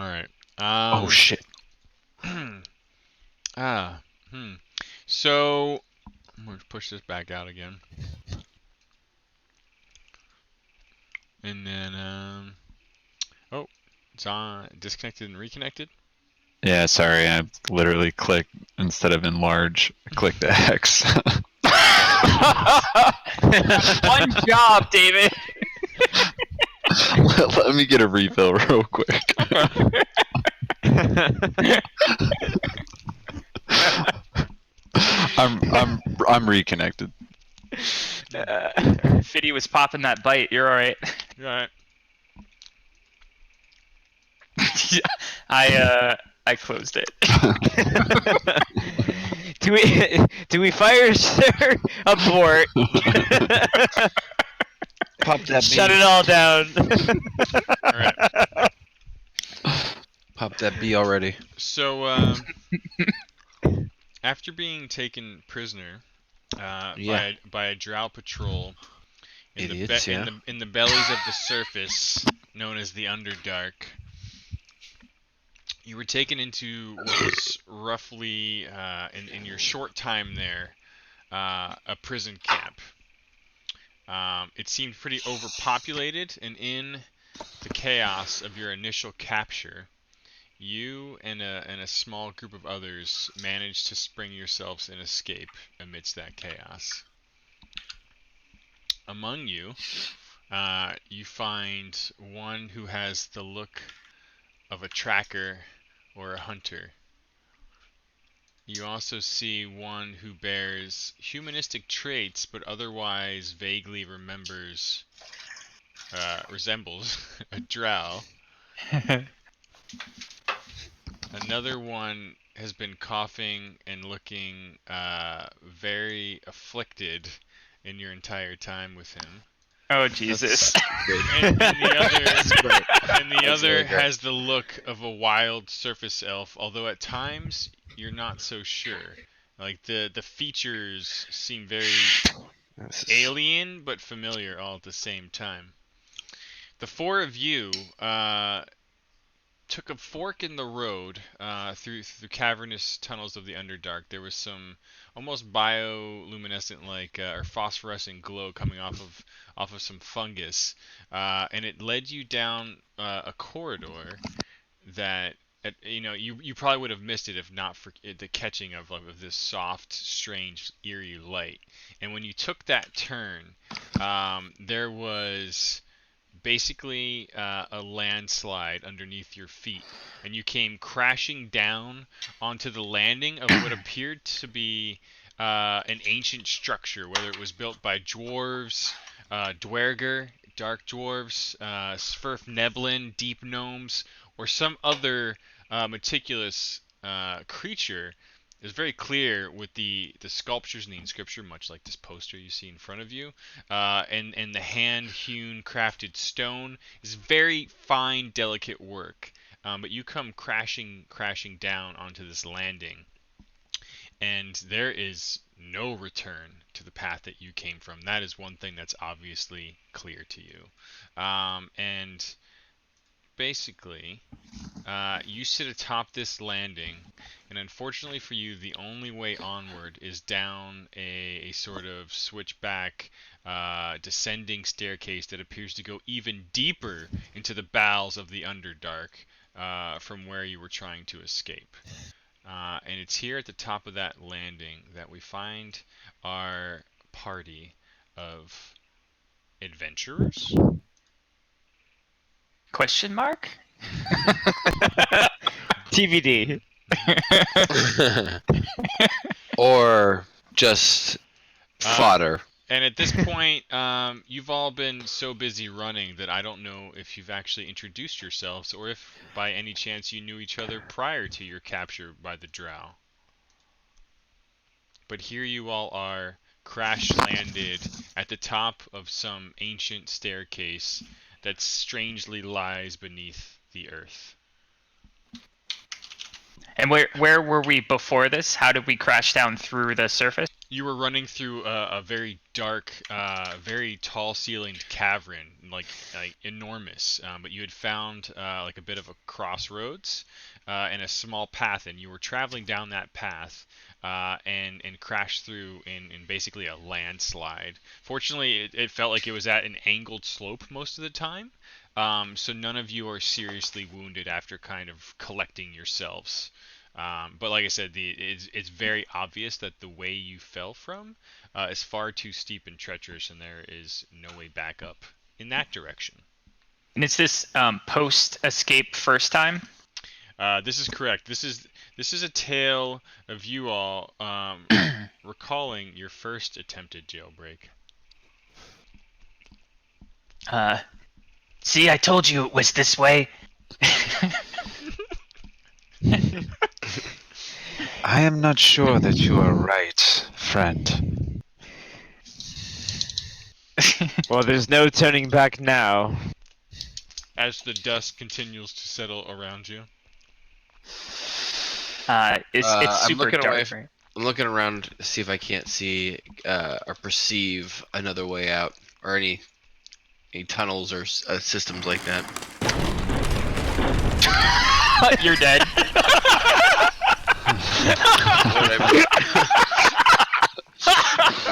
All right. Oh shit. ah. Hmm. So I'm gonna push this back out again, and then oh, it's on disconnected and reconnected. Yeah, sorry, I literally clicked instead of enlarge, I clicked the X. One job, David. Let me get a refill real quick. I'm reconnected. Fiddy was popping that bite. You're all right. All right. I closed it. do we fire, sir? Abort. Pop that Shut B. it all down. All right. Pop that B already. So after being taken prisoner Yeah. by a drow patrol Idiots, yeah. in the bellies of the surface, known as the Underdark, you were taken into what was roughly in your short time there a prison camp. It seemed pretty overpopulated, and in the chaos of your initial capture, you and a small group of others managed to spring yourselves an escape amidst that chaos. Among you, you find one who has the look of a tracker or a hunter. You also see one who bears humanistic traits but otherwise vaguely resembles a drow. Another one has been coughing and looking very afflicted in your entire time with him. Oh Jesus. And the That's other really great. has the look of a wild surface elf, although at times you're not so sure. Like the features seem very alien but familiar all at the same time. The four of you took a fork in the road through cavernous tunnels of the Underdark. There was some almost bioluminescent, like or phosphorescent glow coming off of some fungus, and it led you down a corridor that. You probably would have missed it if not for the catching of this soft, strange, eerie light. And when you took that turn, there was basically a landslide underneath your feet, and you came crashing down onto the landing of what appeared to be an ancient structure, whether it was built by dwarves, Dwerger, dark dwarves, Svirfneblin, deep gnomes, or some other meticulous creature. It's very clear with the sculptures and the inscription, much like this poster you see in front of you, and the hand-hewn, crafted stone is very fine, delicate work. But you come crashing down onto this landing, and there is no return to the path that you came from. That is one thing that's obviously clear to you. And basically, you sit atop this landing, and unfortunately for you, the only way onward is down a sort of switchback, descending staircase that appears to go even deeper into the bowels of the Underdark from where you were trying to escape. And it's here at the top of that landing that we find our party of adventurers. Question mark? TBD. Or just fodder. And at this point, you've all been so busy running that I don't know if you've actually introduced yourselves or if by any chance you knew each other prior to your capture by the drow. But here you all are, crash landed at the top of some ancient staircase that strangely lies beneath the earth. And where were we before this? How did we crash down through the surface? you were running through a very dark, very tall-ceilinged cavern, like enormous. But you had found like a bit of a crossroads and a small path, and you were traveling down that path and crashed through in basically a landslide. Fortunately, it felt like it was at an angled slope most of the time, so none of you are seriously wounded after kind of collecting yourselves. But like I said, it's very obvious that the way you fell from is far too steep and treacherous, and there is no way back up in that direction. And is this post-escape first time? This is correct. This is a tale of you all recalling your first attempted jailbreak. See, I told you it was this way. I am not sure that you are right, friend. Well, there's no turning back now. As the dust continues to settle around you. It's I'm super looking away dark. Right? I'm looking around to see if I can't see or perceive another way out, or any tunnels or systems like that. You're dead.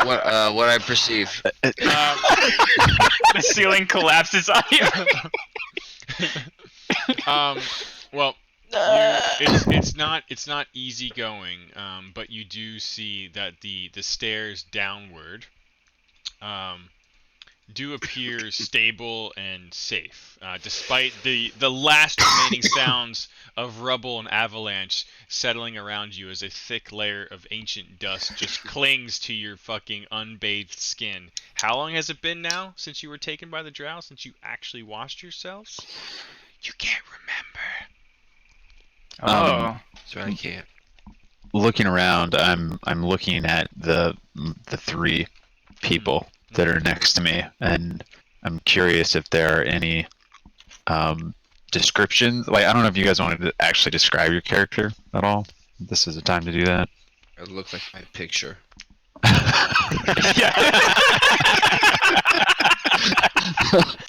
What I perceive. The ceiling collapses on you. Well, it's not easy going, but you do see that the stairs downward do appear stable and safe, despite the last remaining sounds of rubble and avalanche settling around you as a thick layer of ancient dust just clings to your fucking unbathed skin. How long has it been now since you were taken by the drow, since you actually washed yourselves? You can't remember. Oh. So I can't. Looking around, I'm looking at the three people that are next to me, and I'm curious if there are any descriptions. Like, I don't know if you guys wanted to actually describe your character at all. This is the time to do that. It looks like my picture.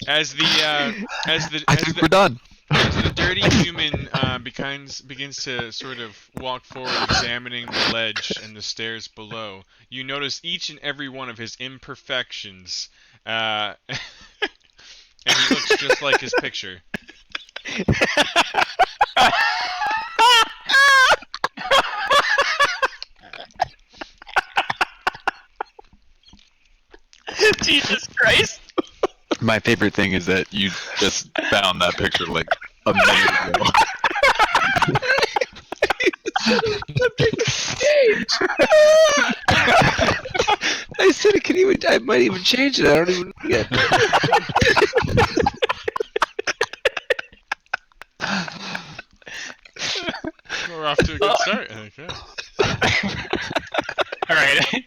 As I think we're done. the dirty human begins to sort of walk forward, examining the ledge and the stairs below, you notice each and every one of his imperfections, and he looks just like his picture. Jesus Christ. My favorite thing is that you just found that picture like a minute ago. I said it could even. I might even change it. I don't even. Yeah. We're off to a good start. Okay. All right.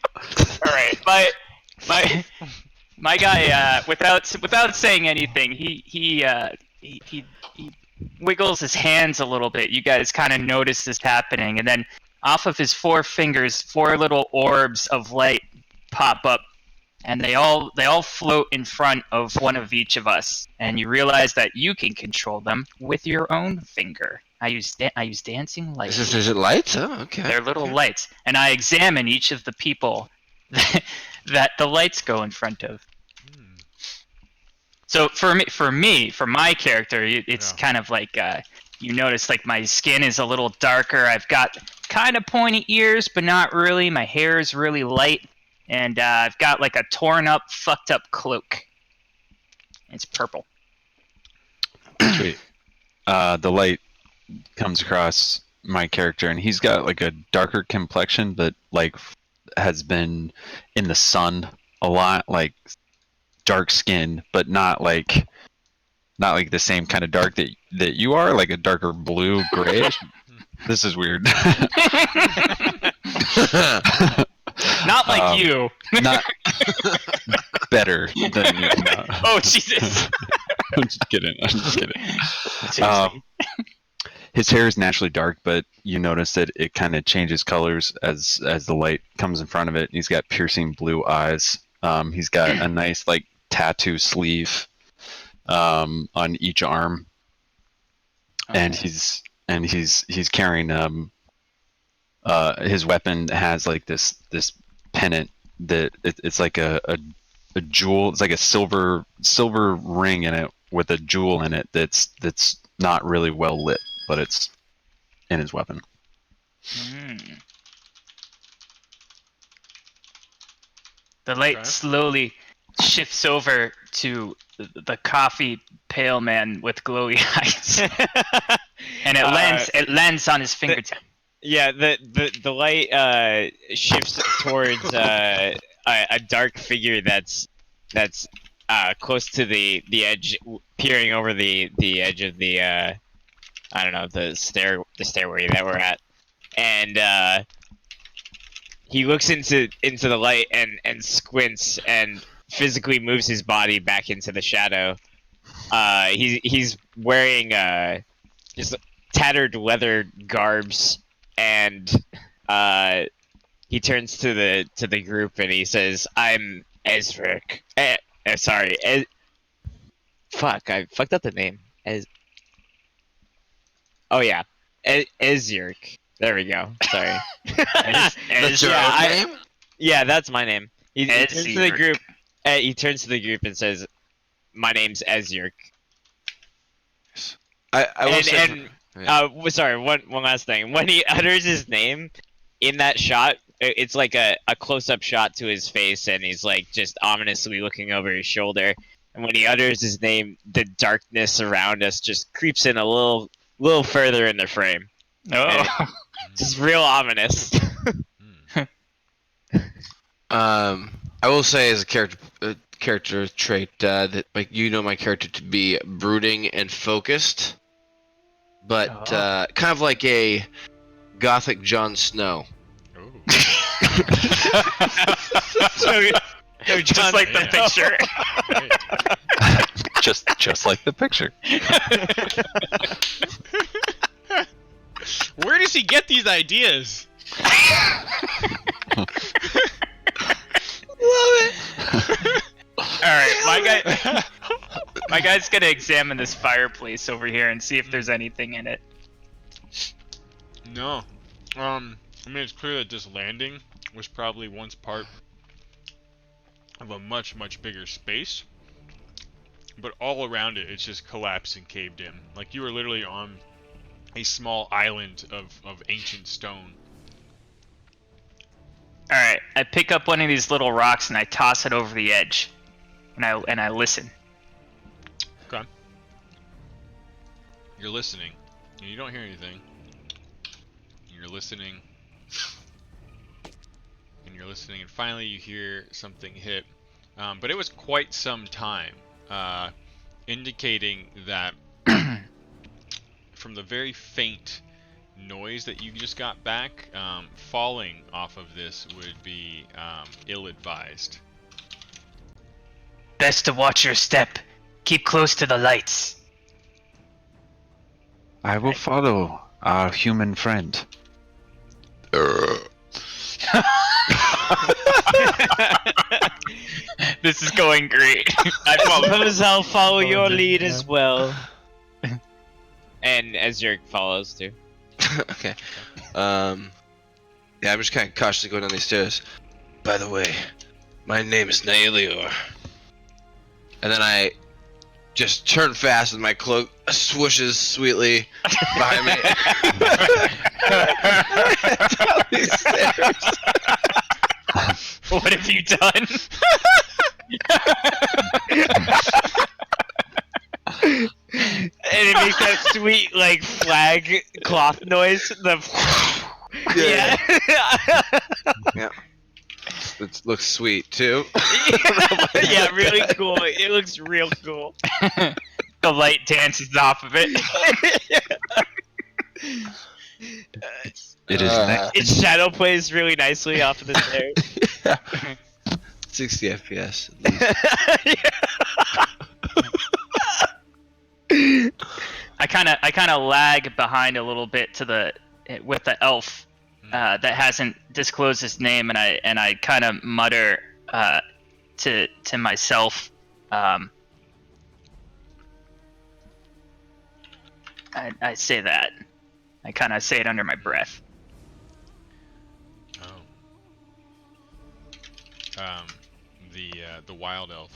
My guy, without saying anything, he wiggles his hands a little bit. You guys kind of notice this happening, and then off of his 4 fingers, 4 little orbs of light pop up, and they all float in front of one of each of us. And you realize that you can control them with your own finger. I use dancing lights. Is it lights? Oh, okay. They're little lights, and I examine each of the people that the lights go in front of. So for my character, it's kind of like you notice like my skin is a little darker. I've got kind of pointy ears, but not really. My hair is really light, and I've got like a torn up, fucked up cloak. It's purple. Sweet. The light comes across my character, and he's got like a darker complexion, but like has been in the sun a lot, like dark skin, but not like the same kind of dark that you are, like a darker blue, grayish. This is weird. Not like you. Not better than you. No. Oh Jesus! I'm just kidding. his hair is naturally dark, but you notice that it kind of changes colors as the light comes in front of it. He's got piercing blue eyes. He's got a nice like tattoo sleeve on each arm, and he's carrying his weapon has like this pennant that it's like a jewel. It's like a silver ring in it with a jewel in it that's not really well lit, but it's in his weapon. The light slowly shifts over to the coffee pale man with glowy eyes, and it lands on his fingertip. Yeah, the light shifts towards a dark figure that's close to the edge, peering over the edge of the I don't know, the stairway that we're at, and he looks into the light and squints and physically moves his body back into the shadow. He's wearing just tattered leather garbs, and he turns to the group and he says, "I'm Ezric. Sorry, fuck, I fucked up the name. Ezric. There we go. Sorry. That's your name? Yeah, that's my name. He turns to the group. He turns to the group and says, "My name's Ezric." I will say. Sorry, one last thing. When he utters his name in that shot, it's like a close-up shot to his face, and he's like just ominously looking over his shoulder. And when he utters his name, the darkness around us just creeps in a little further in the frame. Oh. Just real ominous. I will say as a character trait that like my character to be brooding and focused, but kind of like a gothic Jon Snow. So just like the picture. just like the picture. Where does he get these ideas? Alright, my guy's gonna examine this fireplace over here and see if there's anything in it. No. I mean, it's clear that this landing was probably once part of a much, much bigger space. But all around it, it's just collapsed and caved in. Like, you were literally on a small island of ancient stone. Alright, I pick up one of these little rocks and I toss it over the edge. And I listen. Okay. You're listening, and you don't hear anything. You're listening. And you're listening, and finally you hear something hit. But it was quite some time, indicating that from the very faint noise that you just got back, falling off of this would be ill-advised. Best to watch your step. Keep close to the lights. I will follow our human friend. This is going great. I suppose I'll follow your lead as well. And Ezric follows too. Okay. Yeah, I'm just kind of cautiously going down these stairs. By the way, my name is Naelior. And then I just turn fast and my cloak swooshes sweetly behind me. Down these stairs. What have you done? And it makes that sweet like flag cloth noise. Yeah. Yeah. It looks sweet too. Yeah, really cool. It looks real cool. The light dances off of it. It is Its shadow plays really nicely off of the stairs. Yeah. 60 FPS at least. I kind of lag behind a little bit with the elf that hasn't disclosed his name, and I kind of mutter to myself. I say that. I kind of say it under my breath. Oh. The wild elf.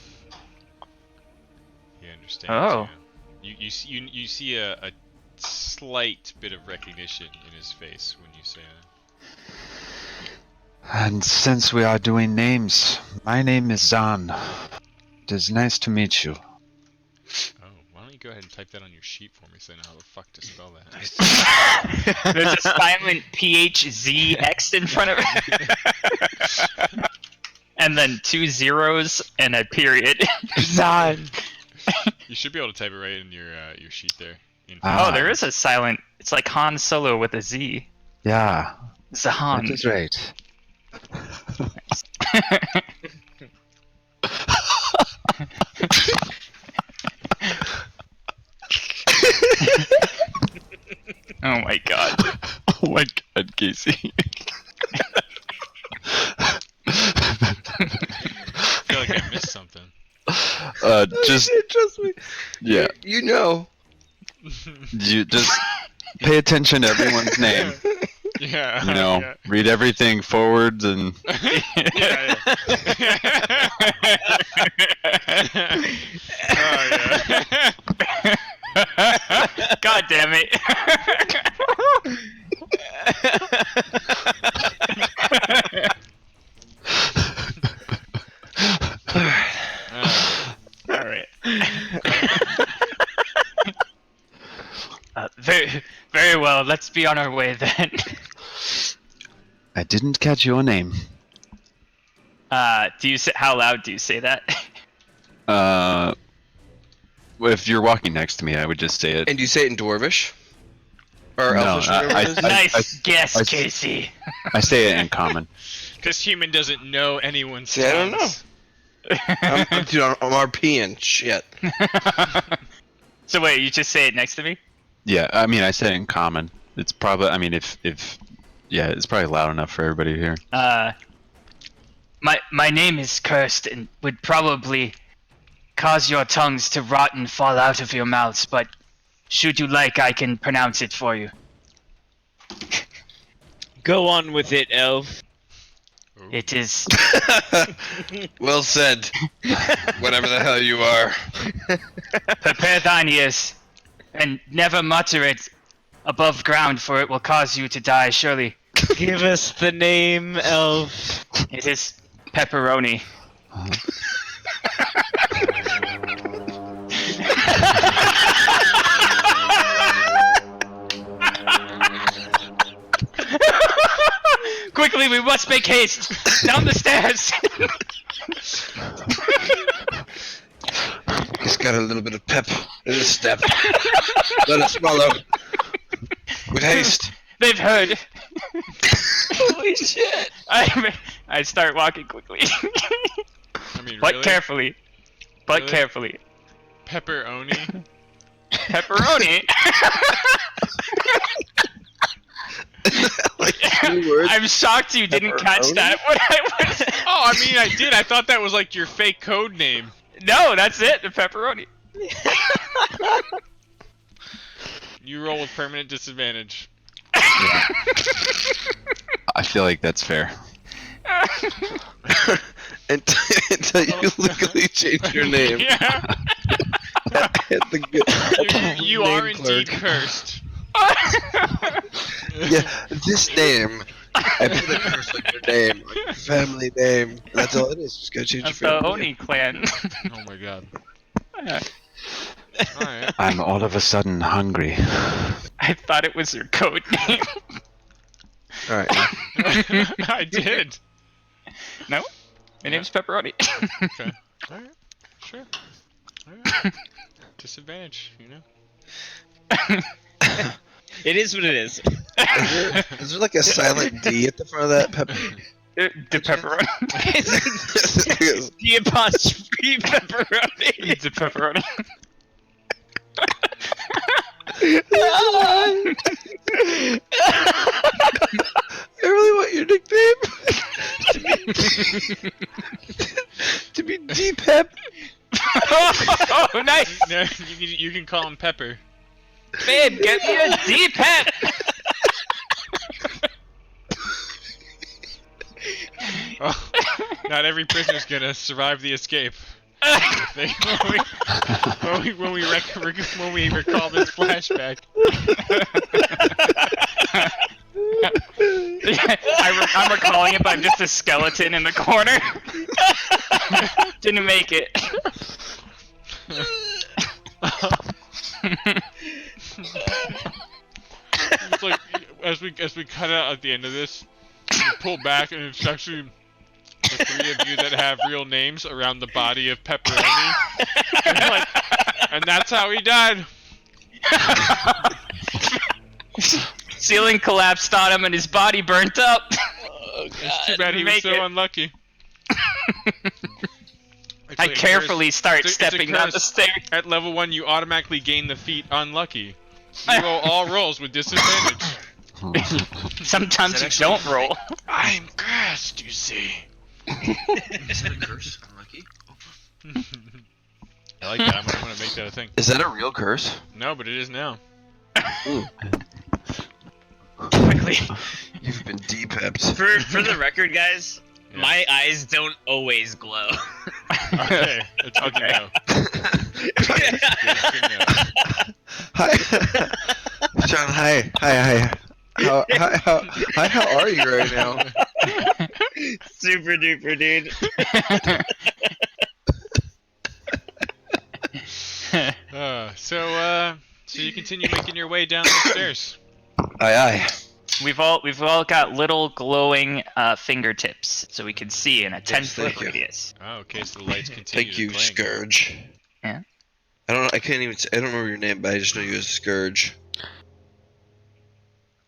He understands. Oh. You see a slight bit of recognition in his face when you say that. And since we are doing names, my name is Zahn. It is nice to meet you. Oh, why don't you go ahead and type that on your sheet for me so I know how the fuck to spell that. There's a silent PHZX in front of it. And then 2 zeros and a period. Zahn. You should be able to type it right in your sheet there. Ah. Oh, there is a silent. It's like Han Solo with a Z. Yeah, Zahan. that is right. Oh my god. Oh my god, Casey. I feel like I missed something. Just Trust me. yeah, You know. you just pay attention to everyone's name. Yeah. You know, Yeah. read everything forwards and Yeah. Oh yeah. God damn it. Alright. Very, very well. Let's be on our way then. I didn't catch your name. Do you say, how loud do you say that? If you're walking next to me, I would just say it. And you say it in Dwarvish? Or No, Elfish, whatever it is? Nice guess, I- Casey. I say it in common. Because human doesn't know anyone's See, I don't tongues. Dude, I'm RPing shit. So wait, you just say it next to me? Yeah, I mean, I say it in common. It's probably, I mean, if yeah, it's probably loud enough for everybody to hear. My name is cursed and would probably cause your tongues to rot and fall out of your mouths, but should you like, I can pronounce it for you. Go on with it, elf. It is Well said. Whatever the hell you are. prepare thine ears, and never mutter it above ground, for it will cause you to die surely. Give us the name, elf. It is pepperoni. Quickly, we must make haste! Down the stairs! He's got a little bit of pep in his step. Let it swallow. With haste. They've heard. Holy shit. I start walking quickly. I mean, But really? carefully. But Really? carefully. Pepperoni? Pepperoni! Like 2 words. I'm shocked you didn't catch Pepperoni? that. What I was... Oh, I mean, I did. I thought that was like your fake code name. No, that's it. The pepperoni. You roll with permanent disadvantage. I feel like that's fair. Until you legally change your name. Yeah. At the You name are indeed clerk. cursed. Yeah, this name. I put a curse on your name, on your family name. That's all it is. Just gotta change That's your the family Oni clan. Oh my god. Alright. I'm all of a sudden hungry. I thought it was your code name. name. Alright. I did. No? My name's Pepperoni. Okay. Alright. Sure. Alright. Disadvantage, you know? It is what it is. Is there like a silent D at the front of that pepper? The pepperoni. The apostrophe pepperoni. The pepperoni. I really want your nickname to be D-Pep. Oh, nice! No, you can call him Pepper. Babe, get me a D-Pep! Oh, not every prisoner's gonna survive the escape. They, when we recall this flashback, I'm recalling it, but I'm just a skeleton in the corner. Didn't make it. it's like as we cut out at the end of this, we pull back and it's actually the three of you that have real names around the body of Pepperoni, and that's how he died. Ceiling collapsed on him and his body burnt up. Oh, It's too bad he was make so it. unlucky. I Actually, carefully start it's a stepping down the curse. stairs. At level 1, you automatically gain the feat unlucky. You roll all rolls with disadvantage. Sometimes you don't roll. I'm cursed, you see. Is that a curse? Unlucky. I like that. I'm gonna make that a thing. Is that a real curse? No, but it is now. Quickly. You've been D-Pepped. For the record, guys, Yeah. my eyes don't always glow. Okay, that's good Okay. to know. Good to know. Hi, Sean. Hi. How are you right now? Super duper, dude. So you continue making your way down the stairs. Aye. We've all got little glowing fingertips, so we can see in a 10-foot thank you. radius. Oh, okay, so the lights continue Thank to you, blink. Scourge. Yeah. I don't remember your name, but I just know you as Scourge.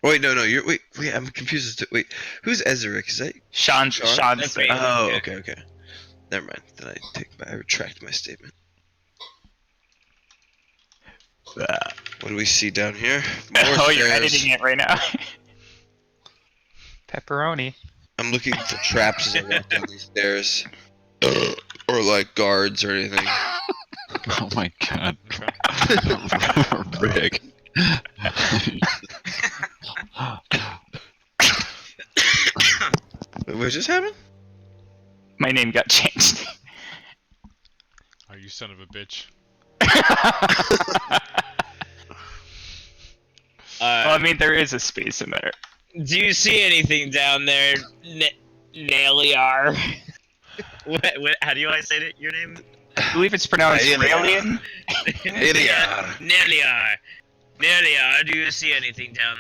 Wait, no, wait, I'm confused as to, wait, who's Ezeric? Is that? Sean's That's face. right. Oh, Yeah. okay. Never mind. Then I retract my statement. What do we see down here? More Oh, you're stairs. editing it right now. Pepperoni. I'm looking for traps as I walk down these stairs. Or like guards or anything. Oh my god. Okay. Rick. Wait, what just happened? My name got changed. Oh, you son of a bitch. Well, I mean, there is a space in there. Do you see anything down there, Naliar? How do you say it? Your name? I believe it's pronounced Alien. Raelian. Naliar. Naliar, do you see anything down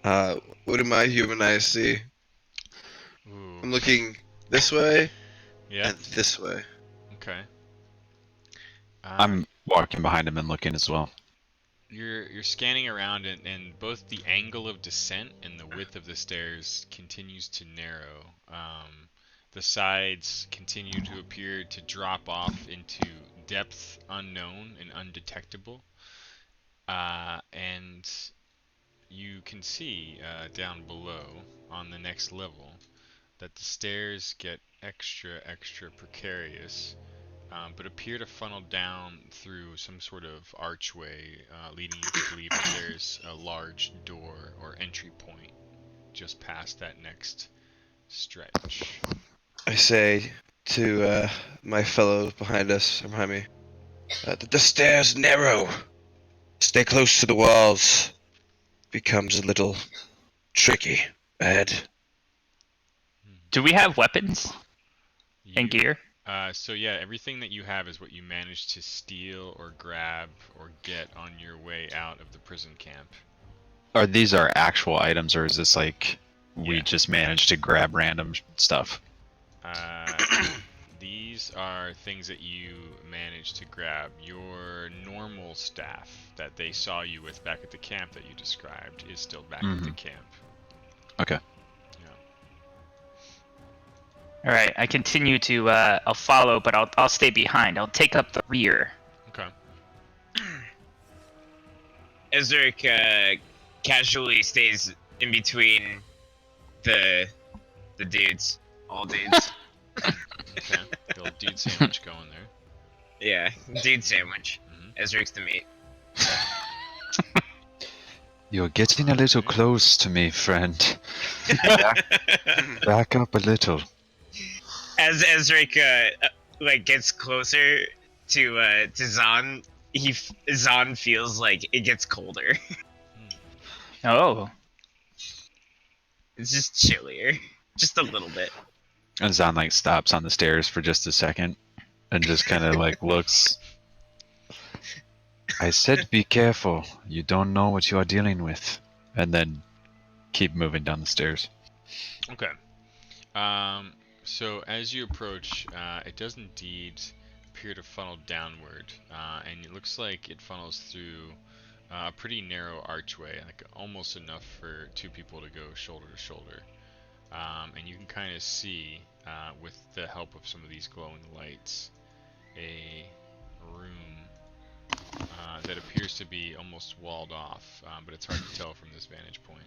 there? What do my human eyes see? Ooh. I'm looking this way Yeah. and this way. Okay. I'm walking behind him and looking as well. You're scanning around, and both the angle of descent and the width of the stairs continues to narrow. The sides continue to appear to drop off into depth unknown and undetectable. And you can see down below on the next level that the stairs get extra precarious. But appear to funnel down through some sort of archway, leading you to believe that there's a large door or entry point just past that next stretch. I say to my fellows behind me, the stairs narrow. Stay close to the walls. Becomes a little tricky ahead. Do we have weapons and gear? So yeah, everything that you have is what you managed to steal or grab or get on your way out of the prison camp. Are these our actual items, or is this like we Yeah. just managed to grab random stuff? These are things that you managed to grab. Your normal staff that they saw you with back at the camp that you described is still back at the camp. Okay. All right, I continue to. I'll follow, but I'll stay behind. I'll take up the rear. Okay. Ezric casually stays in between the dudes, all dudes. Okay. The old dude sandwich going there. Yeah, dude sandwich. Mhm. Ezric's the meat. You're getting a little close to me, friend. Back up a little. As Ezric like gets closer to Zahn, Zahn feels like it gets colder. Oh. It's just chillier, just a little bit. And Zahn like stops on the stairs for just a second and just kind of like looks. I said be careful. You don't know what you are dealing with. And then keep moving down the stairs. Okay. So as you approach, it does indeed appear to funnel downward, and it looks like it funnels through a pretty narrow archway, like almost enough for two people to go shoulder to shoulder. And you can kind of see, with the help of some of these glowing lights, a room that appears to be almost walled off, but it's hard to tell from this vantage point.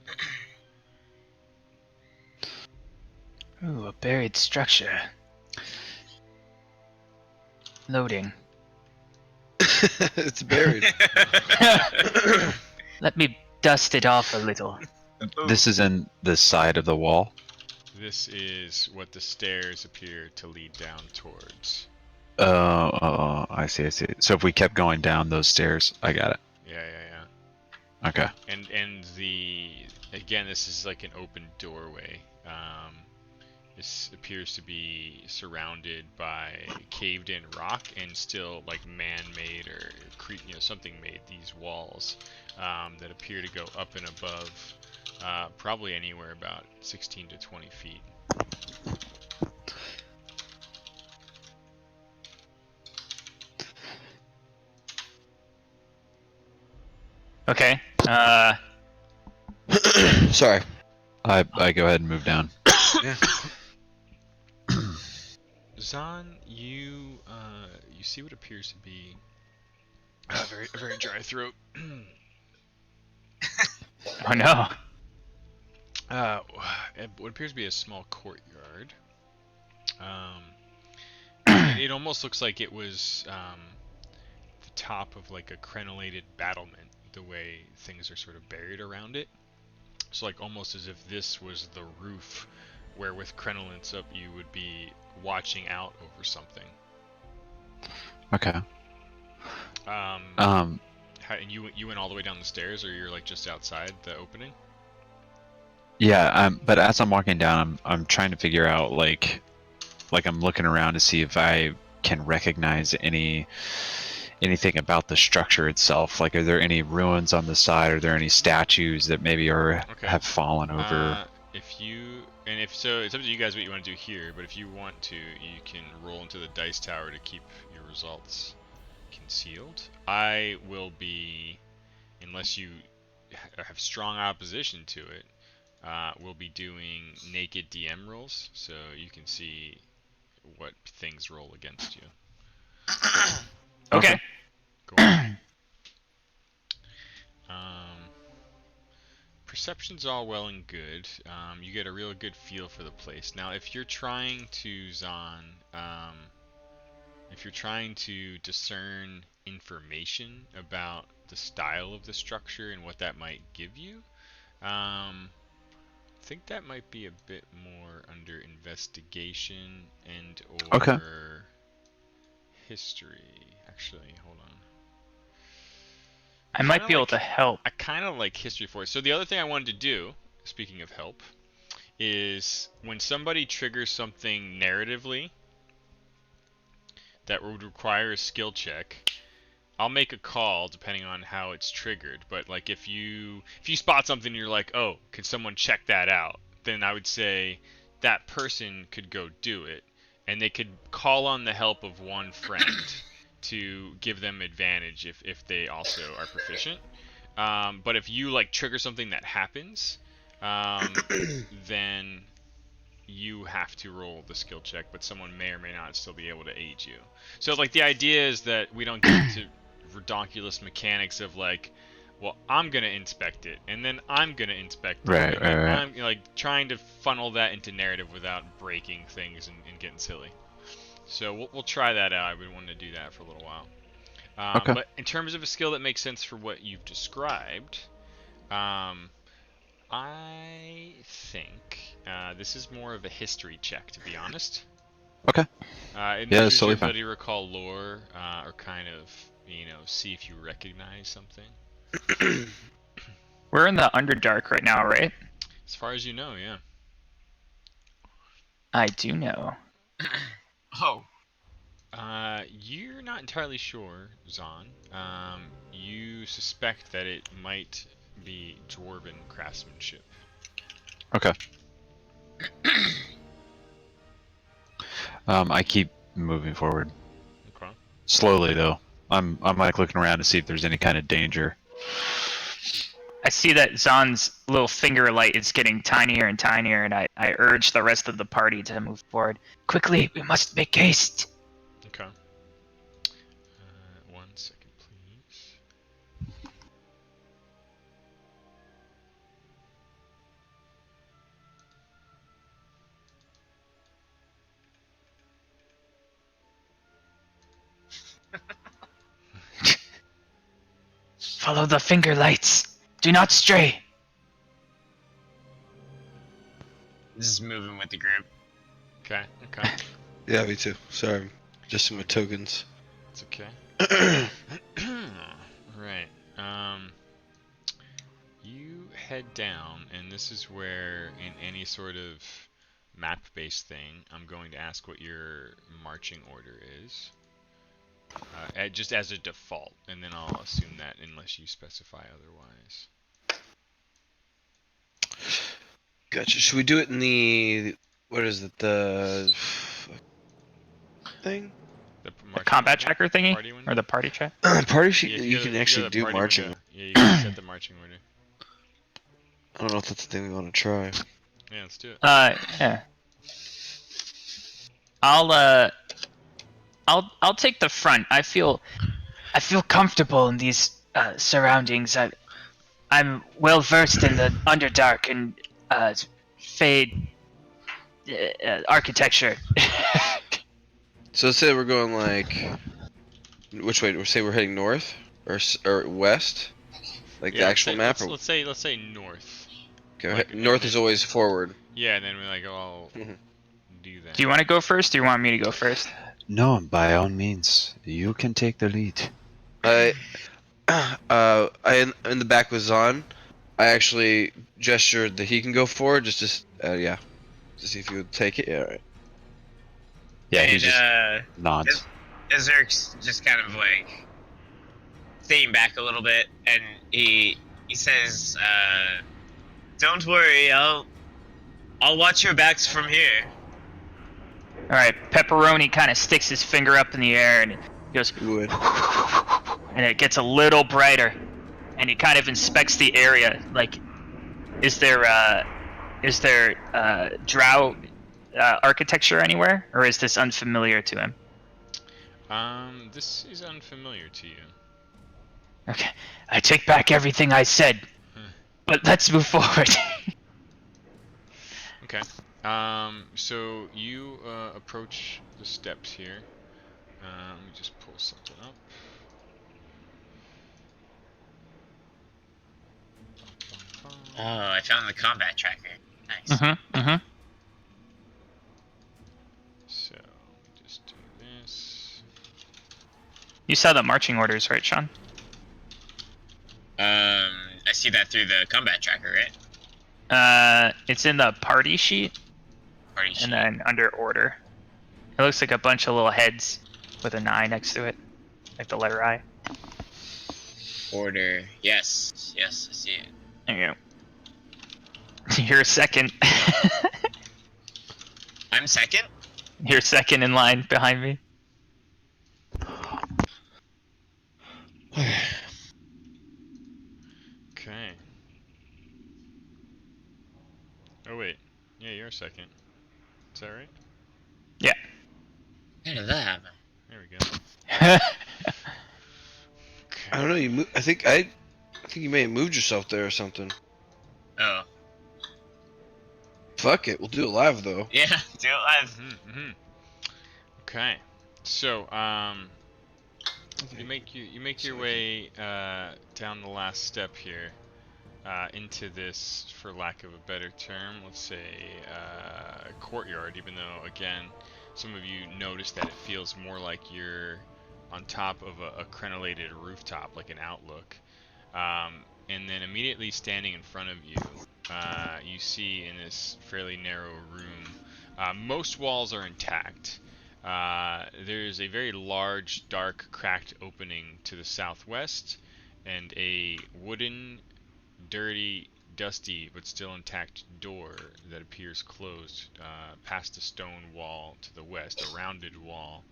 Ooh, a buried structure. Loading. It's buried. Let me dust it off a little. This is in the side of the wall. This is what the stairs appear to lead down towards. I see. So if we kept going down those stairs, I got it. Yeah. Okay. And again, this is like an open doorway. This appears to be surrounded by caved-in rock and still like man-made or something made these walls that appear to go up and above, probably anywhere about 16 to 20 feet. Okay. Sorry. I go ahead and move down. Yeah. Zahn, you see what appears to be a very dry throat. Oh no. What appears to be a small courtyard. It almost looks like it was the top of like a crenellated battlement, the way things are sort of buried around it. So like almost as if this was the roof, where with crenellants up you would be watching out over something. Okay. And you went all the way down the stairs, or you're like just outside the opening? Yeah. But as I'm walking down, I'm trying to figure out like I'm looking around to see if I can recognize anything about the structure itself. Like, are there any ruins on the side? Are there any statues that maybe have fallen over? If so, it's up to you guys what you want to do here. But if you want to, you can roll into the dice tower to keep your results concealed. I will be, unless you have strong opposition to it, we'll be doing naked DM rolls, so you can see what things roll against you. Okay. Go on. Perception's all well and good. You get a real good feel for the place. Now, if you're trying to, Zahn, if you're trying to discern information about the style of the structure and what that might give you, I think that might be a bit more under investigation and or history. Actually, hold on. I might be able to help. I kind of like history for it. So the other thing I wanted to do, speaking of help, is when somebody triggers something narratively that would require a skill check, I'll make a call depending on how it's triggered. But like if you spot something and you're like, oh, could someone check that out? Then I would say that person could go do it, and they could call on the help of one friend to give them advantage if they also are proficient. But if you like trigger something that happens, then you have to roll the skill check, but someone may or may not still be able to aid you. So like the idea is that we don't get into redonkulous mechanics of like, well, I'm gonna inspect it, and then I'm gonna inspect it, Right, and then right. I'm like trying to funnel that into narrative without breaking things and getting silly. So we'll try that out. I've been wanting to do that for a little while. Okay. But in terms of a skill that makes sense for what you've described, I think this is more of a history check, to be honest. Okay. It Yeah, measures that's totally your fine. ability to recall lore, or kind of, see if you recognize something. We're in the Underdark right now, right? As far as you know, yeah. I do know. Oh. You're not entirely sure, Zahn. You suspect that it might be dwarven craftsmanship. Okay. I keep moving forward Okay. slowly though. I'm like looking around to see if there's any kind of danger. I see that Zahn's little finger light is getting tinier and tinier, and I urge the rest of the party to move forward. Quickly, we must make haste. Okay. 1 second, please. Follow the finger lights. Do not stray. Just moving with the group. Okay. Okay. Yeah, me too. Sorry, just some tokens. It's okay. Right. You head down, and this is where, in any sort of map-based thing, I'm going to ask what your marching order is. Just as a default, and then I'll assume that unless you specify otherwise. Gotcha. Should we do it in the what is it, the thing? The The marching combat order? tracker thingy? Party window? Or the party check? Party sheet. Yeah, if you go to- can if actually go to the do party marching. window, yeah, you can set the marching order. I don't know if that's the thing we want to try. Yeah, let's do it. Yeah. I'll take the front. I feel comfortable in these surroundings. I'm well versed in the Underdark and Fade architecture. So let's say we're going like, which way? We say we're heading north or west, like the Yeah, actual map. Or, let's say north. okay, like, north and is then- always forward. Yeah, and then we like all Mhm. do that. Do you want to go first, or do you want me to go first? No, by all means, you can take the lead. I in the back with Zahn, I actually gestured that he can go forward just to see if he would take it. Yeah, all right. Yeah, he And, just nods. Azurk's just kind of like staying back a little bit, and he says, "Don't worry, I'll watch your backs from here." All right. Pepperoni kind of sticks his finger up in the air and goes, Who would? and it gets a little brighter, and he kind of inspects the area. Like, is there drow architecture anywhere, or is this unfamiliar to him? This is unfamiliar to you. Okay, I take back everything I said, but let's move forward. Okay. So you approach the steps here. Let me just pull something up. Oh, I found the combat tracker. Nice. So let me just do this. You saw the marching orders, right, Sean? I see that through the combat tracker, right? It's in the party sheet, Party sheet. and then under order. It looks like a bunch of little heads with an eye next to it, like the letter I. Order. Yes, I see it. There you go. You're second. I'm second. You're second in line behind me. Okay. Oh wait. Yeah, you're second. Is that right? Yeah. How did that happen? There we go. I don't know. You move. I think think you may have moved yourself there or something. Oh. Fuck it, we'll do it live though. Yeah, do it live. Okay, so you make your way down the last step here into this, for lack of a better term, let's say courtyard. Even though, again, some of you notice that it feels more like you're on top of a crenellated rooftop, like an outlook. And then immediately standing in front of you, you see in this fairly narrow room, most walls are intact. There's a very large, dark, cracked opening to the southwest, and a wooden, dirty, dusty, but still intact door that appears closed past a stone wall to the west, a rounded wall.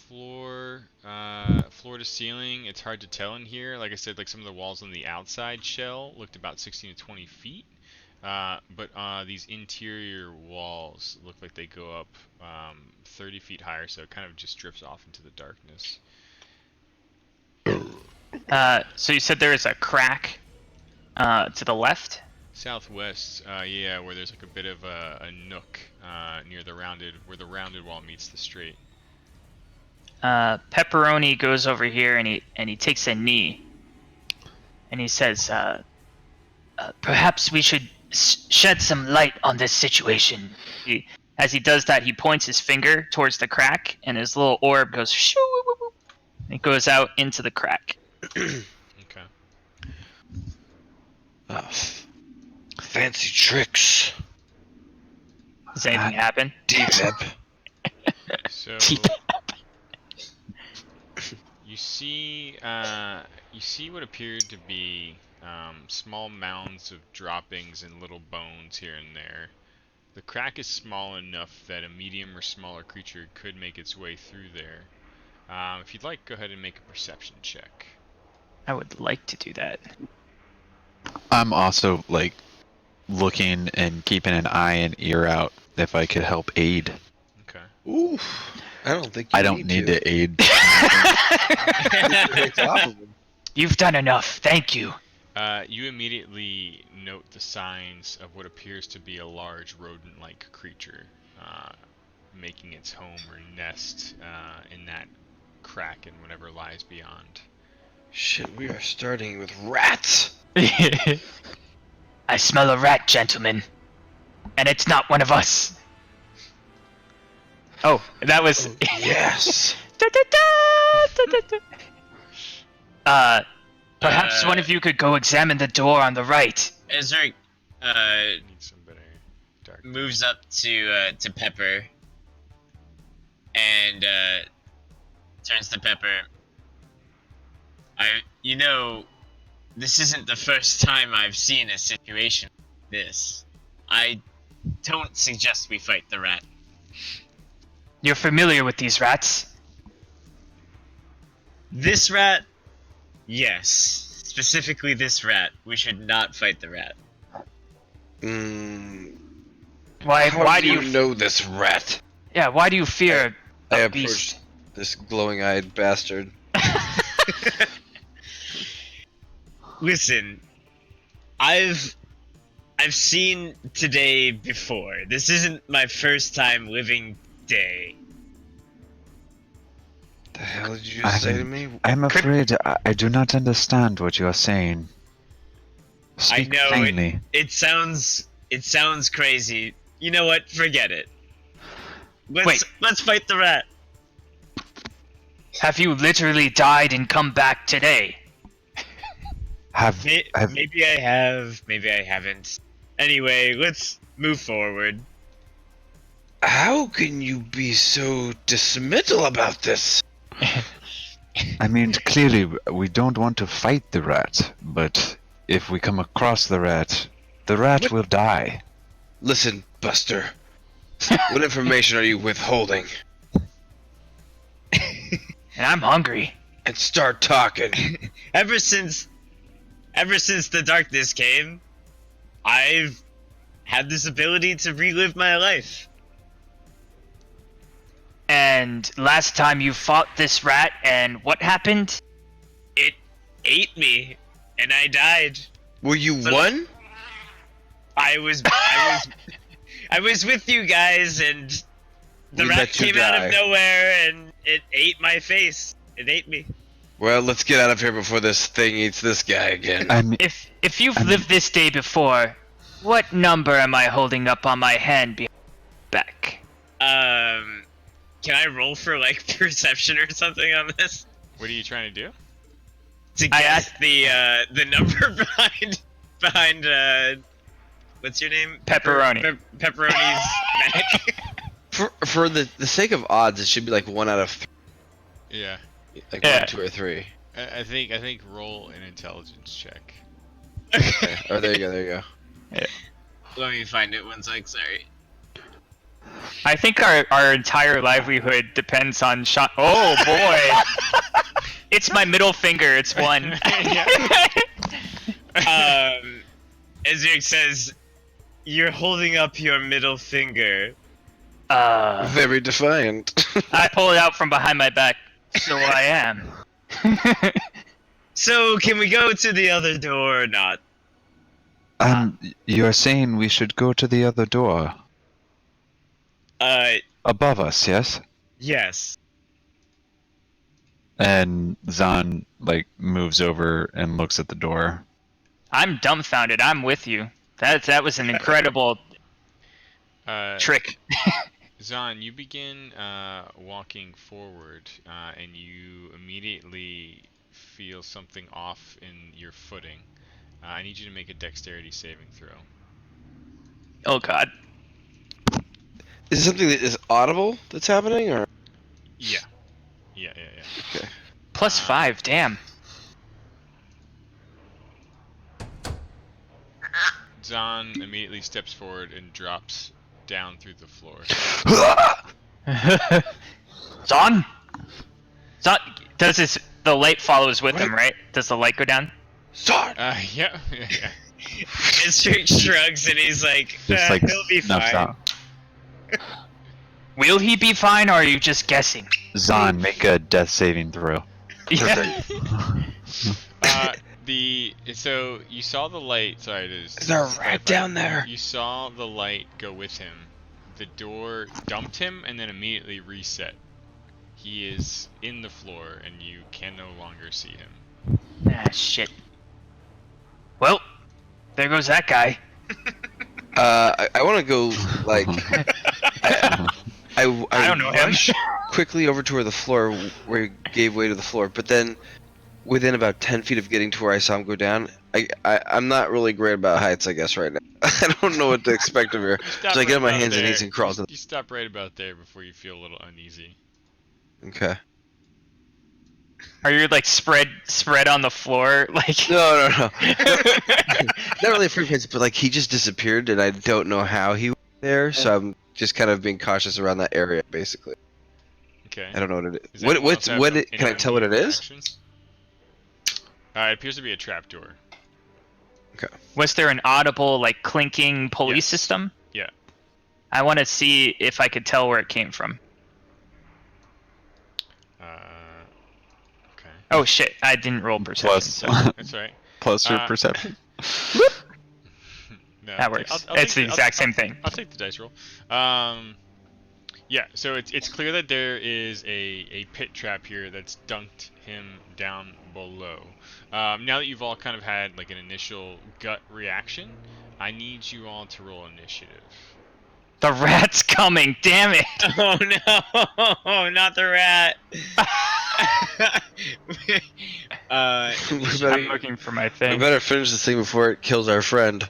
Floor to ceiling, it's hard to tell in here. Like I said, like some of the walls on the outside shell looked about 16 to 20 feet. But these interior walls look like they go up 30 feet higher, so it kind of just drifts off into the darkness. So you said there is a crack to the left? Southwest, yeah, where there's like a bit of a nook near where the rounded wall meets the straight. Pepperoni goes over here and he takes a knee, and he says, "Perhaps we should shed some light on this situation." As he does that, he points his finger towards the crack, and his little orb goes shoo, and it goes out into the crack. Okay. Fancy tricks. Does anything happen? Deep ep. So you see what appeared to be small mounds of droppings and little bones here and there. The crack is small enough that a medium or smaller creature could make its way through there. If you'd like, go ahead and make a perception check. I would like to do that. I'm also like looking and keeping an eye and ear out if I could help aid. Okay. Ooh. I don't think you I don't need to aid. You've done enough. Thank you. You immediately note the signs of what appears to be a large rodent-like creature making its home or nest in that crack and whatever lies beyond. Shit, we are starting with rats. I smell a rat, gentlemen. And it's not one of us. Oh, that was... Yes. Perhaps one of you could go examine the door on the right. Ezra Need some better dark. moves up to Pepper and turns to Pepper. This isn't the first time I've seen a situation like this. I don't suggest we fight the rat. You're familiar with these rats? This rat? Yes. Specifically this rat. We should not fight the rat. Why do you know this rat? Yeah, why do you fear I a beast? approached this glowing-eyed bastard. Listen, I've seen today before. This isn't my first time living day. The hell did you just say to me? I'm afraid I do not understand what you are saying. Speak I know plainly. it sounds crazy. You know what? Forget it. Wait. Let's fight the rat. Have you literally died and come back today? Maybe I have, maybe I haven't. Anyway, let's move forward. How can you be so dismissal about this? I mean, clearly we don't want to fight the rat, but if we come across the rat will die. Listen, Buster. What information are you withholding? And I'm hungry. And start talking. Ever since the darkness came, I've had this ability to relive my life. And last time you fought this rat, and what happened? it ate me, and I died. Were you So- one? I was with you guys, and the We rat let you came out die. of nowhere, and it ate my face. It ate me. Well, let's get out of here before this thing eats this guy again. I mean, If you've lived this day before, what number am I holding up on my hand back? Can I roll for like perception or something on this What are you trying to do? to I guess the number behind what's your name? Pepperoni. Pepperoni's back. For the sake of odds, it should be like 1 out of 3. Yeah. Like Yeah. 1, 2, or 3. I think roll an intelligence check. Okay. Oh, there you go. There you go. Let me find it one sec. Sorry. I think our entire livelihood depends on shot. Oh boy! It's my middle finger. It's one. Ezric says, "You're holding up your middle finger." Very defiant. I pull it out from behind my back. So I am. So can we go to the other door or not? you're saying we should go to the other door above us, yes? Yes. And Zahn like moves over and looks at the door. I'm dumbfounded. I'm with you. That was an incredible trick. Zahn, you begin walking forward, and you immediately feel something off in your footing. I need you to make a dexterity saving throw. Oh god. Is it something that is audible that's happening, or? Yeah. Yeah. Okay. +5. Damn. Zahn immediately steps forward and drops down through the floor. Zahn? Zahn, the light follows with him, right? Does the light go down? Zahn! Yeah. Ezric shrugs and he's like, Just like "He'll be snaps fine." out. Will he be fine, or are you just guessing? Zahn, make a death saving throw. Yeah. So you saw the light. Sorry, Is there a rat down there? You saw the light go with him. The door dumped him and then immediately reset. He is in the floor and you can no longer see him. Ah, shit. Well, there goes that guy. I want to go, like... I don't know him. rush quickly over to where the floor, where he gave way to the floor, but then within about 10 feet of getting to where I saw him go down, I'm not really great about heights, I guess, right now. I don't know what to expect of here. Stop So I get on my right hands about and knees there. and crawl to You stop right about there before you feel a little uneasy. Okay. Are you like spread on the floor? Like No. Not really afraid of heights, but like he just disappeared and I don't know how he was there, so I'm just kind of being cautious around that area, basically. Okay. I don't know what it is. Does anyone else have any Can I tell what it is? actions? It appears to be a trapdoor. Was there an audible like clinking police Yes. system? Yeah. I want to see if I could tell where it came from. Okay. Oh shit! I didn't roll perception. Plus, So That's all right. plus your Uh, perception. No, that works. I'll It's take the exact same thing. I'll take the dice roll. Yeah, so it's clear that there is a pit trap here that's dunked him down below. Now that you've all kind of had like an initial gut reaction, I need you all to roll initiative. The rat's coming. Damn it! Oh no! Not the rat. We I'm better, looking for my we thing. better finish this thing before it kills our friend.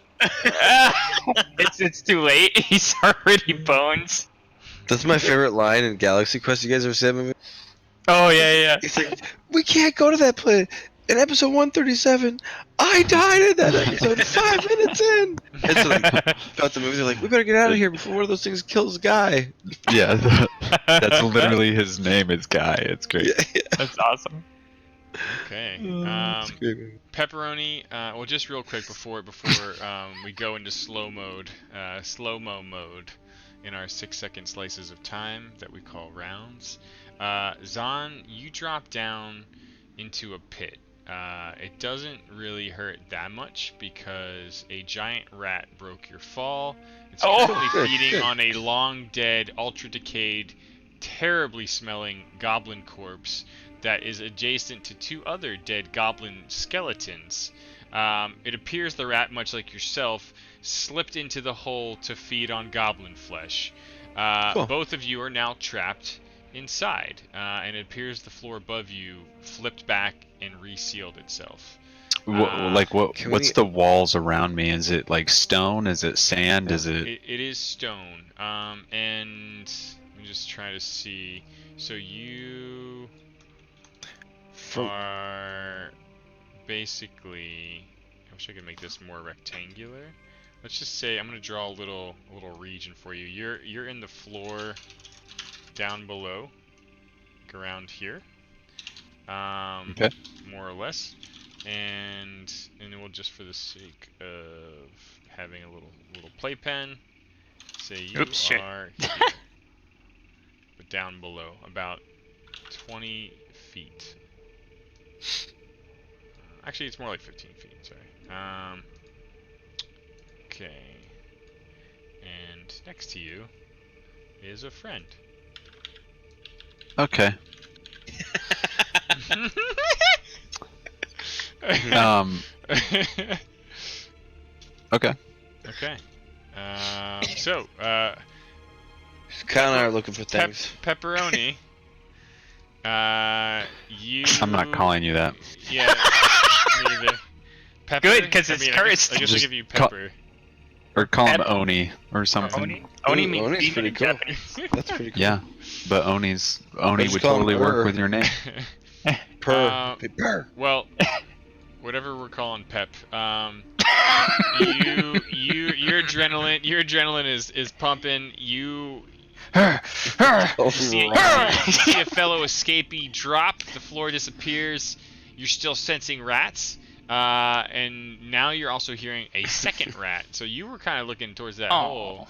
It's too late. He's already bones. That's my favorite line in Galaxy Quest. You guys ever seen that movie? Oh yeah. It's like, we can't go to that planet. In episode 137, I died in that episode 5 minutes in. And so, like, throughout the movie, they're like, we better get out of here before one of those things kills Guy. Yeah, that's literally his name is Guy. It's great. That's awesome. Okay. It's a great movie. Pepperoni. Well, just real quick before we go into slow-mo mode in our 6-second slices of time that we call rounds. Zahn, you drop down into a pit. It doesn't really hurt that much because a giant rat broke your fall. It's currently feeding on a long dead, ultra decayed, terribly smelling goblin corpse that is adjacent to 2 other dead goblin skeletons. It appears the rat, much like yourself, slipped into the hole to feed on goblin flesh. Cool. Both of you are now trapped inside, and it appears the floor above you flipped back and resealed itself. Can What's we- the walls around me? Is it like stone? Is it sand? Is it? It is stone. And let me just try to see. So you are basically. I wish I could make this more rectangular. Let's just say I'm gonna draw a little region for you. You're in the floor down below, like around here. Okay. More or less. And then we'll just, for the sake of having a little playpen, say you Oops, shit. are here, but down below, about 20 feet. Actually, it's more like 15 feet. Sorry. Okay. And next to you is a friend. Okay. Okay. Okay. So, Kyle and I are looking for things. Pepperoni. You. I'm not calling you that. Yeah. Me either. Pepper? Good, 'cause I it's mean, cursed. I guess I'll Just give you call- Pepper. Or call him Pep- Oni or something. Oni, Oni Ooh, means Oni's demon pretty in cool. Japanese. That's pretty cool. Yeah, but Oni Let's would call him totally work Ur. with your name. Purr. Purr. Well, whatever we're calling Pep. Your adrenaline is pumping. You see a fellow escapee drop. The floor disappears. You're still sensing rats. And now you're also hearing a second rat. So you were kind of looking towards that hole,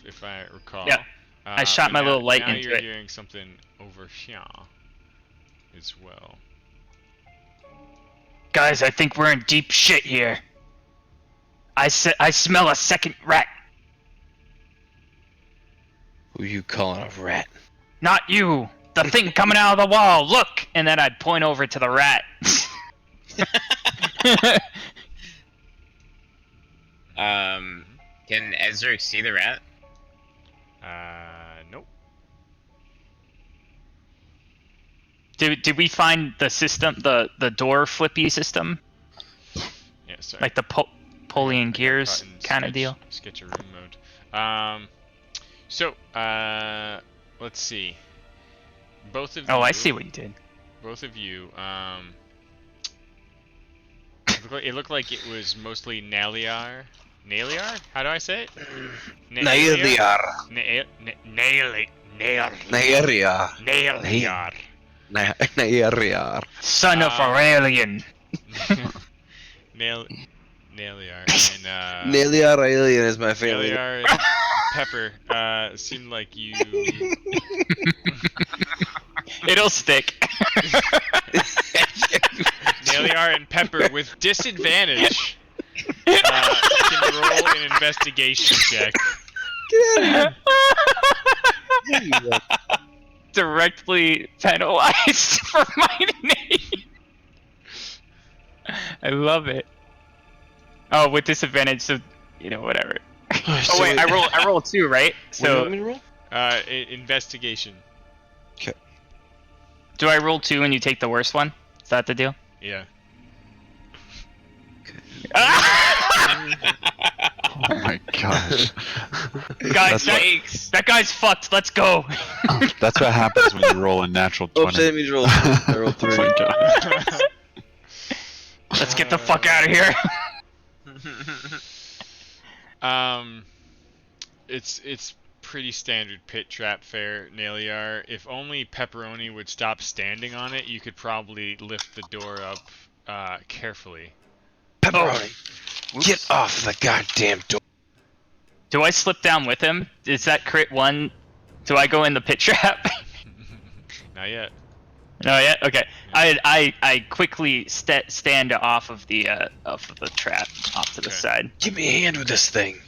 if I recall. Yeah. I shot but my little light now into you're it. hearing something over here as well. Guys, I think we're in deep shit here. I smell a second rat. Who you calling a rat? Not you. The thing coming out of the wall. Look. And then I'd point over to the rat. Can Ezra see the rat? Nope. Did we find the system, the door flippy system, Yeah, sorry. like the pulling gears Button kind of sketch- deal? Sketch a room mode. So, let's see. Both of you. Oh, I see what you did. Both of you. It looked like it was mostly Naliar. Naliar? How do I say it? Nairiar. Naliar. Nairia. Nairiar. Son of Aurelian. Naliar. And, Nairia Alien is my favorite. Naliar and Pepper, seemed like you... It'll stick. Naliar and Pepper with disadvantage can roll an investigation check. Directly penalized for my name. I love it. Oh, with disadvantage, so whatever. Oh wait, I roll 2, right? What do you want So me to roll? Investigation. do I roll 2 and you take the worst one? Is that the deal? Yeah. Oh my gosh. Guys, That's that guy's fucked. Let's go. That's what happens when you roll a natural Oops, 20. I didn't mean to roll. I rolled Oh 3. my god. Let's get the fuck out of here. It's pretty standard pit trap fare, Naliar. If only Pepperoni would stop standing on it, you could probably lift the door up carefully. Pepperoni, get off the goddamn door. Do I slip down with him? Is that crit 1? Do I go in the pit trap? Not yet. No, yeah, okay. I quickly stand off of the trap, off to the Okay. side, Give me a hand with this thing.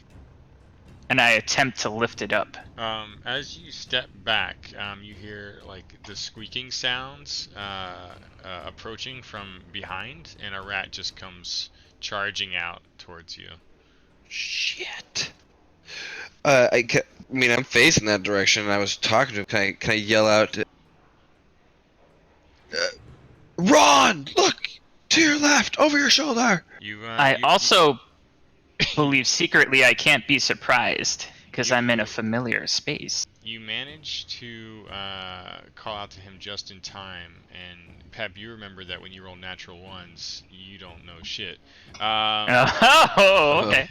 and I attempt to lift it up. As you step back, you hear like the squeaking sounds approaching from behind, and a rat just comes charging out towards you. Shit. I mean, I'm facing that direction, and I was talking to him. Can I yell out? Ron, look to your left, over your shoulder. I also believe secretly I can't be surprised because I'm in a familiar space. You manage to call out to him just in time, and Pep, you remember that when you roll natural ones, you don't know shit. Oh, okay.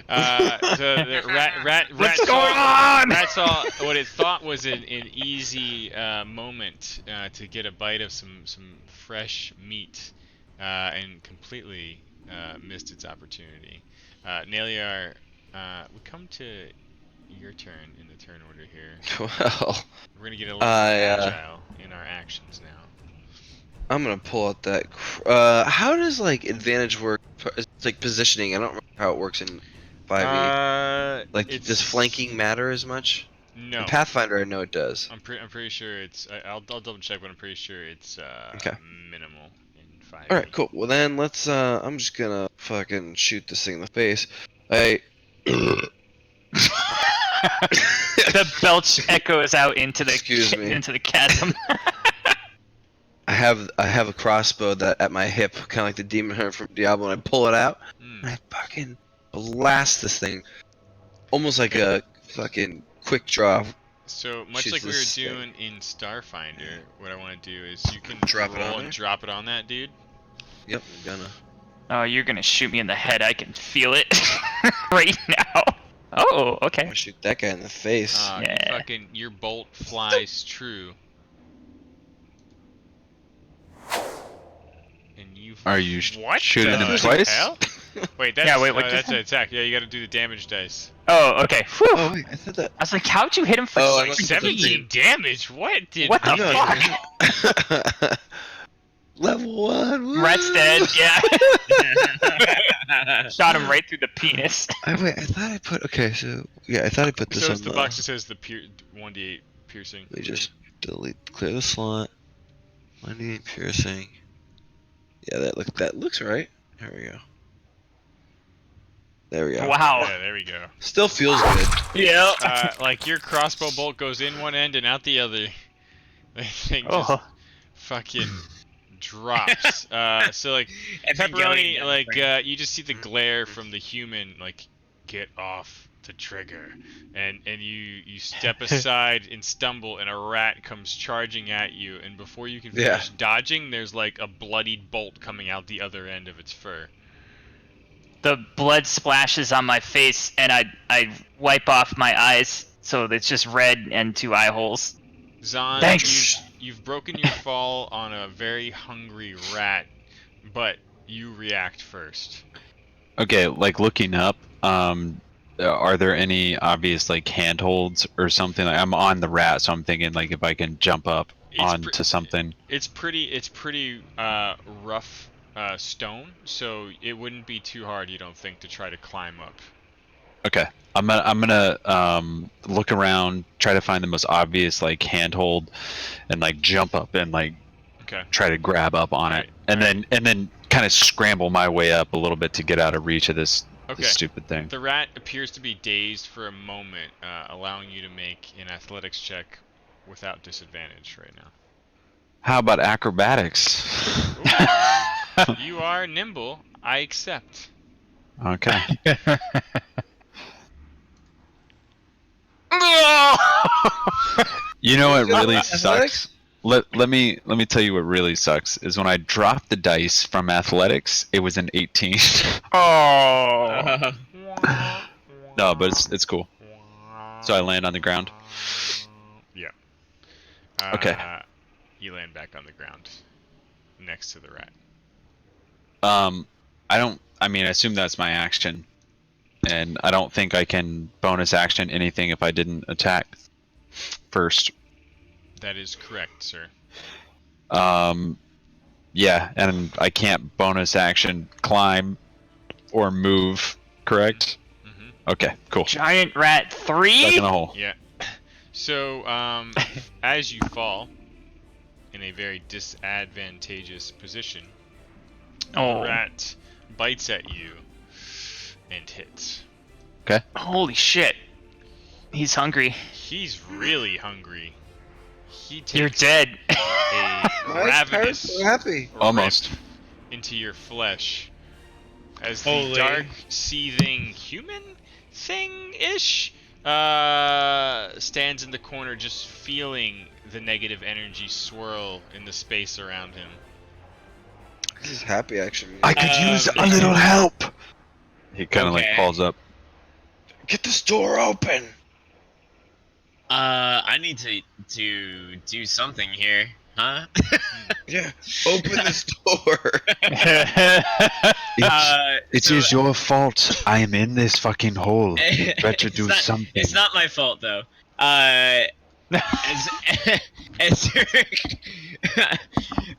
The rat What's saw, going on? Rat saw what it thought was an easy moment to get a bite of some fresh meat, and completely missed its opportunity. Naliar, we come to your turn in the turn order here. Well, We're gonna get a little more agile in our actions now. I'm gonna pull out that. How does like advantage work? It's like positioning. I don't remember how it works in 5e. Like, does flanking matter as much? No. In Pathfinder, I know it does. I'm pretty sure it's. I'll double check, but I'm pretty sure it's Okay. minimal in 5. All right, cool. Well then, let's. I'm just gonna fucking shoot this thing in the face. The belch echoes out into the Excuse me. into the chasm. I have a crossbow that at my hip, kind of like the demon hunter from Diablo, and I pull it out and I fucking blast this thing, almost like a fucking quick draw. So much Shoots like we were this doing in Starfinder, what I want to do is you can Drop it roll on and there? drop it on that dude. Yep, I'm gonna. Oh, you're gonna shoot me in the head. I can feel it right now. Oh, I'm okay. gonna shoot that guy in the face. Yeah. Your bolt flies true. And you. Are you What shooting the him twice? hell? Wait, that's, Yeah, wait, what that's just an attack. Yeah, you gotta do the damage dice. Oh, okay. Whew. Oh wait, I thought that. I was like, how'd you hit him for Oh, I Like must have 17 damage? What did? What the I know, fuck? Level 1. Woo! Rat's dead. Yeah. Shot him right through the penis. I thought I put. Okay, so yeah, I thought I put this So on it's the box that says the 1d8 piercing. Let me just clear the slot. 1d8 piercing. Yeah, that looks right. There we go. There we go. Wow. Yeah, there we go. Still feels good. Yeah. Like your crossbow bolt goes in one end and out the other. The thing just Oh. fucking drops. So like pepperoni, Evangelion like you just see the glare from the human, like get off the trigger, and you step aside and stumble, and a rat comes charging at you, and before you can finish dodging, there's like a bloodied bolt coming out the other end of its fur. The blood splashes on my face, and I wipe off my eyes, so it's just red and 2 eye holes. Zahn, Thanks. you've broken your fall on a very hungry rat, but you react first. Okay, like looking up, are there any obvious like handholds or something? Like, I'm on the rat, so I'm thinking like if I can jump up onto something. It's pretty rough stone, so it wouldn't be too hard, you don't think, to try to climb up. Okay, I'm gonna look around, try to find the most obvious like handhold, and like jump up and like Okay. try to grab up on it, and then kind of scramble my way up a little bit to get out of reach of this stupid thing. The rat appears to be dazed for a moment, allowing you to make an athletics check without disadvantage right now. How about acrobatics? You are nimble. I accept. Okay. You know what really Athletics? sucks? Let me tell you what really sucks is when I dropped the dice from athletics, it was an 18. Oh. No, but it's cool. So I land on the ground. Yeah. Okay. You land back on the ground next to the rat. I mean, I assume that's my action, and I don't think I can bonus action anything if I didn't attack first. That is correct, sir. Yeah, and I can't bonus action climb or move, correct? Mm-hmm. Okay, cool. Giant rat Stuck 3. in the hole. Yeah. So, as you fall in a very disadvantageous position, the Oh, rat bites at you and hits. holy shit! He's hungry. He's really hungry. He You're takes dead. a Why is Parrot ravenous so happy? Almost. rip into your flesh as the Holy. dark, seething human thing-ish stands in the corner, just feeling the negative energy swirl in the space around him. This is happy action. I could use a Um, little help. He kind of like Okay. calls up. Get this door open. I need to do something here, huh? Yeah, open this door. It so- is your fault. I am in this fucking hole. Better It's do not- something. It's not my fault though. As Eric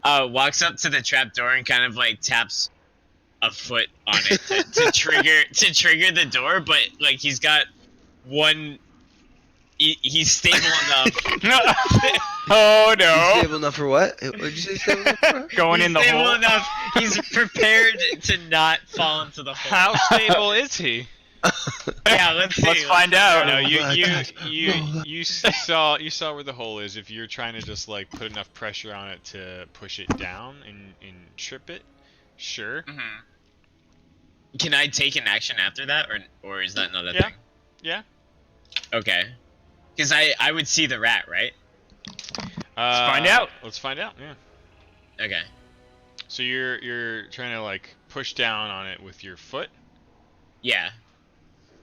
walks up to the trap door and kind of like taps a foot on it to trigger the door, but like he's got one. He's stable enough. Oh You no! stable enough for what? What did you say stable enough for? Going He's in the stable hole. enough. He's prepared to not fall into the hole. How stable is he? Yeah, let's see. Let's find out. No, you my you God. you saw where the hole is. If you're trying to just like put enough pressure on it to push it down and trip it, sure. Mhm. Can I take an action after that, or is that not a Yeah. thing? Yeah. Okay. Because I would see the rat, right? Let's find out. Let's find out. Yeah. Okay. So you're trying to like push down on it with your foot. Yeah.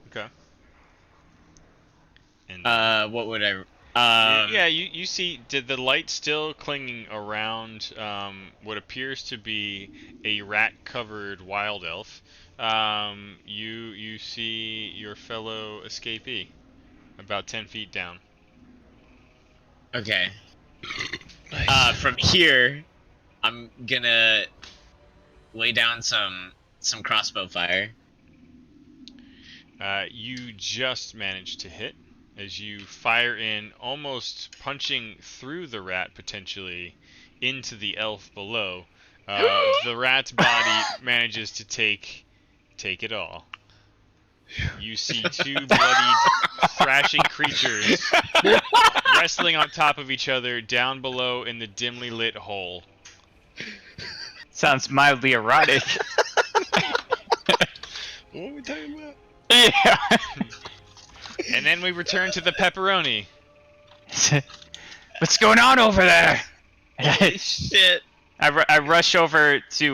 Okay. And What would I? yeah, you see, did the light still clinging around what appears to be a rat-covered wild elf? You see your fellow escapee about 10 feet down. Okay. From here, I'm gonna lay down some crossbow fire. You just managed to hit as you fire in, almost punching through the rat potentially into the elf below. The rat's body manages to take it all. You see two bloodied, thrashing creatures wrestling on top of each other down below in the dimly lit hole. Sounds mildly erotic. What are we talking about? Yeah. And then we return to the pepperoni. What's going on over there? Shit. I rush over to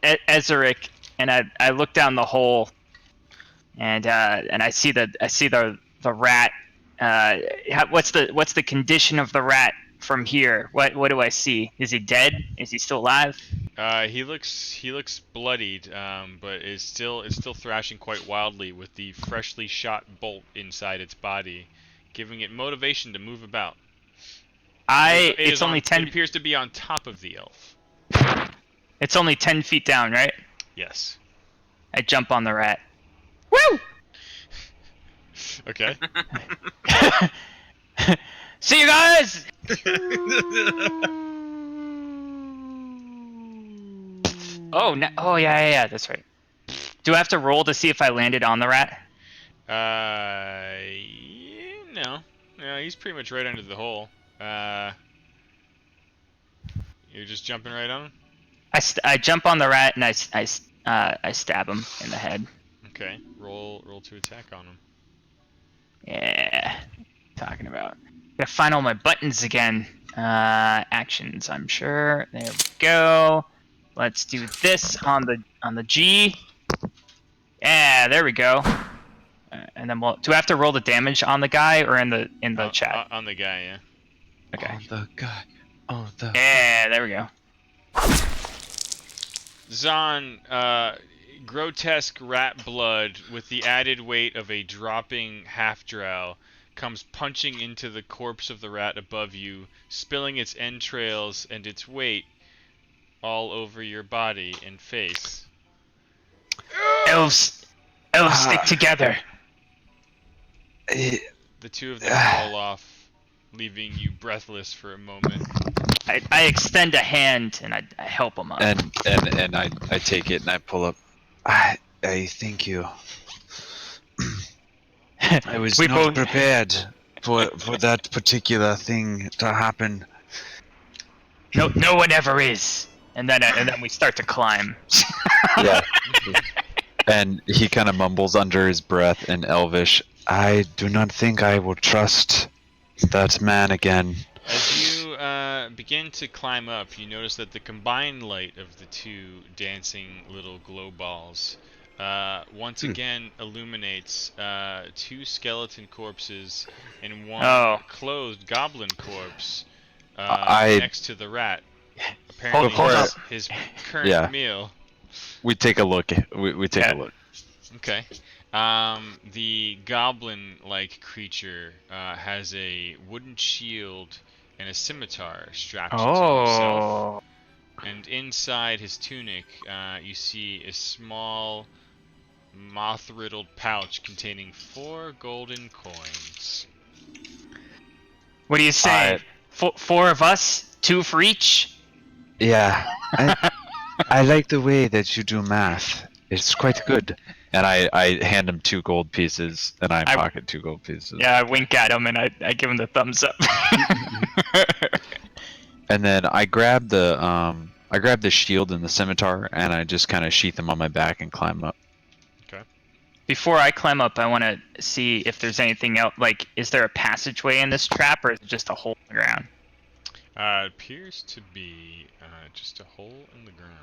Ezeric and I look down the hole and I see the rat. What's the condition of the rat from here? What do I see? Is he dead? Is he still alive? He looks bloodied, but is still thrashing quite wildly with the freshly shot bolt inside its body, giving it motivation to move about. It's only It 10. appears to be on top of the elf. It's only 10 feet down, right? Yes. I jump on the rat. Woo! Okay. See you guys. Oh no! Oh yeah. That's right. Do I have to roll to see if I landed on the rat? No. No, he's pretty much right under the hole. You're just jumping right on him? I jump on the rat and I stab him in the head. Okay. Roll to attack on him. Yeah. Talking about. Gotta find all my buttons again. Actions, I'm sure. There we go. Let's do this on the G. Yeah, there we go. And then do I have to roll the damage on the guy or in the chat? On the guy, yeah. Okay. On the guy. On the. Yeah, there we go. Zahn, grotesque rat blood with the added weight of a dropping half-drow comes punching into the corpse of the rat above you, spilling its entrails and its weight all over your body and face. Elves stick together. The two of them roll off, leaving you breathless for a moment. I extend a hand and I help them up. And I take it and I pull up. I thank you. I was We not both- prepared for that particular thing to happen. No one ever is. And then we start to climb. Yeah. And he kind of mumbles under his breath in Elvish, I do not think I will trust that man again. As you begin to climb up, you notice that the combined light of the two dancing little glow balls once again illuminates two skeleton corpses and one clothed goblin corpse next to the rat. Apparently Hold up. his current meal. We take a look. We take a look. Okay. The goblin-like creature has a wooden shield and a scimitar strapped to himself. And inside his tunic, you see a small, moth-riddled pouch containing 4 golden coins. What do you say? 4 of us? 2 for each? Yeah. I like the way that you do math. It's quite good. And I hand him 2 gold pieces, and I pocket 2 gold pieces. Yeah, I wink at him and I give him the thumbs up. And then I grab the shield and the scimitar, and I just kind of sheath them on my back and climb up. Okay. Before I climb up, I want to see if there's anything else. Like, is there a passageway in this trap, or is it just a hole in the ground? It appears to be just a hole in the ground.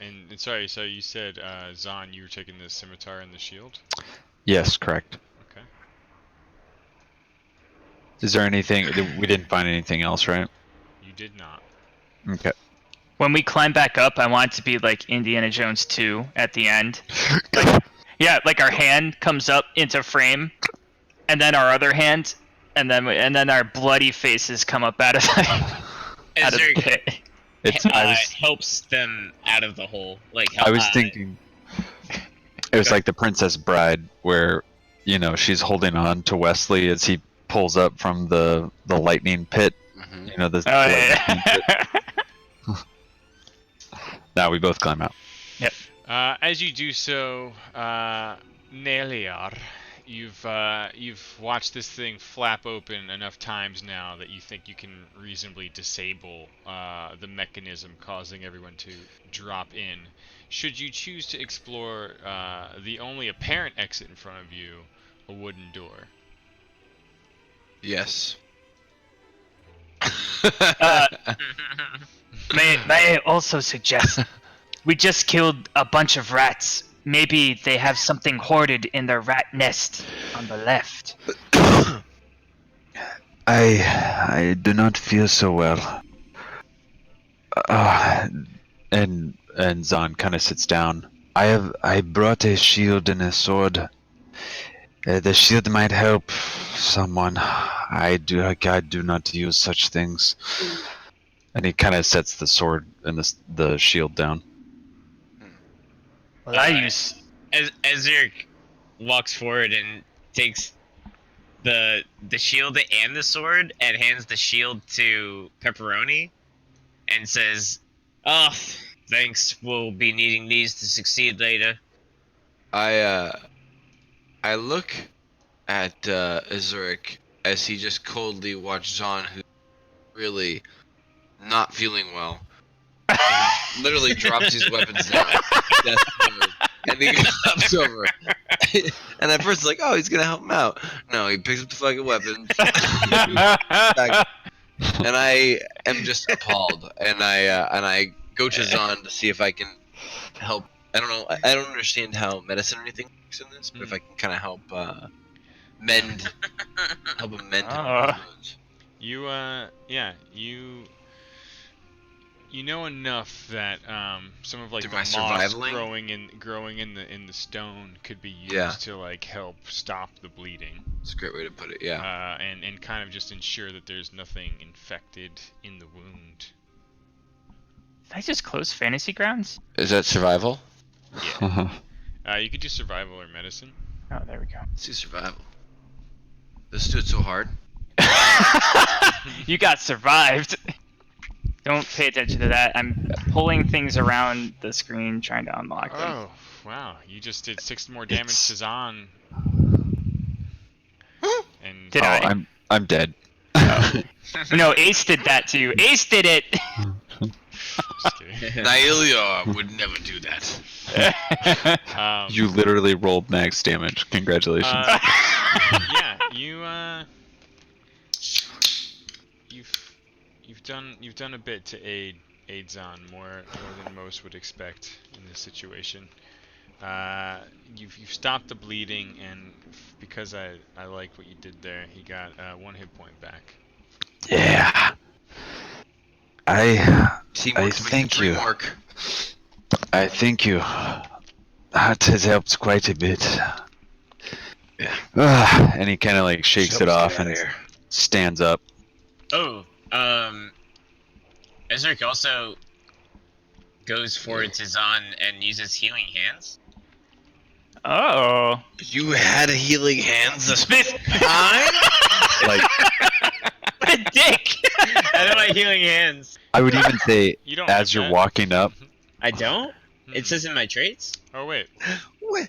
And sorry, so you said, Zahn, you were taking the scimitar and the shield? Yes, correct. Okay. Is there anything? We didn't find anything else, right? You did not. Okay. When we climb back up, I want it to be like Indiana Jones 2 at the end. Like our hand comes up into frame, and then our other hand, and then our bloody faces come up out of the pit. Helps them out of the hole. Like I was thinking, it was like the Princess Bride, where she's holding on to Wesley as he pulls up from the lightning pit. Mm-hmm. Lightning pit. Now we both climb out. Yep. As you do so, Neliar, you've watched this thing flap open enough times now that you think you can reasonably disable the mechanism causing everyone to drop in. Should you choose to explore the only apparent exit in front of you, a wooden door? Yes. May I also suggest we just killed a bunch of rats. Maybe they have something hoarded in their rat nest on the left. I do not feel so well. And Zahn kind of sits down. I brought a shield and a sword. The shield might help someone. I do not use such things. And he kind of sets the sword and the shield down. Well, I use. As Ezric walks forward and takes the shield and the sword and hands the shield to Pepperoni and says, "Oh, thanks. We'll be needing these to succeed later." I look at Ezric as he just coldly watched Zahn, who really not feeling well. He literally drops his weapons down. And he comes over. And at first, it's like, oh, he's gonna help him out. No, he picks up the fucking weapons. And I am just appalled. And I go to Zahn to see if I can help. I don't know. I don't understand how medicine or anything works in this, but if I can kind of help mend his wounds. You You know enough that some of like Am the I moss surviving? growing in the stone could be used Yeah. to like help stop the bleeding. It's a great way to put it. Yeah. And kind of just ensure that there's nothing infected in the wound. Did I just close Fantasy Grounds? Is that survival? You could do survival or medicine. Oh, there we go. Let's do survival. This dude's so hard. You got survived. Don't pay attention to that. I'm pulling things around the screen trying to unlock them. Oh, wow. You just did 6 more damage It's- to Zahn. And Did I? I'm dead. No, Ace did that too. Ace did it! Just kidding. Naelior would never do that. You literally rolled max damage. Congratulations. Yeah, you've done a bit to aid Zahn more than most would expect in this situation. You've stopped the bleeding, and because I liked what you did there, he got 1 hit point back. Yeah. I Teamwork thank you. Teamwork. I thank you. That has helped quite a bit. Yeah. And he kind of like shakes it off and stands up. Oh, Ezric also goes forward to Zahn and uses healing hands. Oh. You had a healing hands this time? Like, What a dick! I don't like healing hands. I would even say, You don't as like you're that? walking up, I don't? Hmm. It says in my traits? Oh wait. What?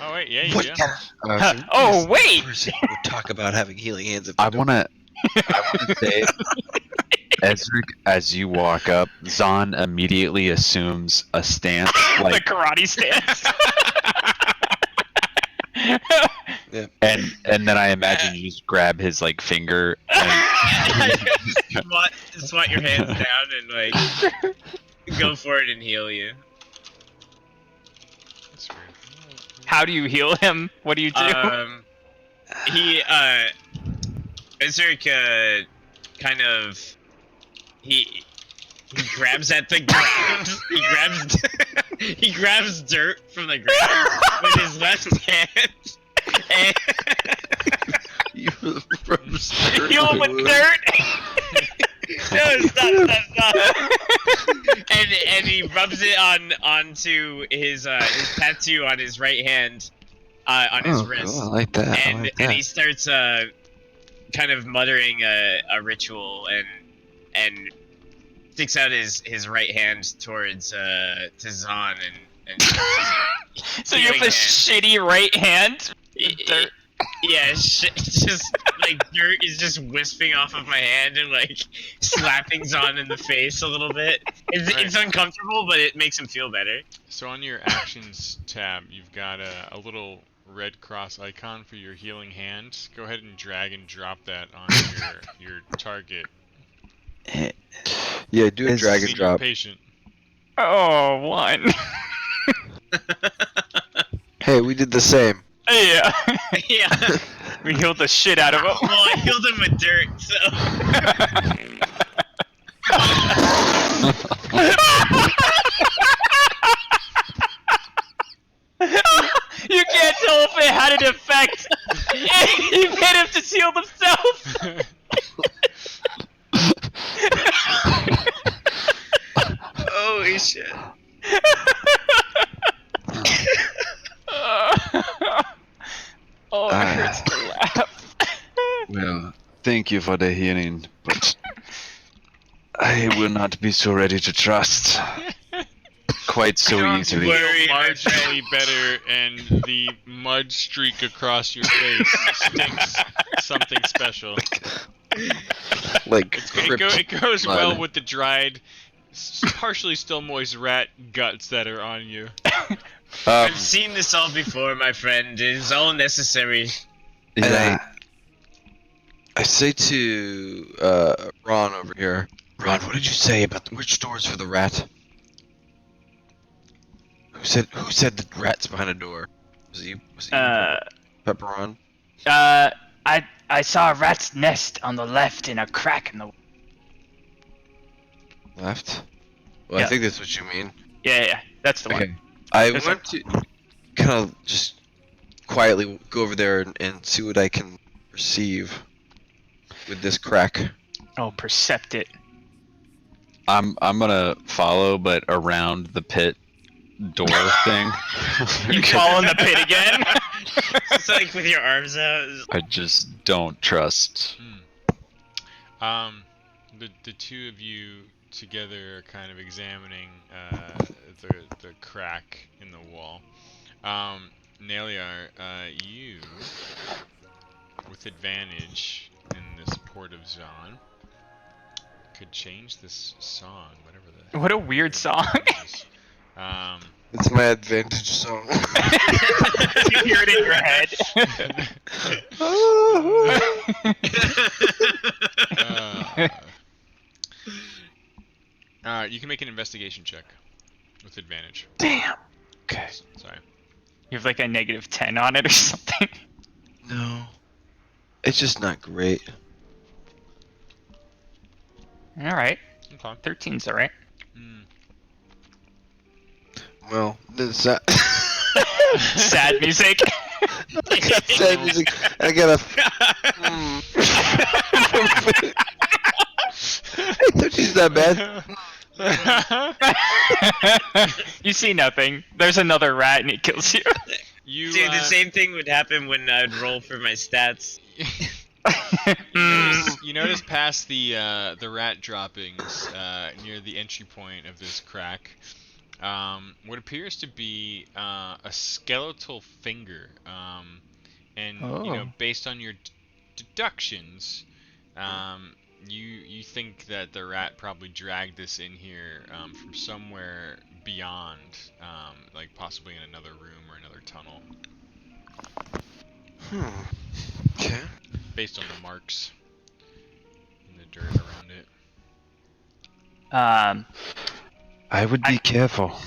Oh wait. Yeah, you What do. kind of Oh, wait! person would talk about having healing hands? If I they don't- wanna say, Ezric, as you walk up, Zahn immediately assumes a stance The like, karate stance. and then I imagine you just grab his like finger and Swat your hands down and like go for it and heal you. That's weird. How do you heal him? What do you do? Ezric kind of he grabs at the ground. He grabs dirt from the ground with his left hand. And You from Heal him with dirt! no, stop. And he rubs it onto his tattoo on his right hand, on his wrist. cool, I like that. I And like and that. he starts kind of muttering a ritual and sticks out his right hand towards to Zahn and So you have a healing hand. shitty right hand? Dirt. Yeah, just like dirt is just wisping off of my hand and like slapping Zahn in the face a little bit. It's uncomfortable, but it makes him feel better. So on your actions tab, you've got a little red cross icon for your healing hand. Go ahead and drag and drop that on your target. Yeah, do a Is- drag and See your drop. patient. Oh, one. Hey, we did the same. Yeah. Yeah. We healed the shit out of him. Well, I healed him with dirt, so. You can't tell if it had an effect. He made him just heal himself. Holy shit. Oh, it hurts to laugh. Well, thank you for the healing, but I will not be so ready to trust quite so Don't easily. worry. Feel marginally better, and the mud streak across your face stinks something special. Like, It goes mud. well with the dried, partially still moist rat guts that are on you. I've seen this all before, my friend. It is all necessary. Yeah, I say to Ron over here. Ron, what did you say about the which doors for the rat? Who said the rat's behind a door? Was it you? Pepperon? I saw a rat's nest on the left in a crack in the. left. Well, Yeah. I think that's what you mean. Yeah, that's the one. Okay. I There's want to kind of just quietly go over there and see what I can perceive with this crack. Oh, percept it. I'm gonna follow, but around the pit door thing. You fall in the pit again? It's like with your arms out. I just don't trust. The two of you together are kind of examining the crack in the wall. Naliar, you with advantage in this port of Zon could change this song, whatever the What a weird song. is. Um, It's my advantage song. You hear it in your head. you can make an investigation check with advantage. Damn. Okay. Sorry. You have like a -10 on it or something. No. It's just not great. Alright. Okay. 13's alright. Well, this that. Sad music. I got sad music. I got a. I thought she's that bad. You see nothing. There's another rat and it kills you. You, Dude, the same thing would happen when I'd roll for my stats. you notice past the rat droppings near the entry point of this crack, what appears to be a skeletal finger, and you know, based on your deductions, you think that the rat probably dragged this in here from somewhere beyond, like possibly in another room or another tunnel. Okay. Based on the marks in the dirt around it. I would be careful.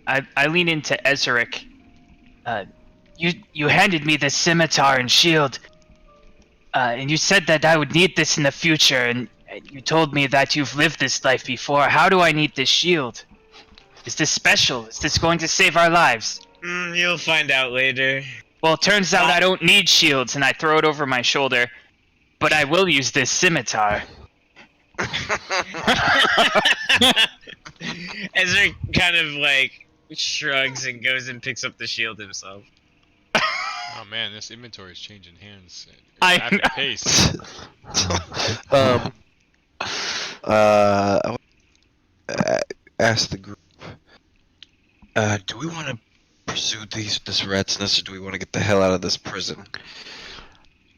I lean into Ezeric. You handed me this scimitar and shield, and you said that I would need this in the future, and you told me that you've lived this life before. How do I need this shield? Is this special? Is this going to save our lives? You'll find out later. Well, it turns out I don't need shields, and I throw it over my shoulder, but I will use this scimitar. Ezra kind of like shrugs and goes and picks up the shield himself. Oh man, this inventory is changing hands I at a rapid know. pace. I want to ask the group. Do we want to pursue this rat's nest, or do we want to get the hell out of this prison?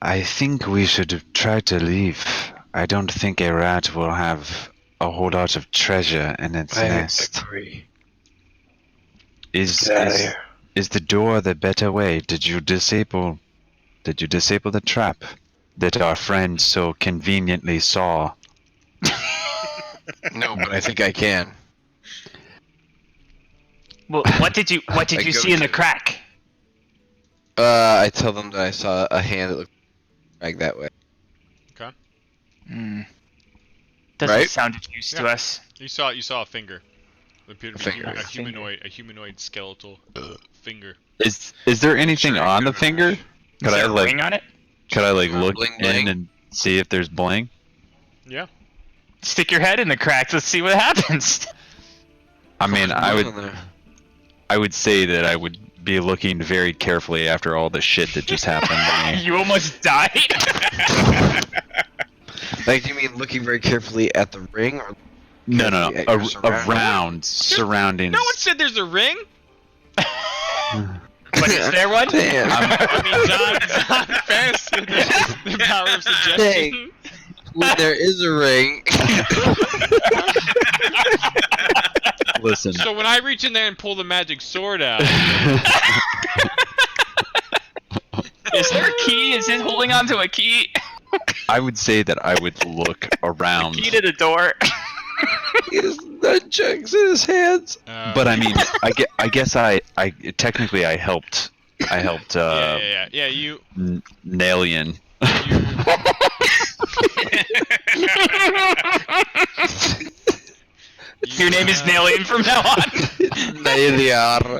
I think we should try to leave. I don't think a rat will have a whole lot of treasure in its nest. agree. Is Get out of here. is the door the better way? Did you disable the trap that our friend so conveniently saw? No, but I think I can. Well, what did you I see go in the to- crack? I tell them that I saw a hand that looked like that way. Doesn't Right? sound of use to Yeah. us. You saw a finger. It appeared to be Finger. a humanoid skeletal finger. Is there anything Sure, on the good finger? Is Could there I a like ring on it? look Bling, in bling. and see if there's bling? Yeah. Stick your head in the crack. Let's see what happens. I mean, I What's would on there? I would say that I would be looking very carefully after all the shit that just happened to me. You almost died. Like, do you mean looking very carefully at the ring, or No, at your surroundings? around surroundings. No one said there's a ring. But is there one? Damn. I mean, John Fast, the power of suggestion. When there is a ring. Listen. So when I reach in there and pull the magic sword out, Is there a key? Is it holding onto a key? I would say that I would look around, Key to the door. He has nunchucks in his hands. but I mean, I guess I technically I helped yeah. You Nalian. Your name is Nailian from now on. Nailiar.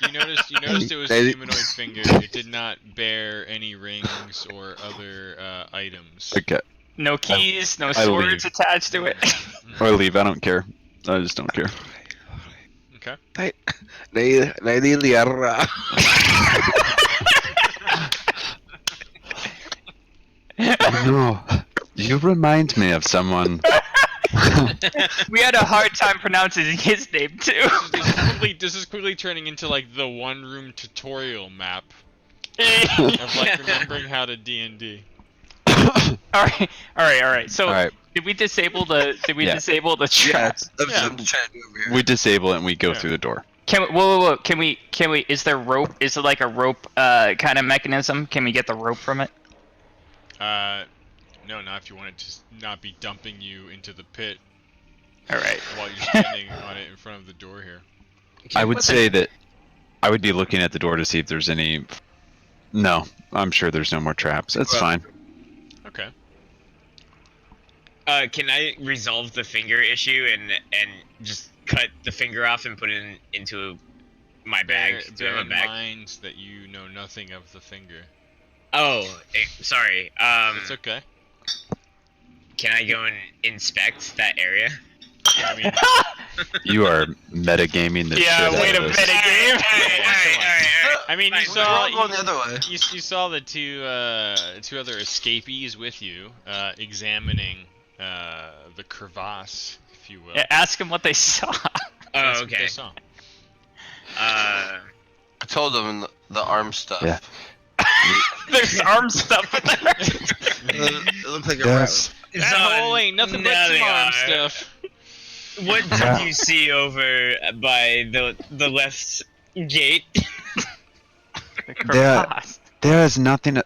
You noticed it was a humanoid finger. It did not bear any rings or other items. Okay. No keys, no I swords leave. attached to it. Or leave. I don't care. I just don't care. Okay. Nailiar. No. You remind me of someone. We had a hard time pronouncing his name too. This is quickly turning into like the one-room tutorial map of like remembering how to D&D. Alright. So Alright. did we disable the Yeah. disable the trap? I'm trying to do over here. We disable it and we go Yeah. through the door. Can we, whoa, can we, is there rope, is it like a rope, kind of mechanism? Can we get the rope from it? No, not if you want it to not be dumping you into the pit Alright. while you're standing on it in front of the door here. I would say that I would be looking at the door to see if there's any. No, I'm sure there's no more traps. That's Well- fine. Okay. Can I resolve the finger issue and just cut the finger off and put it into my bag? Do I Bear have in a bag? mind that you know nothing of the finger. Oh, sorry. It's okay. Can I go and inspect that area? I mean, You are metagaming the Yeah, shit wait out a of this. minute. Game. I mean, you Fine, We're all saw going the other way. you saw the two other escapees with you, examining the crevasse, if you will. Yeah, ask them what they saw. That's Oh, what they okay. saw. I told them the arm stuff. Yeah. There's arm stuff in there. It looked like a Yes. That hole ain't nothing but some arm stuff. What did Yeah. you see over by the left gate? The crevasse. There is nothing.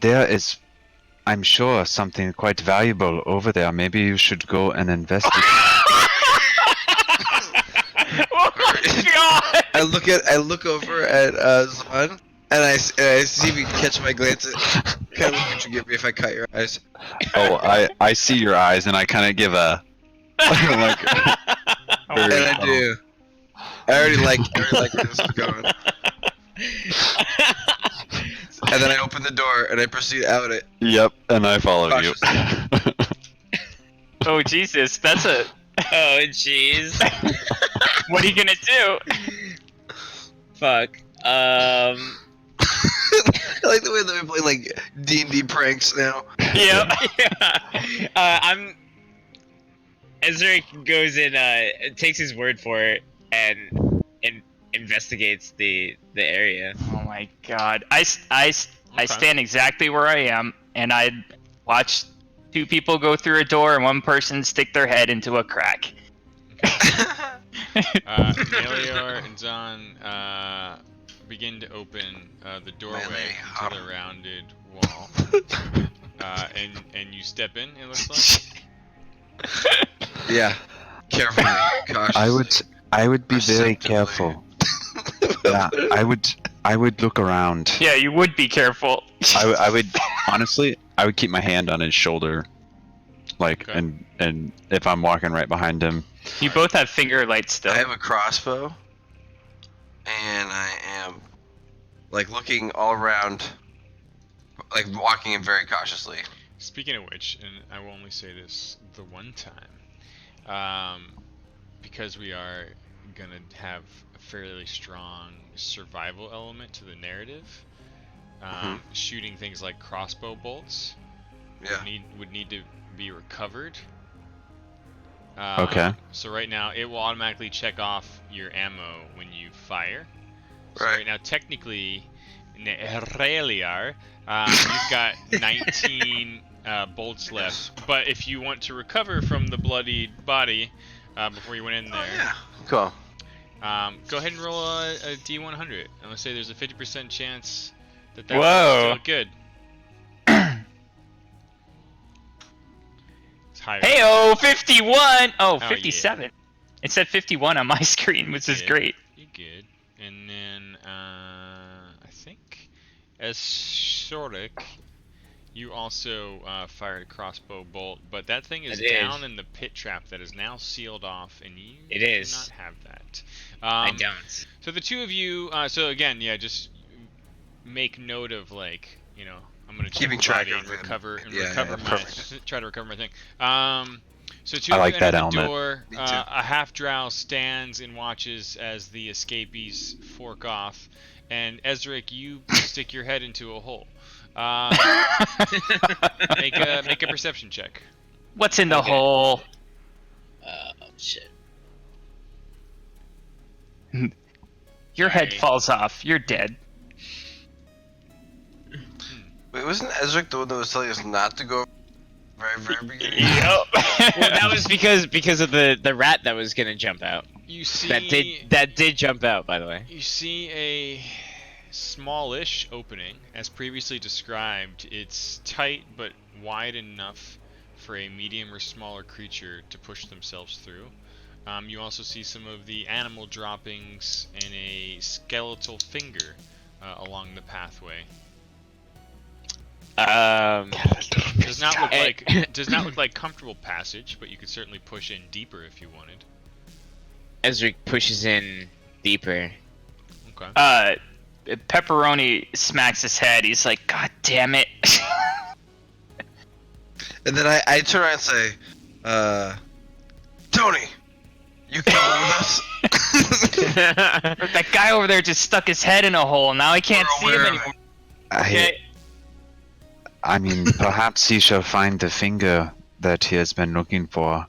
There is, I'm sure, something quite valuable over there. Maybe you should go and investigate. Oh my god! I look over at Zon, and I see if you can catch my glance. Kind of look what you give me if I cut your eyes. Oh, I see your eyes, and I kind of give a like. And very I subtle- do. I already like where this is going. And then I open the door and I proceed out it. Yep, and I follow you. Oh Jesus, that's a. Oh jeez. What are you gonna do? Fuck. I like the way that we play like D&D pranks now. Yep. I'm. Ezra goes in, takes his word for it, and investigates the area. Oh my god. I Okay. stand exactly where I am, and I watch two people go through a door and one person stick their head into a crack. Melior and Zon begin to open the doorway to the rounded wall, and you step in. It looks like. Yeah. Carefully, cautious. I would be very Perceptively. careful. Yeah, I would look around. Yeah, you would be careful. I would honestly, I would keep my hand on his shoulder, like, Okay. and if I'm walking right behind him, You both have finger lights still. I have a crossbow, and I am like looking all around, like walking in very cautiously. Speaking of which, and I will only say this the one time, because we are gonna have a fairly strong survival element to the narrative. Shooting things like crossbow bolts Yeah. would need to be recovered. Okay. So right now, it will automatically check off your ammo when you fire. So Right. right now, technically, Reliar, you've got 19 bolts left. But if you want to recover from the bloodied body before you went in Oh there, yeah. Cool. go ahead and roll a D100. I'm gonna say there's a 50% chance that Whoa. was still good. It's higher. Hey, 51! Oh, yeah. 57. It said 51 on my screen, which is Yeah. great. You good. And then, I think, as Shorik, you also fired a crossbow bolt, but that thing is I did. down in the pit trap that is now sealed off, and you It do is. not have that. I don't. So the two of you, so again, yeah, just make note of like, I'm gonna Keeping check track body of and it. recover and Yeah, recover yeah, my perfect. try to recover my thing. So two I of like you that enter the helmet. door. Me too. A half drow stands and watches as the escapees fork off, and Ezric, you stick your head into a hole. Make a perception check. What's in the Okay. hole? Shit. Your head Sorry. falls off. You're dead. Wait, wasn't Ezric the one that was telling us not to go very beginning? Yep. Well, that was because of the rat that was gonna jump out. You see That did jump out, by the way. You see a smallish opening, as previously described. It's tight but wide enough for a medium or smaller creature to push themselves through. You also see some of the animal droppings and a skeletal finger along the pathway. Does not look like comfortable passage, but you could certainly push in deeper if you wanted. Ezric pushes in deeper. Okay. Pepperoni smacks his head. He's like, God damn it. And then I turn around and say, Tony, you coming with us? That guy over there just stuck his head in a hole. Now I can't see him anymore. I mean, perhaps he shall find the finger that he has been looking for.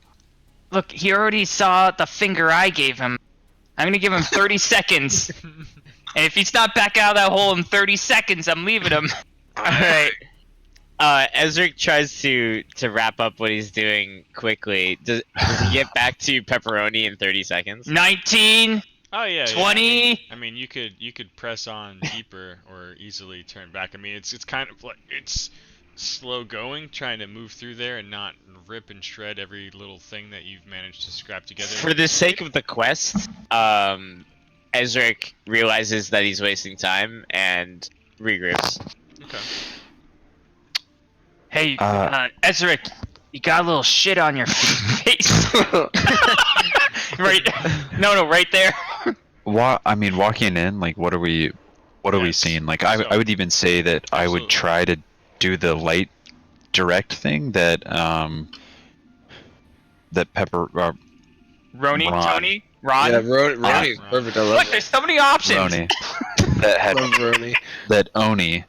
Look, he already saw the finger I gave him. I'm gonna give him 30 seconds. And if he's not back out of that hole in 30 seconds, I'm leaving him. Alright. Ezric tries to wrap up what he's doing quickly. Does he get back to Pepperoni in 30 seconds? 19, Oh yeah. 20. I mean, you could press on deeper or easily turn back. I mean, it's kind of like it's slow going, trying to move through there and not rip and shred every little thing that you've managed to scrap together. For the sake of the quest, Ezric realizes that he's wasting time and regroups. Okay. Hey, Ezric, you got a little shit on your face. Right? No, right there. I mean, walking in, like, what are we Yes. seeing? Like, So- I would even say that I would Absolutely. try to do the light direct thing that Pepper Roni, Ron. Tony, Ron. Yeah, Roni's perfect. I love Look, there's so many options. Roni that had Love Roni. that Oni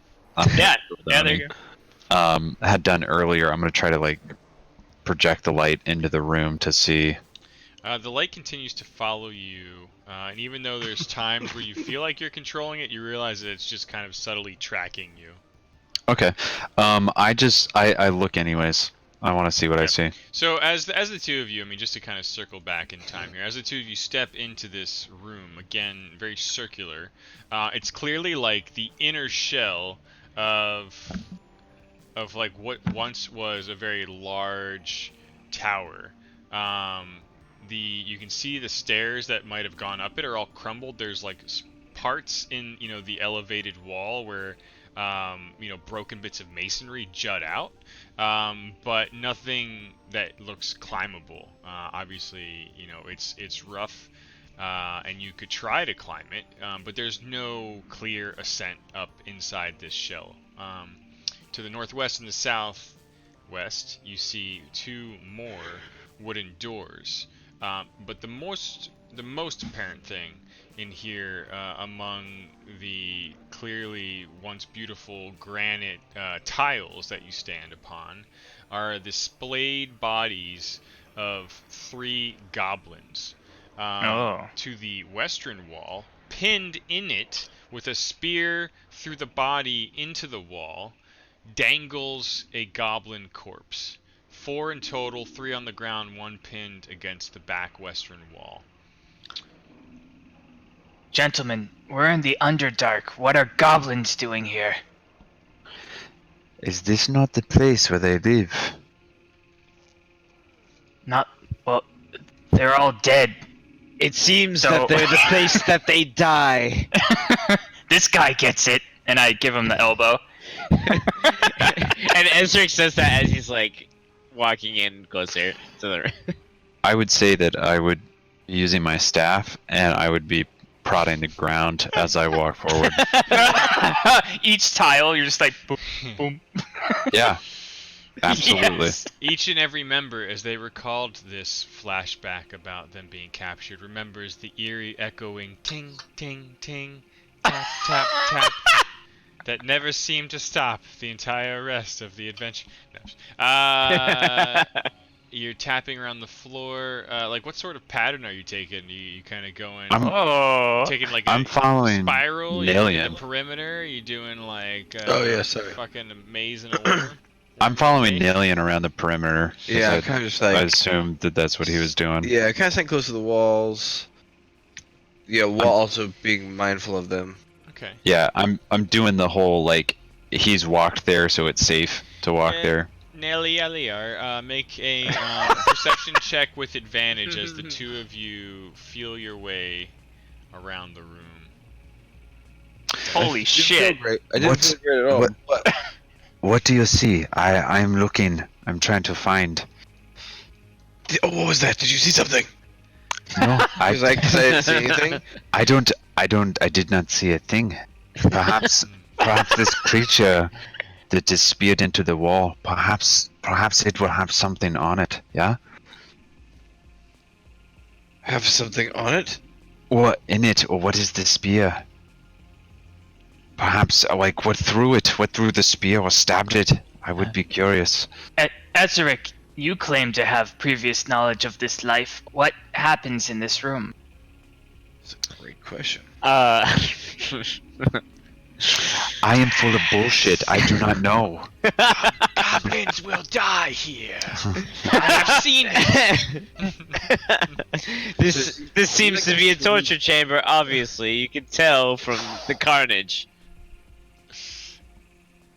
Yeah, there you go. had done earlier. I'm gonna try to like project the light into the room to see. The light continues to follow you, and even though there's times where you feel like you're controlling it, you realize that it's just kind of subtly tracking you. Okay, I look anyways. I want to see what I see. So as the two of you, I mean, just to kind of circle back in time here, as the two of you step into this room, again, very circular, it's clearly like the inner shell of like what once was a very large tower. You can see the stairs that might have gone up it are all crumbled. There's like parts in the elevated wall where broken bits of masonry jut out, but nothing that looks climbable. Obviously, it's rough, and you could try to climb it, but there's no clear ascent up inside this shell. To the northwest and the southwest, you see two more wooden doors, but the most apparent thing in here, among the clearly once beautiful granite tiles that you stand upon, are the splayed bodies of 3 goblins. To the western wall, pinned in it with a spear through the body into the wall, dangles a goblin corpse. 4 in total, 3 on the ground, 1 pinned against the back western wall. Gentlemen, we're in the Underdark. What are goblins doing here? Is this not the place where they live? Well, they're all dead. It seems So- that they're the place that they die. This guy gets it. And I give him the elbow. And Ezric says that as he's like walking in closer to the. I would say that I would be using my staff and I would be prodding the ground as I walk forward. Each tile, you're just like boom, boom. Yeah, absolutely. Yes. Each and every member, as they recalled this flashback about them being captured, remembers the eerie echoing ting, ting, ting, tap, tap, tap, that never seemed to stop the entire rest of the adventure. No. You're tapping around the floor. Like, what sort of pattern are you taking? You kind of going, Oh. taking like I'm a following spiral? You doing Nalian. the perimeter? You doing like Oh, yeah, sorry. fucking maze in a order? I'm following Okay. Nalian around the perimeter. 'cause Yeah, I, kind of just I like. assumed that that's what he was doing. Yeah, kind of staying close to the walls. Yeah, while also being mindful of them. Okay. Yeah, I'm doing the whole like he's walked there, so it's safe to walk Yeah. there. Nelly Eliar, make a perception check with advantage as the two of you feel your way around the room. Holy Didn't shit. feel great. I didn't What's- feel great at all. what- But What do you see? I'm looking. I'm trying to find. oh, what was that? Did you see something? No, I was like, 'cause I didn't see anything. I did not see a thing. Perhaps this creature that is speared into the wall, perhaps it will have something on it, yeah? Have something on it? Or in it, or what is the spear? Perhaps, like, what threw the spear or stabbed it? I would be curious. Ezric, you claim to have previous knowledge of this life. What happens in this room? That's a great question. I am full of bullshit. I do not know. Goblins will die here. I have seen it. this seems to be a torture chamber. Obviously, you can tell from the carnage.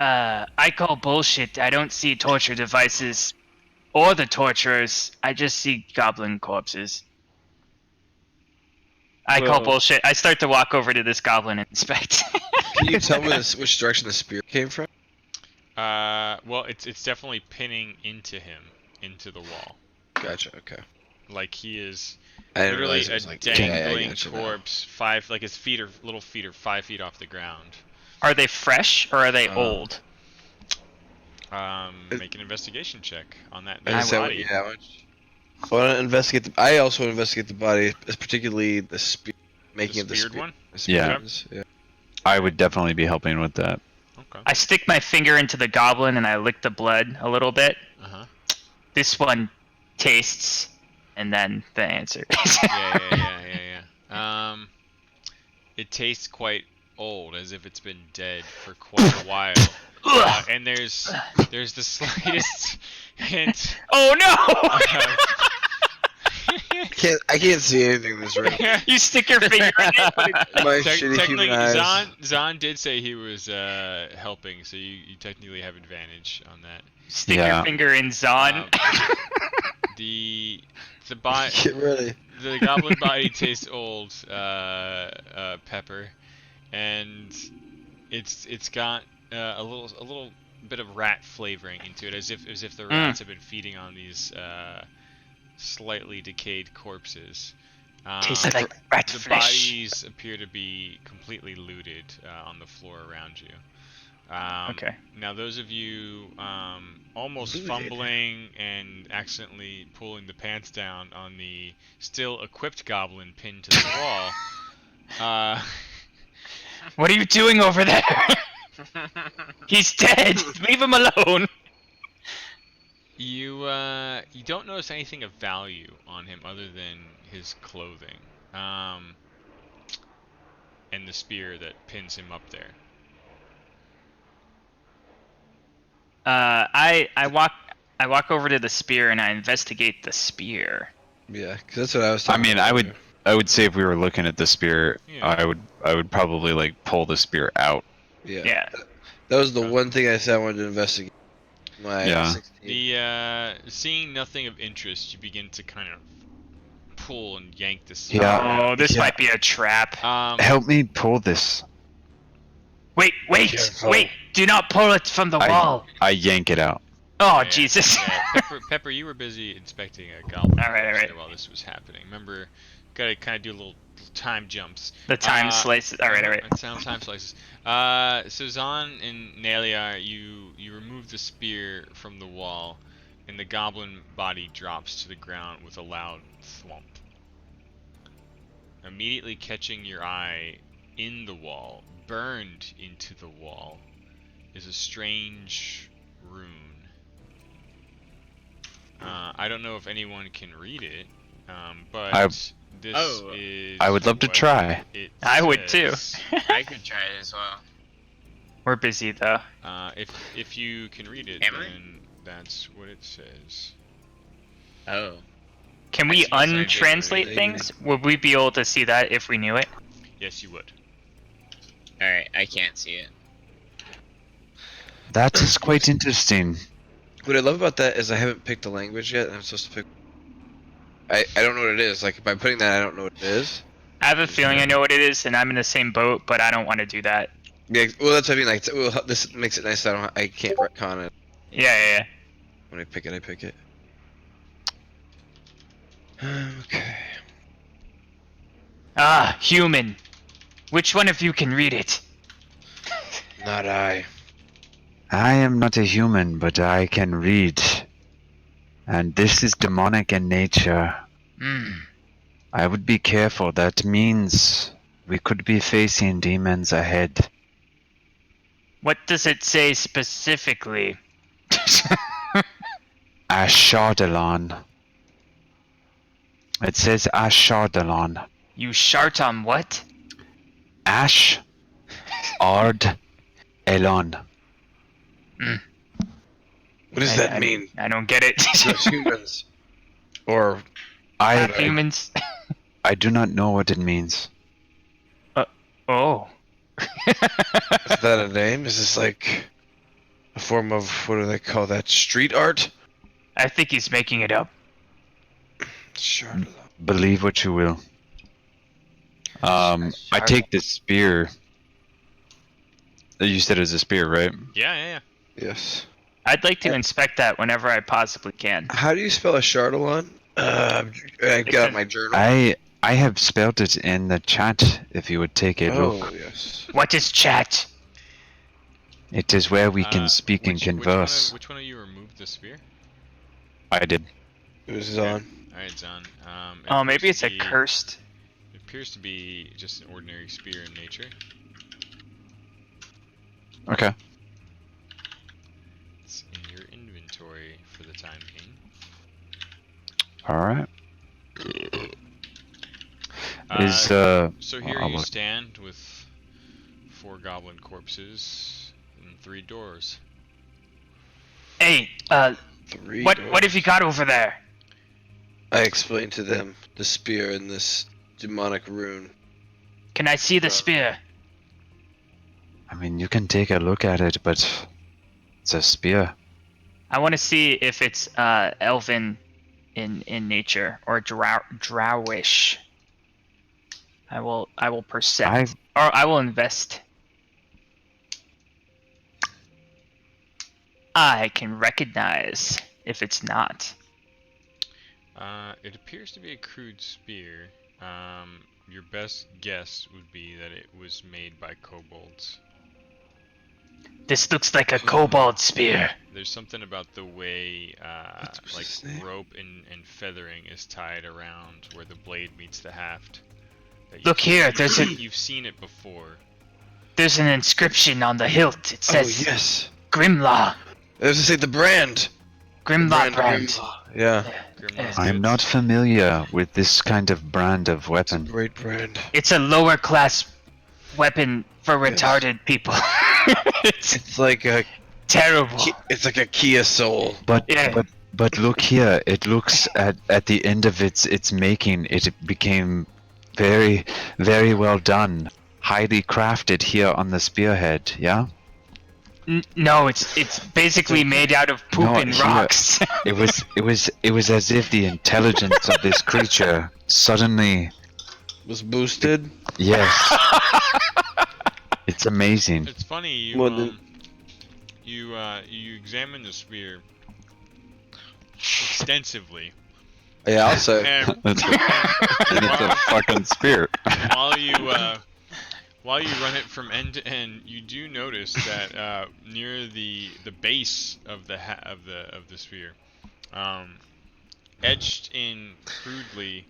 I call bullshit. I don't see torture devices or the torturers. I just see goblin corpses. I call Whoa. bullshit. I start to walk over to this goblin and inspect. Can you tell me which direction the spear came from? Well, it's definitely pinning into him, into the wall. Gotcha. Okay. Like he is I didn't literally realize it a was like dangling gotcha now. corpse, like his little feet are 5 feet off the ground. Are they fresh or are they old? Make an investigation check on that I just said, body. yeah, I want to investigate. I also want to investigate the body, particularly the spear, making of the speared spear. one? the spear Yeah. ones, yeah. I would definitely be helping with that. Okay. I stick my finger into the goblin and I lick the blood a little bit. Uh huh. This one tastes, and then the answer. Yeah. It tastes quite old, as if it's been dead for quite a while. And there's the slightest hint. Oh no! I can't see anything in this room. You stick your finger in it. But My Tec- shitty technically, human eyes. Zahn did say he was helping, so you technically have advantage on that. stick Yeah. your finger in Zahn. Um, the body, Yeah, really. the goblin body tastes old, Pepper, and it's got a little bit of rat flavoring into it, as if the rats have been feeding on these slightly decayed corpses. Tastes like rat The flesh. bodies appear to be completely looted on the floor around you. Okay. Now, those of you almost Looted. fumbling and accidentally pulling the pants down on the still equipped goblin pinned to the wall, What are you doing over there? He's dead. Leave him alone. you don't notice anything of value on him other than his clothing, and the spear that pins him up there. I walk over to the spear and I investigate the spear. Yeah, because that's what I was I talking mean, about. I would say if we were looking at the spear, Yeah. I would probably like pull the spear out. Yeah. Yeah. That was the one thing I said I wanted to investigate. When I Yeah. was 16. The seeing nothing of interest, you begin to kind of pull and yank the spear. Yeah. Oh, this Yeah. might be a trap. Help me pull this. Wait! Careful. Wait! Do not pull it from the wall. I yank it out. Oh Yeah, Jesus! yeah. Pepper, you were busy inspecting a goblin Alright. while this was happening. Remember, gotta kind of do little time jumps. The time slices. Alright. Time slices. So Zahn and Naliar, you remove the spear from the wall, and the goblin body drops to the ground with a loud thwomp. Immediately catching your eye in the wall, burned into the wall, is a strange rune. I don't know if anyone can read it, but this is. I would love to what try. it I would too. says. I could try it as well. We're busy though. If you can read it, Hammer? then that's what it says. Oh. Can we That's what I did untranslate earlier. things? Would we be able to see that if we knew it? Yes, you would. Alright, I can't see it. That is quite interesting. What I love about that is I haven't picked a language yet. And I'm supposed to pick. I don't know what it is. Like by putting that, I don't know what it is. I have a feeling I know what it is, and I'm in the same boat, but I don't want to do that. Yeah. Well, that's what I mean. Like, well, this makes it nice. That I can't retcon it. Yeah. When I pick it, I pick it. Okay. Ah, human. Which one of you can read it? Not I. I am not a human, but I can read. And this is demonic in nature. Hmm. I would be careful. That means we could be facing demons ahead. What does it say specifically? Ashardalon. It says Ashardalon. You shart on what? Ash. Ard. Elon. What does that mean? I don't get it. To us humans. Or Humans. I do not know what it means. Oh. is that a name? Is this like a form of what do they call that? Street art? I think he's making it up. Sure. Believe what you will. I take this spear. You said it was a spear, right? Yeah. Yes. I'd like to inspect that whenever I possibly can. How do you spell a Chardalon? I got my journal. I have spelled it in the chat if you would take a look. Yes. What is chat? It is where we can speak and Which converse. which one of you removed the spear? I did. It was on. Alright, Zahn. It Oh, maybe appears it's to a be- cursed. It appears to be just an ordinary spear in nature. Okay. It's in your inventory for the time being. Alright. So here I'll you look. stand with 4 goblin corpses and 3 doors. Hey, Three what doors. have you got over there? I explained to them the spear and this demonic rune. Can I see the spear? I mean, you can take a look at it, but it's a spear. I want to see if it's elven in nature or drowish. I will percept or I will invest. I can recognize if it's not. It appears to be a crude spear. Your best guess would be that it was made by kobolds. This looks like a kobold spear. There's something about the way What's like his name? rope and feathering is tied around where the blade meets the haft. that Look here, there's a- you've seen it before. There's an inscription on the hilt. It says Oh yes. Grimlaw. I was to say the brand. Grimlaw brand. Grimlaw. Yeah. Grimlaw's I'm goods. not familiar with this kind of brand of weapon. Great brand. It's a lower class weapon for Yes. retarded people. It's It's like a. terrible. It's like a Kia Soul. But Yeah. but look here. It looks at the end of its making, it became very well done, highly crafted here on the spearhead. Yeah. No, it's basically made out of poop No, and here- rocks. It was as if the intelligence of this creature suddenly, Was boosted. yes, It's amazing. It's funny you Well, then- you examine the spear extensively. Yeah, also. And, It's a fucking spear. while you run it from end to end, you do notice that near the base of the sphere, etched in crudely,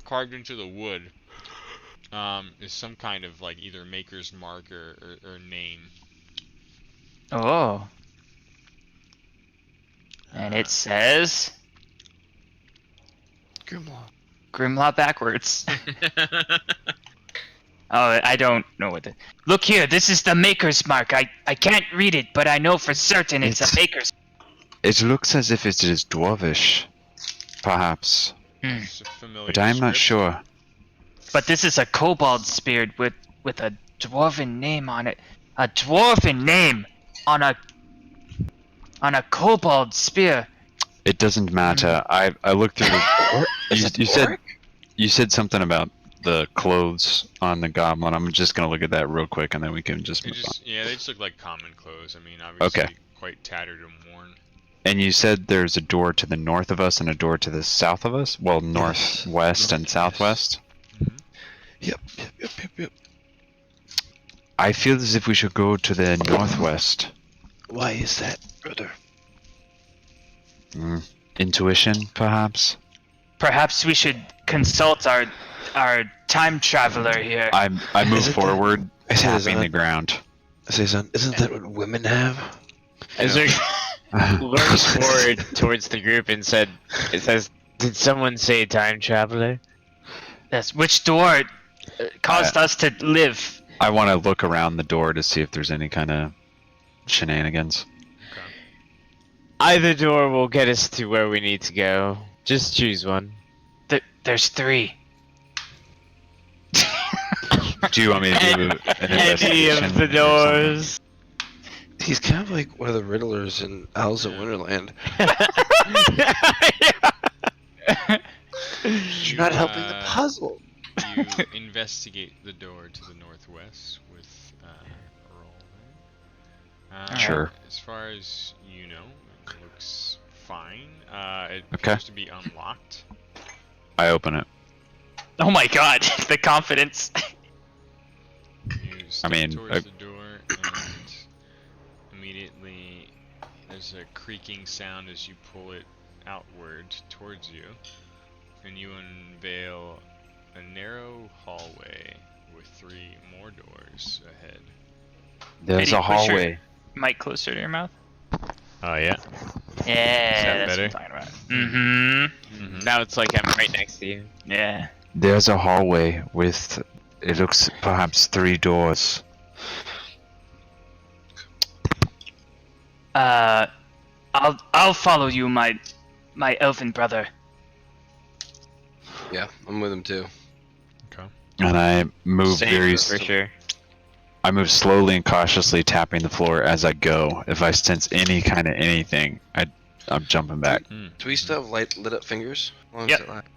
carved into the wood, is some kind of like either maker's mark or name. Oh. And it says Grimlaw backwards. Oh, I don't know what the... Look here, this is the maker's mark. I can't read it, but I know for certain it's a maker's... It looks as if it is dwarvish, perhaps, It's a familiar but I'm not script. sure. But this is a kobold spear with a dwarven name on it. A dwarven name on a kobold spear. It doesn't matter. I looked through the. You said something about the clothes on the goblin. I'm just gonna look at that real quick, and then we can just They move on. just they just look like common clothes. I mean, obviously Okay. quite tattered and worn. And you said there's a door to the north of us and a door to the south of us. Well, northwest and Yes. southwest. Yep. I feel as if we should go to the northwest. Why is that, brother? Intuition, perhaps. Perhaps we should consult our time traveler here. I move Is it the- forward, I say this, tapping the ground. I say, son, isn't that what women have? Ezra lurks forward towards the group and says, "Did someone say time traveler?" Yes, which door caused us to live? I want to look around the door to see if there's any kind of shenanigans. Either door will get us to where we need to go. Just choose one. There's three. Do you want me to do an Any investigation? of the or something? doors. He's kind of like one of the Riddlers in Alice in Wonderland. You're not helping the puzzle. You investigate the door to the northwest with Earl. Sure. As far as you know, it looks fine. It Okay. appears to be unlocked. I open it. Oh my god, the confidence. You step mean, towards the door and immediately there's a creaking sound as you pull it outward towards you, and you unveil a narrow hallway with 3 more doors ahead. There's Maybe a push your- hallway. Mic closer to your mouth. Oh yeah. Yeah, that that's better? what I'm talking about. Mm-hmm. Mm-hmm. Now it's like I'm right next to you. Yeah. There's a hallway with, it looks perhaps 3 doors. I'll follow you, my elven brother. Yeah, I'm with him too. And I move Same, very, for For sure. I move slowly and cautiously, tapping the floor as I go. If I sense any kind of anything, I'm jumping back. Mm. Do we still have lit up fingers? How long Yep. does it last?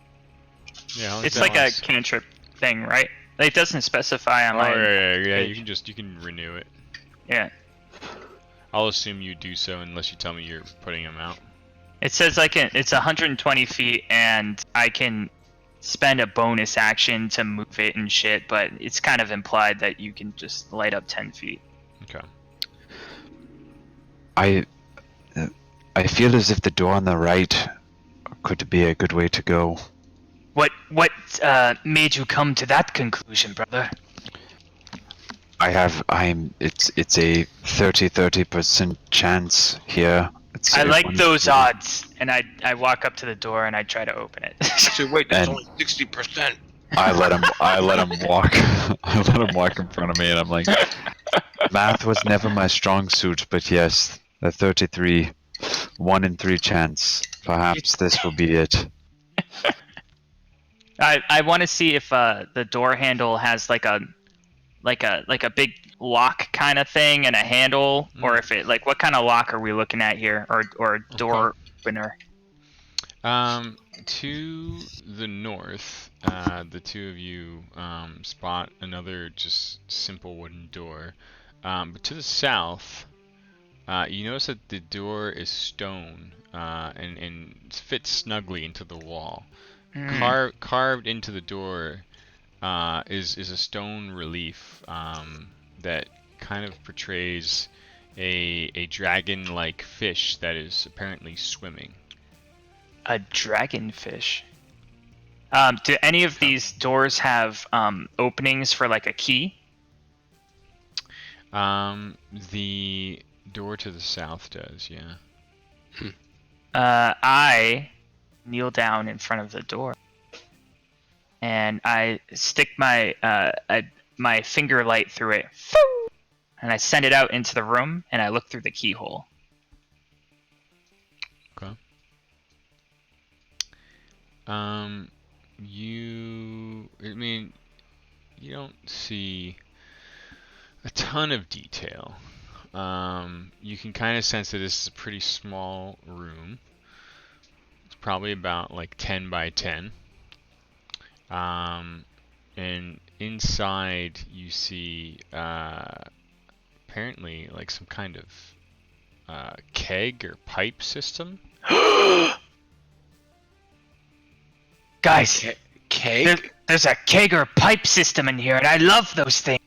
Yeah. how long It's does that like a last? cantrip thing, right? Like, it doesn't specify on Oh my. yeah. page. You can renew it. Yeah. I'll assume you do so unless you tell me you're putting them out. It says it's 120 feet, and I can spend a bonus action to move it and shit, but it's kind of implied that you can just light up 10 feet. Okay. I feel as if the door on the right could be a good way to go. What made you come to that conclusion, brother? It's a 30% chance here. It's I a like one- those odds, and I walk up to the door and I try to open it. Actually, wait, that's And- only 60%. I let him walk. I let him walk in front of me, and I'm like, math was never my strong suit, but yes, the 33, 1 in 3 chance. Perhaps this will be it. I want to see if the door handle has like a big lock kind of thing and a handle, or if it what kind of lock are we looking at here, or door opener? To the north, the two of you spot another just simple wooden door. But to the south, you notice that the door is stone and fits snugly into the wall. Carved into the door is a stone relief that kind of portrays a dragon-like fish that is apparently swimming. A dragonfish. Do any of these doors have openings for like a key? The door to the south does, yeah. I kneel down in front of the door, and I stick my my finger light through it, and I send it out into the room, and I look through the keyhole. Okay. You don't see a ton of detail. You can kind of sense that this is a pretty small room. It's probably about like 10 by 10. And inside you see apparently like some kind of keg or pipe system. Guys, Keg? there's a keg or pipe system in here, and I love those things.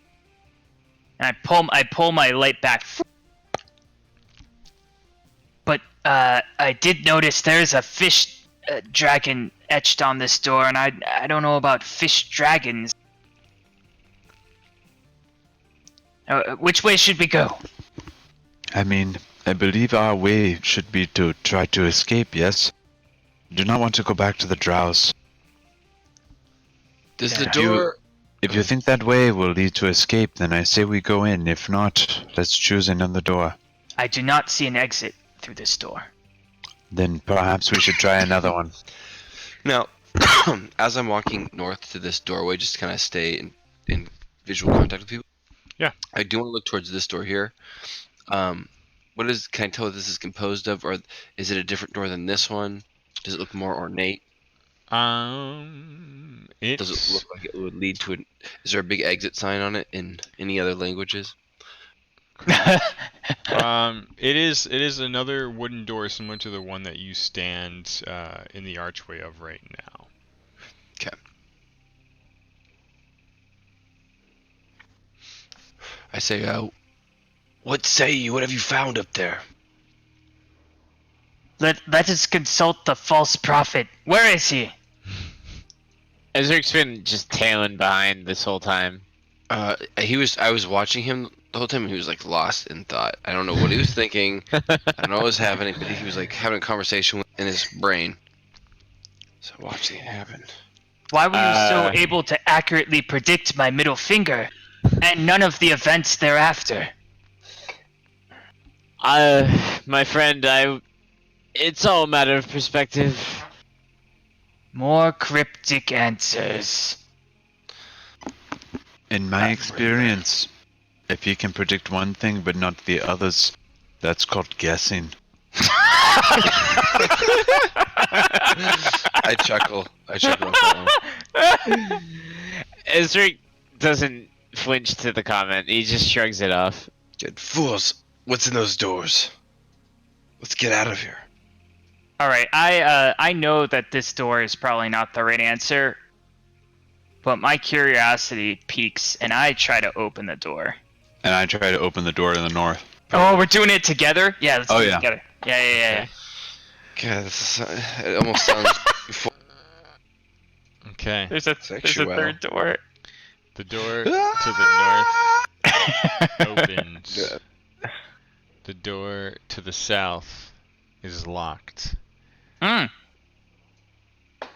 And I pull my light back. But I did notice there's a fish dragon etched on this door, and I don't know about fish dragons. Which way should we go? I mean, I believe our way should be to try to escape, yes? Do not want to go back to the Drows. Does the Yeah. door... If you think that way will lead to escape, then I say we go in. If not, let's choose another door. I do not see an exit through this door. Then perhaps we should try another one. Now, as I'm walking north to this doorway, just to kind of stay in visual contact with people. Yeah. I do want to look towards this door here. Can I tell what this is composed of, or is it a different door than this one? Does it look more ornate? It's Does it look like it would lead to an... Is there a big exit sign on it in any other languages? it is another wooden door similar to the one that you stand in the archway of right now. Okay. I say, what say you? What have you found up there? Let us consult the false prophet. Where is he? Ezric's been just tailing behind this whole time. I was watching him the whole time, and he was like lost in thought. I don't know what he was thinking. I don't know what was happening, but he was like having a conversation in his brain. So watching it happen. Why were you so able to accurately predict my middle finger, and none of the events thereafter? My friend, it's all a matter of perspective. More cryptic answers. In my experience, if you can predict one thing but not the others, that's called guessing. I chuckle at that one. Ezric doesn't flinch to the comment. He just shrugs it off. Good fools! What's in those doors? Let's get out of here. All right, I know that this door is probably not the right answer, but my curiosity piques, and I try to open the door. And I try to open the door to the north. Oh, we're doing it together? Yeah, let's do it yeah. together. Yeah. God, it almost sounds... Okay. There's a Sexual. third door. The door to the north opens. The door to the south is locked. Hmm.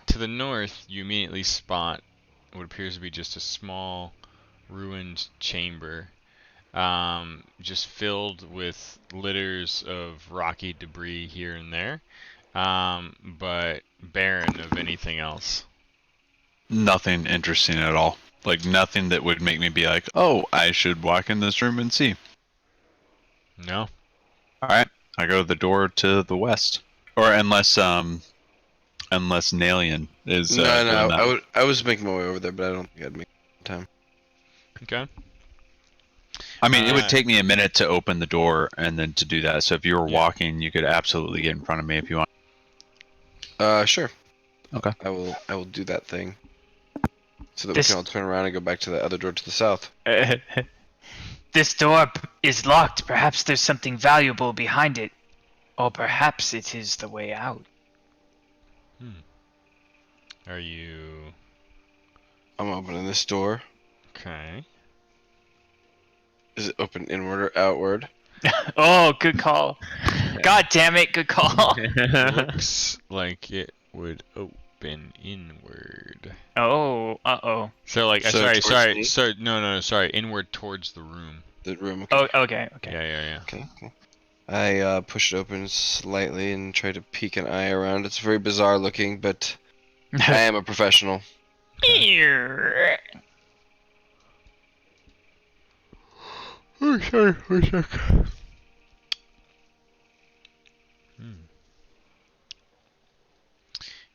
To the north, you immediately spot what appears to be just a small, ruined chamber, just filled with litters of rocky debris here and there, but barren of anything else. Nothing interesting at all. Like nothing that would make me be like, oh, I should walk in this room and see. No? Alright, I go to the door to the west. Or unless unless Nalian is. No, doing no, that. I was making my way over there, but I don't think I'd make time. Okay. I mean, it would Uh, take me a minute to open the door and then to do that. So if you were Yeah. walking, you could absolutely get in front of me if you want. Sure. Okay. I will do that thing. So that This- we can all turn around and go back to the other door to the south. This door is locked. Perhaps there's something valuable behind it. Or perhaps it is the way out. Are you I'm opening this door. okay? Is it open inward or outward? Oh, good call. God damn it, good call. Looks like it would open inward. Oh, uh-oh. So like, So sorry, towards me? sorry, inward towards the room. The room. Oh, okay, okay. Yeah. Okay. I push it open slightly and try to peek an eye around. It's very bizarre looking, but I am a professional. Oh, sorry, one sec.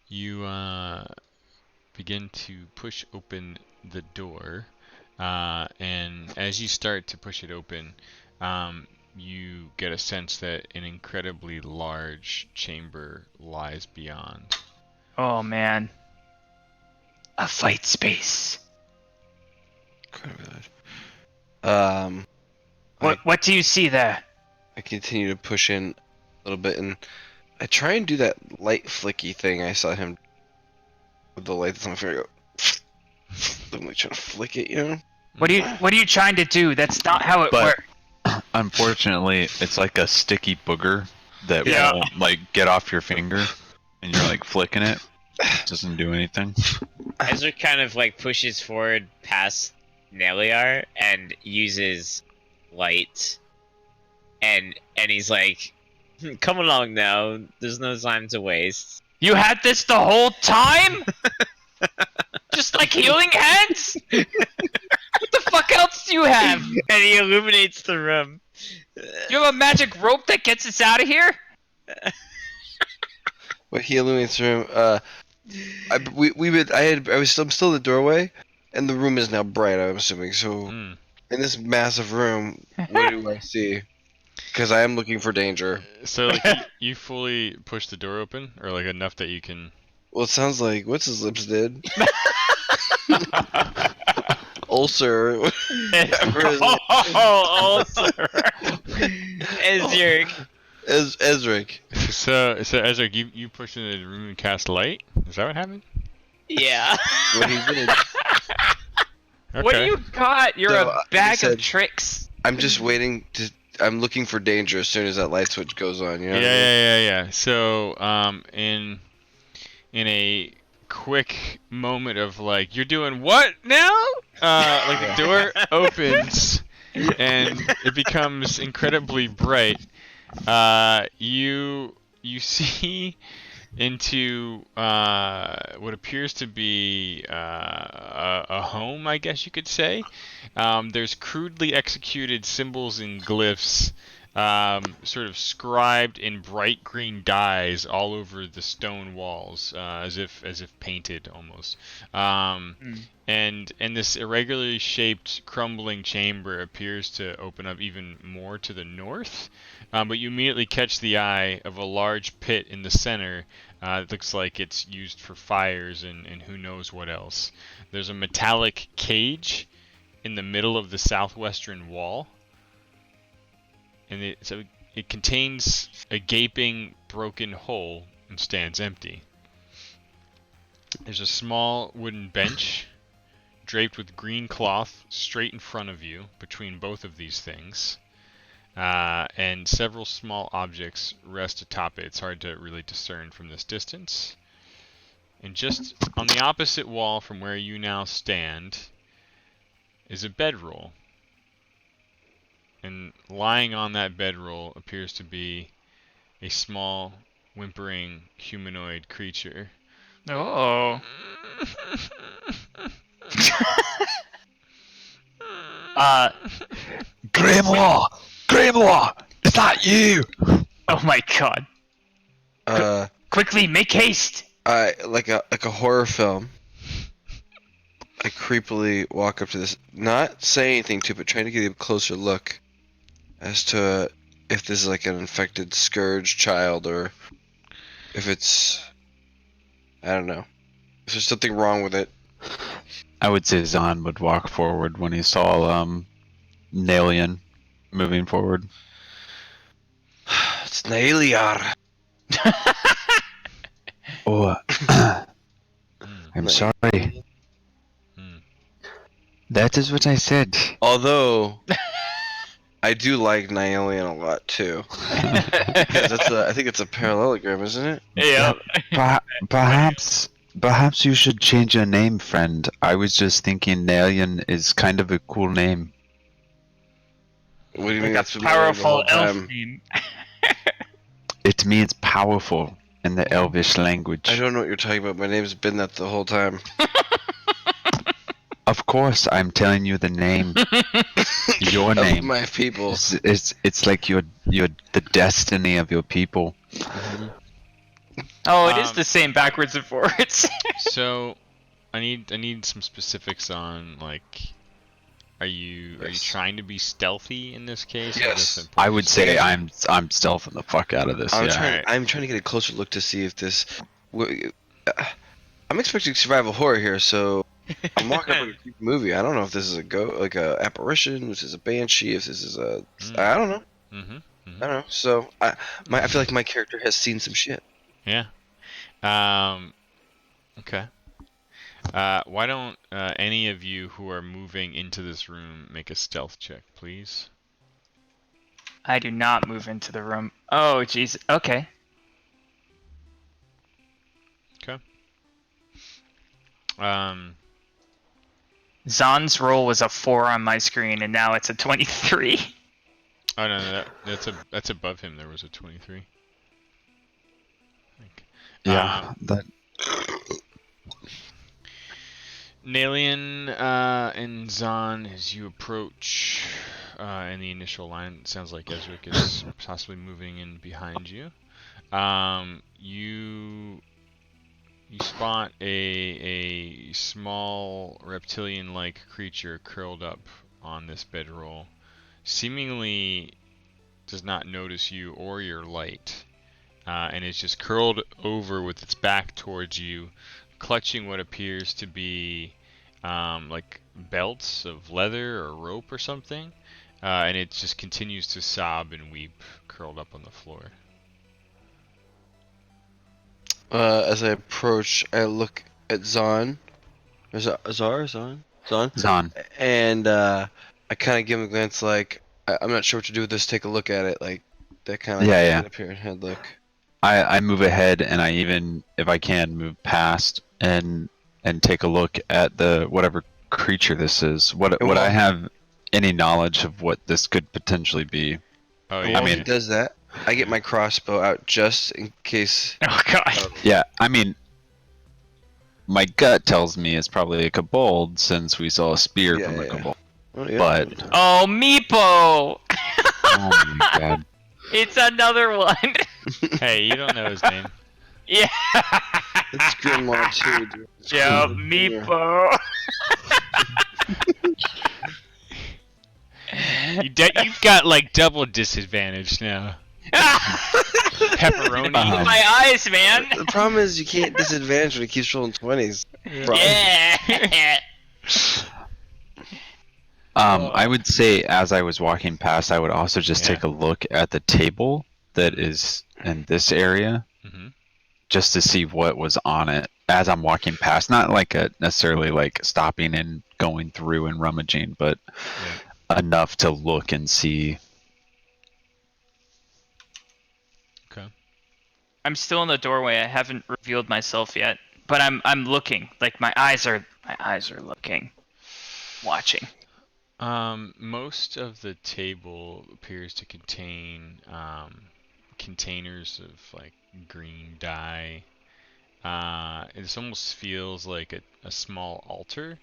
You begin to push open the door, and as you start to push it open, you get a sense that an incredibly large chamber lies beyond. Oh, man. A fight space. What do you see there? I continue to push in a little bit, and I try and do that light flicky thing I saw him with the light that's on my finger. I'm like trying to flick it, you know? What are you trying to do? That's not how it But- works. Unfortunately, it's like a sticky booger that Yeah. won't like get off your finger, and you're like flicking it. It doesn't do anything. Ezra kind of like pushes forward past Neliar and uses light, and he's like, "Come along now. There's no time to waste." You had this the whole time? Just like healing hands? What the fuck else do you have? And he illuminates the room. You have a magic rope that gets us out of here? What he illuminates the room. I'm still in the doorway, and the room is now bright. I'm assuming. So Hmm. in this massive room, what do I see? Because I am looking for danger. So like you fully push the door open, or like enough that you can. Well, it sounds like what's his lips did. Ulcer. Whatever his name- Oh, Ezra. Ezric. So Ezra, you push into the room and cast light. Is that what happened? Yeah. What he did. Okay. What do you got? You're So, a bag he said- of tricks. I'm just waiting to. I'm looking for danger as soon as that light switch goes on. You know. what I mean? Yeah. So, in a quick moment of like, you're doing what now? Like the door opens and it becomes incredibly bright. You see into what appears to be a home, I guess you could say. There's crudely executed symbols and glyphs, sort of scribed in bright green dyes all over the stone walls, as if painted almost. And this irregularly shaped, crumbling chamber appears to open up even more to the north. But you immediately catch the eye of a large pit in the center. It looks like it's used for fires and who knows what else. There's a metallic cage in the middle of the southwestern wall. And it contains a gaping, broken hole and stands empty. There's a small wooden bench draped with green cloth straight in front of you between both of these things. And several small objects rest atop it. It's hard to really discern from this distance. And just on the opposite wall from where you now stand is a bedroll. And lying on that bedroll appears to be a small, whimpering humanoid creature. Oh. Grimoire, is that you? Oh my god. Uh, Quickly, make haste! I like a horror film. I creepily walk up to this, not saying anything to it, but trying to get a closer look as to if this is like an infected scourge child or if it's, I don't know, if there's something wrong with it. I would say Zahn would walk forward when he saw Nalian moving forward. It's Naeliar. Oh, I'm Hmm. sorry. Hmm. That is what I said. Although I do like Naelian a lot too. Because I think it's a parallelogram, isn't it? Yeah. Perhaps you should change your name, friend. I was just thinking Nalian is kind of a cool name. What do you Like mean? a That's been my name the whole powerful elf time. name. It means powerful in the Elvish language. I don't know what you're talking about. My name's been that the whole time. Of course, I'm telling you the name. Your Of name. my people. It's like you're the destiny of your people. Oh, it is Um, the same backwards and forwards. So, I need some specifics on like, are you Yes. trying to be stealthy in this case? Or Yes. just important I would say Yeah. I'm stealthing the fuck out of this. I'm Yeah. trying. I'm trying to get a closer look to see if this. I'm expecting survival horror here, so I'm walking up like a creepy movie. I don't know if this is like a apparition, if this is a banshee, if this is a. I don't know. Mm-hmm. I don't know. So I feel like my character has seen some shit. Yeah. Okay. Why don't any of you who are moving into this room make a stealth check, please? I do not move into the room. Oh, jeez. Okay. Um, Zahn's roll was a 4 on my screen, and now it's a 23. oh no, that's above him. There was a 23. Yeah. That. Nalian and Zahn, as you approach in the initial line, it sounds like Ezric is possibly moving in behind you. You spot a small reptilian-like creature curled up on this bedroll, seemingly does not notice you or your light, and is just curled over with its back towards you, clutching what appears to be like belts of leather or rope or something, and it just continues to sob and weep, curled up on the floor. As I approach, I look at Zahn. Is it Zahn? Zahn. And I kind of give him a glance, like I'm not sure what to do with this. Take a look at it, like that kind of Yeah. get up here and head look. I move ahead and I even, if I can, move past and take a look at the whatever creature this is. Would I have any knowledge of what this could potentially be? Oh And yeah. while I he mean- does that, I get my crossbow out just in case. Oh, God. Yeah, I mean, my gut tells me it's probably a kobold since we saw a spear Yeah, from a yeah. kobold. Oh, yeah. But Oh, Meepo! oh my god, It's another one. Hey, you don't know his name. Yeah. It's Grimlaw too, dude. It's Yeah, cool. Meepo. You've got like double disadvantage now. Pepperoni. My eyes, man. The problem is you can't disadvantage when he keeps rolling 20s. Yeah. I would say as I was walking past, I would also just Yeah. take a look at the table that is in this area, Mm-hmm. just to see what was on it as I'm walking past. Not like necessarily like stopping and going through and rummaging, but enough to look and see. Okay. I'm still in the doorway. I haven't revealed myself yet, but I'm looking. Like my eyes are looking, watching. Most of the table appears to contain containers of like green dye. It almost feels like a small altar.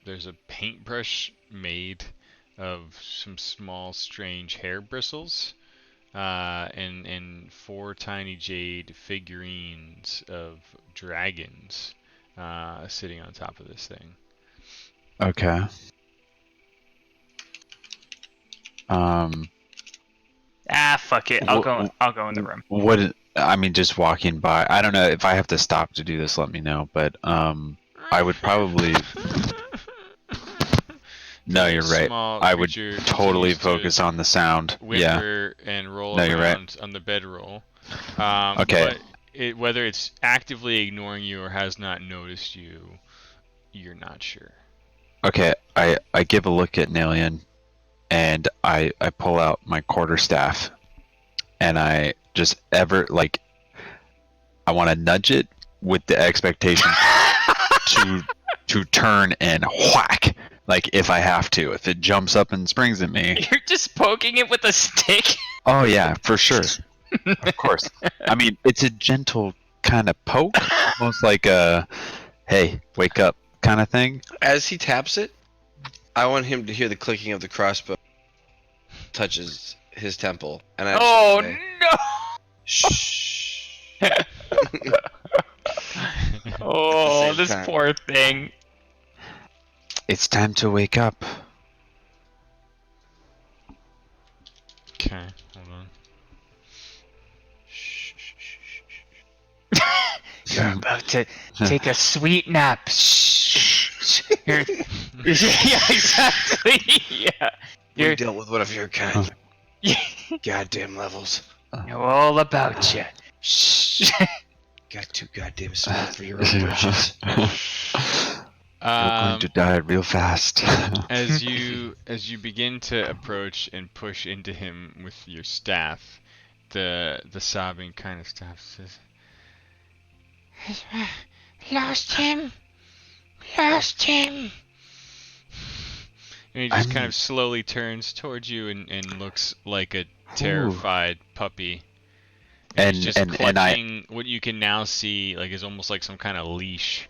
There's a paintbrush made of some small strange hair bristles and 4 tiny jade figurines of dragons sitting on top of this thing. Okay. Fuck it. I'll go in the room. What? I mean, just walking by. I don't know if I have to stop to do this. Let me know. But I would probably. No, you're right. Small I would creature totally continues to focus on the sound. Yeah. whimper and roll No, you're right. around on the bedroll. Okay. But whether it's actively ignoring you or has not noticed you, you're not sure. Okay. I give a look at Nalian, and I pull out my quarterstaff, and I just I want to nudge it with the expectation to turn and whack. Like if I have to, if it jumps up and springs at me. You're just poking it with a stick. Oh yeah, for sure. Of course. I mean, it's a gentle kind of poke, almost like a "Hey, wake up" kind of thing. As he taps it, I want him to hear the clicking of the crossbow touches his temple, and I Oh say, no! Shh. Oh, Same this time. poor thing. It's time to wake up. Okay, hold on. You're about to take a sweet nap. Shh. You're... yeah, exactly. Yeah. We You're dealt with one of your kind. Goddamn levels. know all about you. Shh. Got too goddamn smart for your own britches. You're going to die real fast. As you begin to approach and push into him with your staff, the sobbing kind of stops. Says, "Lost him, lost him." And he just kind of slowly turns towards you and looks like a terrified puppy. And he's just clutching what you can now see like is almost like some kind of leash.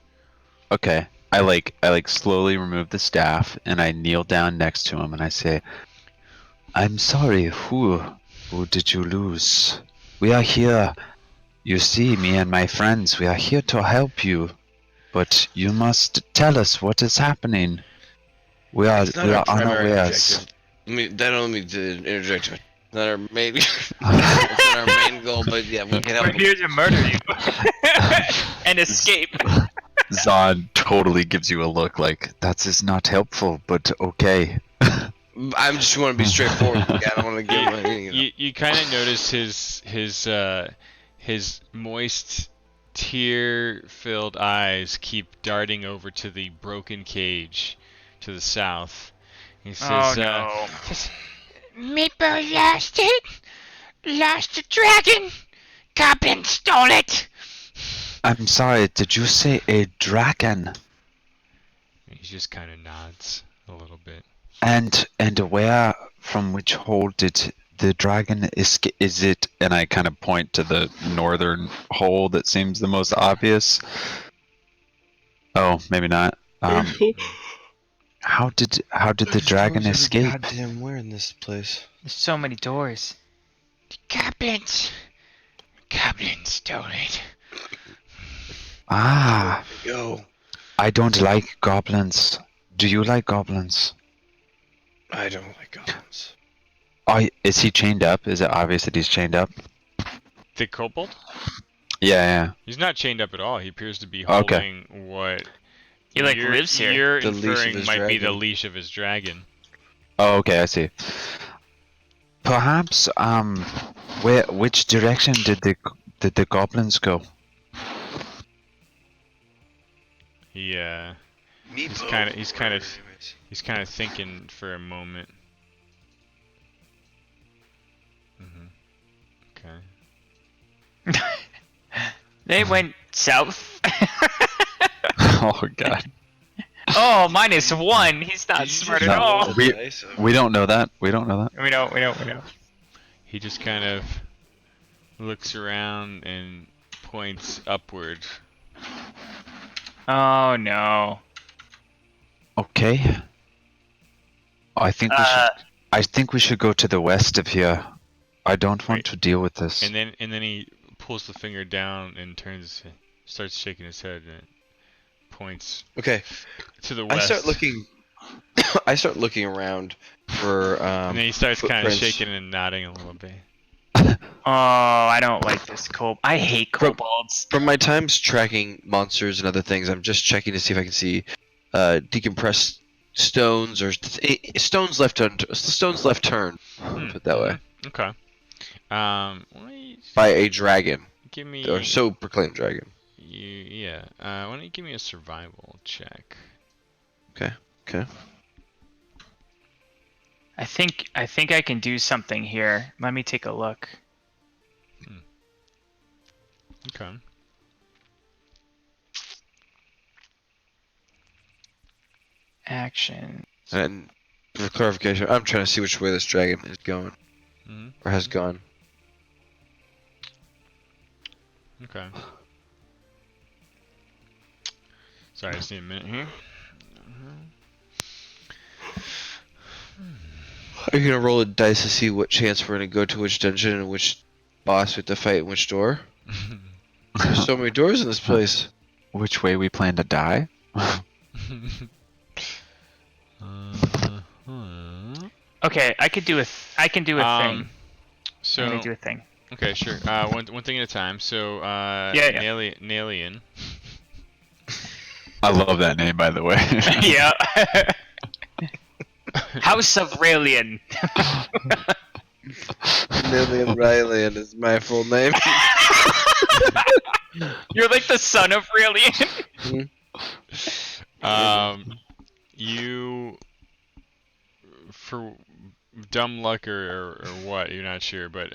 Okay. I slowly remove the staff and I kneel down next to him and I say, "I'm sorry, who did you lose? We are here. You see, me and my friends, we are here to help you. But you must tell us what is happening. We are It's not our primary unawares." objective. Don't let me interject. Not our main. It's not our main goal, but yeah, we can help. We're here to murder you and escape. Zod totally gives you a look like, that is not helpful, but okay. I just want to be straightforward. I don't want to give him any. You kind of notice his moist, tear-filled eyes keep darting over to the broken cage to the south. He says, Oh no. Meepo lost it. Lost the dragon. Goblin stole it. I'm sorry, did you say a dragon? he just kind of nods a little bit. And where, from which hole did the dragon escape? Is it, and I kind of point to the northern hole that seems the most obvious. Oh, maybe not. How did the dragon escape? Goddamn, we're in this place. There's so many doors. Goblins. Goblins stole it. Ah, Go. I don't like goblins. Do you like goblins? I don't like goblins. Is he chained up? Is it obvious that he's chained up? The kobold? Yeah. He's not chained up at all. He appears to be Okay. holding what He lives here. you're The leash of inferring his might be the dragon. leash of his dragon. Oh, okay, I see. Perhaps, which direction did the goblins go? He's kind of thinking for a moment. Okay. They went south. Oh God. Oh, -1. He's not smart at No. all. We don't know that. We don't know that. We know. He just kind of looks around and points upward. Oh no. Okay. I think we should go to the west of here. I don't want Wait. to deal with this. And then he pulls the finger down and starts shaking his head and points Okay. to the I west. start looking. I start looking around for. And then he starts kind of footprints. shaking and nodding a little bit. Oh, I don't like this I hate From- kobolds. From my times tracking monsters and other things, I'm just checking to see if I can see decompressed stones or stones left turned. Put it that way. Okay. Why don't you By a dragon give me or so proclaimed dragon. yeah. Why don't you give me a survival check? Okay. I think I can do something here. Let me take a look. Okay. Action. And for clarification, I'm trying to see which way this dragon is going hmm or has gone. Okay. Sorry, I just need a minute here. Are you gonna roll a dice to see what chance we're gonna go to which dungeon and which boss we have to fight in which door? There's so many doors in this place. Which way we plan to die? Okay, I could do a thing. So I'm gonna do a thing. okay, sure. One thing at a time. So Yeah. Nalian. I love that name, by the way. Yeah. House of Raelian. Nillian Ryland is my full name. You're like the son of Raelian. You, for dumb luck or what, you're not sure, but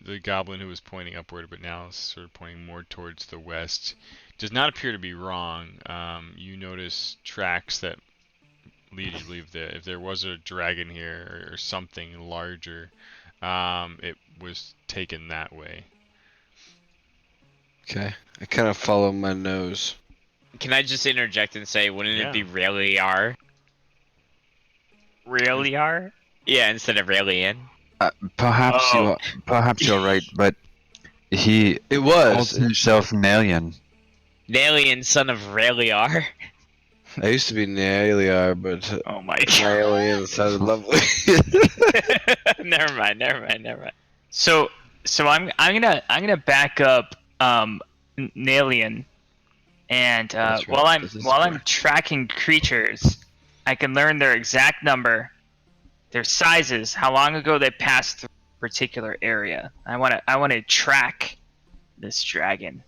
the goblin who was pointing upward but now is sort of pointing more towards the west does not appear to be wrong. You notice tracks that lead you to believe that if there was a dragon here or something larger, it was taken that way. Okay, I kind of follow my nose. Can I just interject and say, wouldn't Yeah. it be Raeliar? Raeliar? Yeah, instead of Raelian. Perhaps Oh. you're right, but he It calls was. himself Nalian. Raelian, son of Raeliar. I used to be Naeliar, but Oh my god. Naelian sounded lovely. never mind. So I'm gonna back up Nalian, and That's right. while This is I'm correct. tracking creatures, I can learn their exact number, their sizes, how long ago they passed through a particular area. I wanna track this dragon.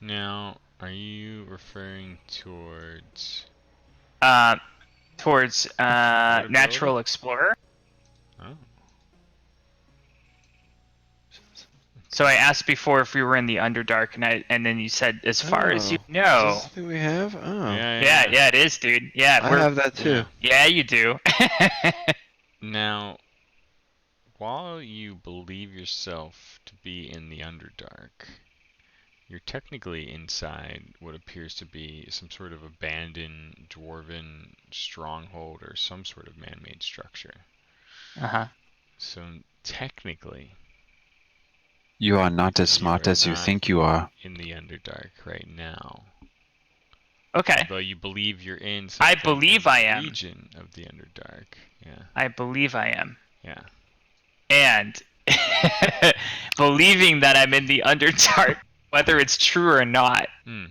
Now, are you referring towards? Towards ability? Natural Explorer. Oh. So I asked before if we were in the Underdark, and then you said as far as you know. Is this the thing we have? Oh. Yeah, it is, dude. Yeah, I have that too. yeah, you do. Now, while you believe yourself to be in the Underdark, you're technically inside what appears to be some sort of abandoned dwarven stronghold or some sort of man-made structure. Uh-huh. So technically, You are not as You smart are as you not. think you are. in the Underdark right now, Okay. though you believe you're in some I kind believe of I am. region of the Underdark. Yeah, I believe I am. yeah. And believing that I'm in the Underdark, whether it's true or not, Hmm.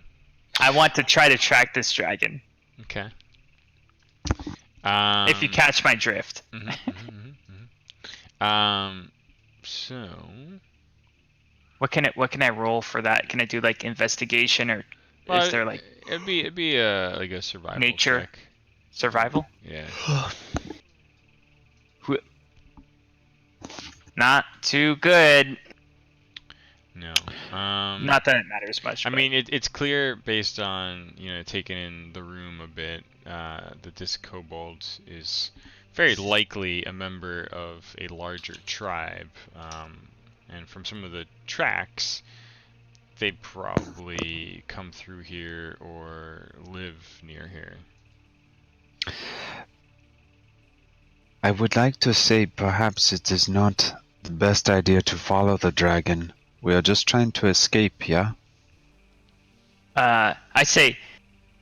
I want to try to track this dragon. Okay. If you catch my drift. So What can I roll for that? Can I do like investigation, or well, is there like it'd be like a survival Nature. check. survival? Yeah. Not too good. No. Not that it matters much. I but- mean, it's clear based on taking in the room a bit that this kobold is very likely a member of a larger tribe, and from some of the tracks, they'd probably come through here or live near here. I would like to say perhaps it is not the best idea to follow the dragon. We are just trying to escape, yeah? I say,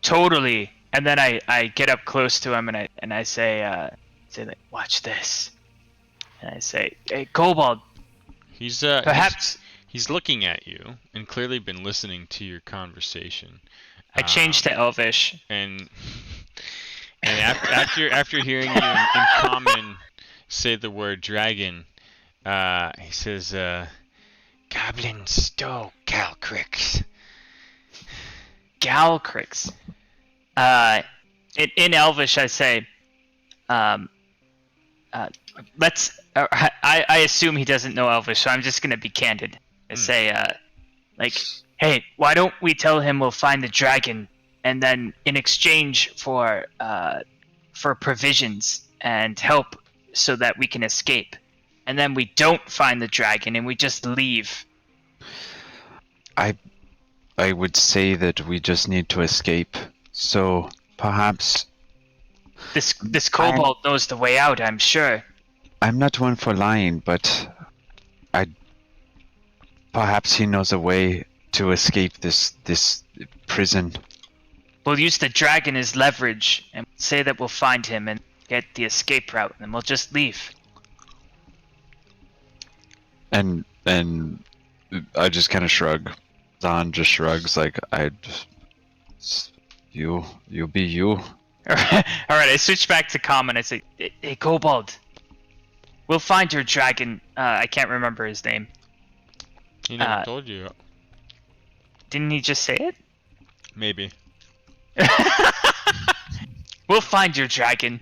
totally. And then I get up close to him and I say like, watch this. And I say, hey, Kobold, He's perhaps he's looking at you and clearly been listening to your conversation. I changed to Elvish. And after hearing you in common say the word dragon, he says, Goblin stole Calcrix. Galcrix. In Elvish, I say, let's. I assume he doesn't know Elvish, so I'm just gonna be candid. I say, like, hey, why don't we tell him we'll find the dragon, and then in exchange for provisions and help, so that we can escape, and then we don't find the dragon and we just leave. I would say that we just need to escape. So perhaps This kobold knows the way out, I'm sure. I'm not one for lying, but perhaps he knows a way to escape this prison. We'll use the dragon as leverage and say that we'll find him and get the escape route, and we'll just leave. And I just kind of shrug. Zahn just shrugs like you be you. All right, I switch back to common. I say, hey, Kobold, we'll find your dragon. I can't remember his name. he never told you. Didn't he just say it? Maybe. We'll find your dragon.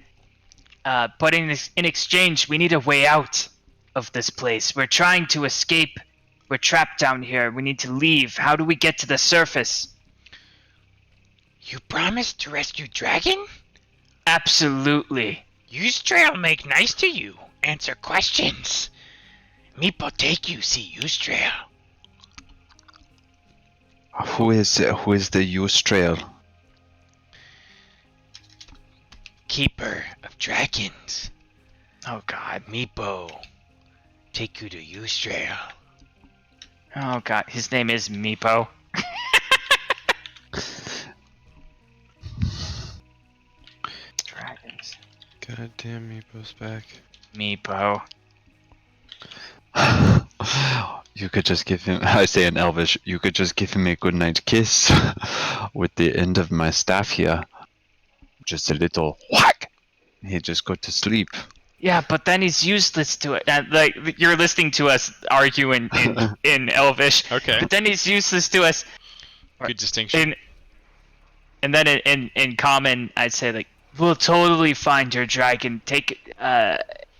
But in exchange, we need a way out of this place. We're trying to escape. We're trapped down here. We need to leave. How do we get to the surface? You promised to rescue dragon? Absolutely. Eustrail make nice to you. Answer questions. Meepo take you see Eustrail. Who is the Eustrail? Keeper of dragons. Oh God. Meepo take you to Eustrail. Oh God. His name is Meepo. Dragons. Goddamn Meepo's back. Meepo. You could just give him, I say in Elvish, you could just give him a goodnight kiss with the end of my staff here. Just a little whack. He'd just go to sleep. Yeah, but then he's useless to it. Like you're listening to us argue in Elvish. Okay. But then he's useless to us. Good distinction. And then in common, I'd say like, we'll totally find your dragon.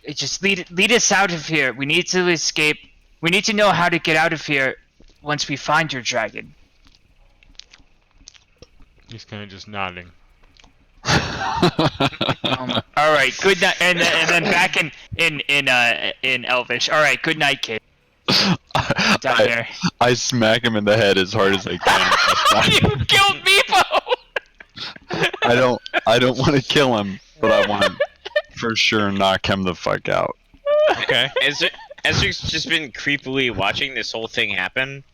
Just lead us out of here. We need to escape. We need to know how to get out of here once we find your dragon. He's kind of just nodding. All right, good night. And then back in Elvish. All right, good night, kid. Down there. I smack him in the head as hard as I can. You killed Meepo. I don't want to kill him, but I want to for sure knock him the fuck out. Okay. Ezric's just been creepily watching this whole thing happen,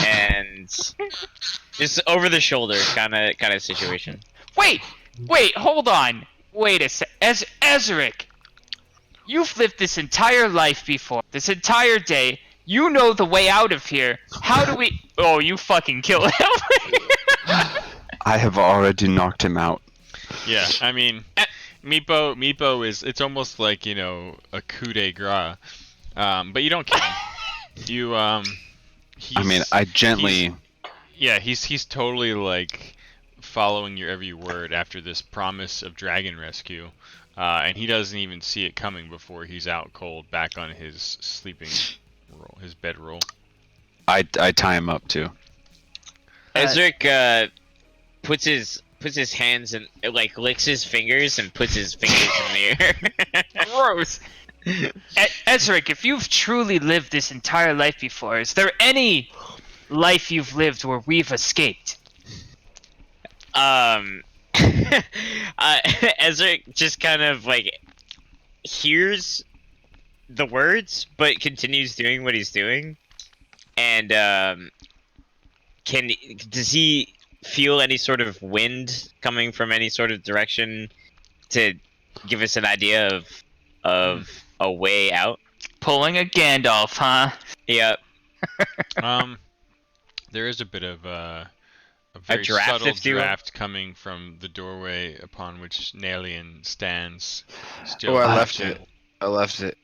and just over the shoulder kind of situation. Wait, hold on. Wait a sec. Ezric, you've lived this entire life before. This entire day. You know the way out of here. How do we... Oh, you fucking killed him. I have already knocked him out. Yeah, I mean, Meepo is, it's almost like, you know, a coup de grace. But you don't kill him. You, I mean, I gently... He's totally, like, following your every word after this promise of dragon rescue. And he doesn't even see it coming before he's out cold, back on his sleeping roll, his bed roll. I tie him up, too. Ezric, puts his hands in, like, licks his fingers and puts his fingers in the air. Gross. Ezric, if you've truly lived this entire life before, is there any life you've lived where we've escaped? Ezric just kind of, like, hears the words, but continues doing what he's doing. And does he feel any sort of wind coming from any sort of direction to give us an idea of a way out? Pulling a Gandalf, huh? Yep. There is a bit of a very draft, subtle if you will? draft coming from the doorway upon which Nalian stands. Still Oh, I crouching. left it.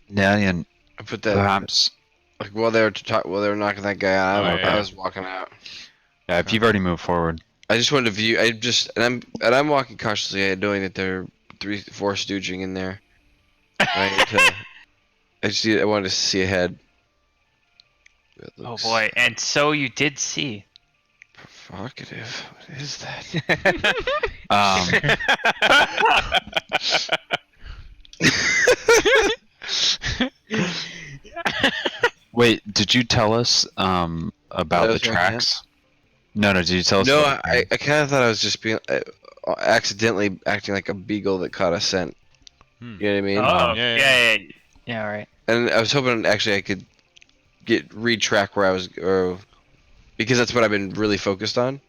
Nalian, I put that perhaps. like while they were knocking that guy out. Oh, yeah. I was walking out. Yeah, if you've already moved forward. I just wanted to view. I'm walking cautiously, knowing that there are 3-4 stooging in there. I wanted to see ahead. It Oh looks boy, and so you did see. provocative. What is that? Wait, did you tell us about the was right tracks? No, did you tell us? No, about the I kind of thought I was just being accidentally acting like a beagle that caught a scent. Hmm. You know what I mean? Oh, yeah, yeah, right. And I was hoping actually I could retrack where I was, or because that's what I've been really focused on.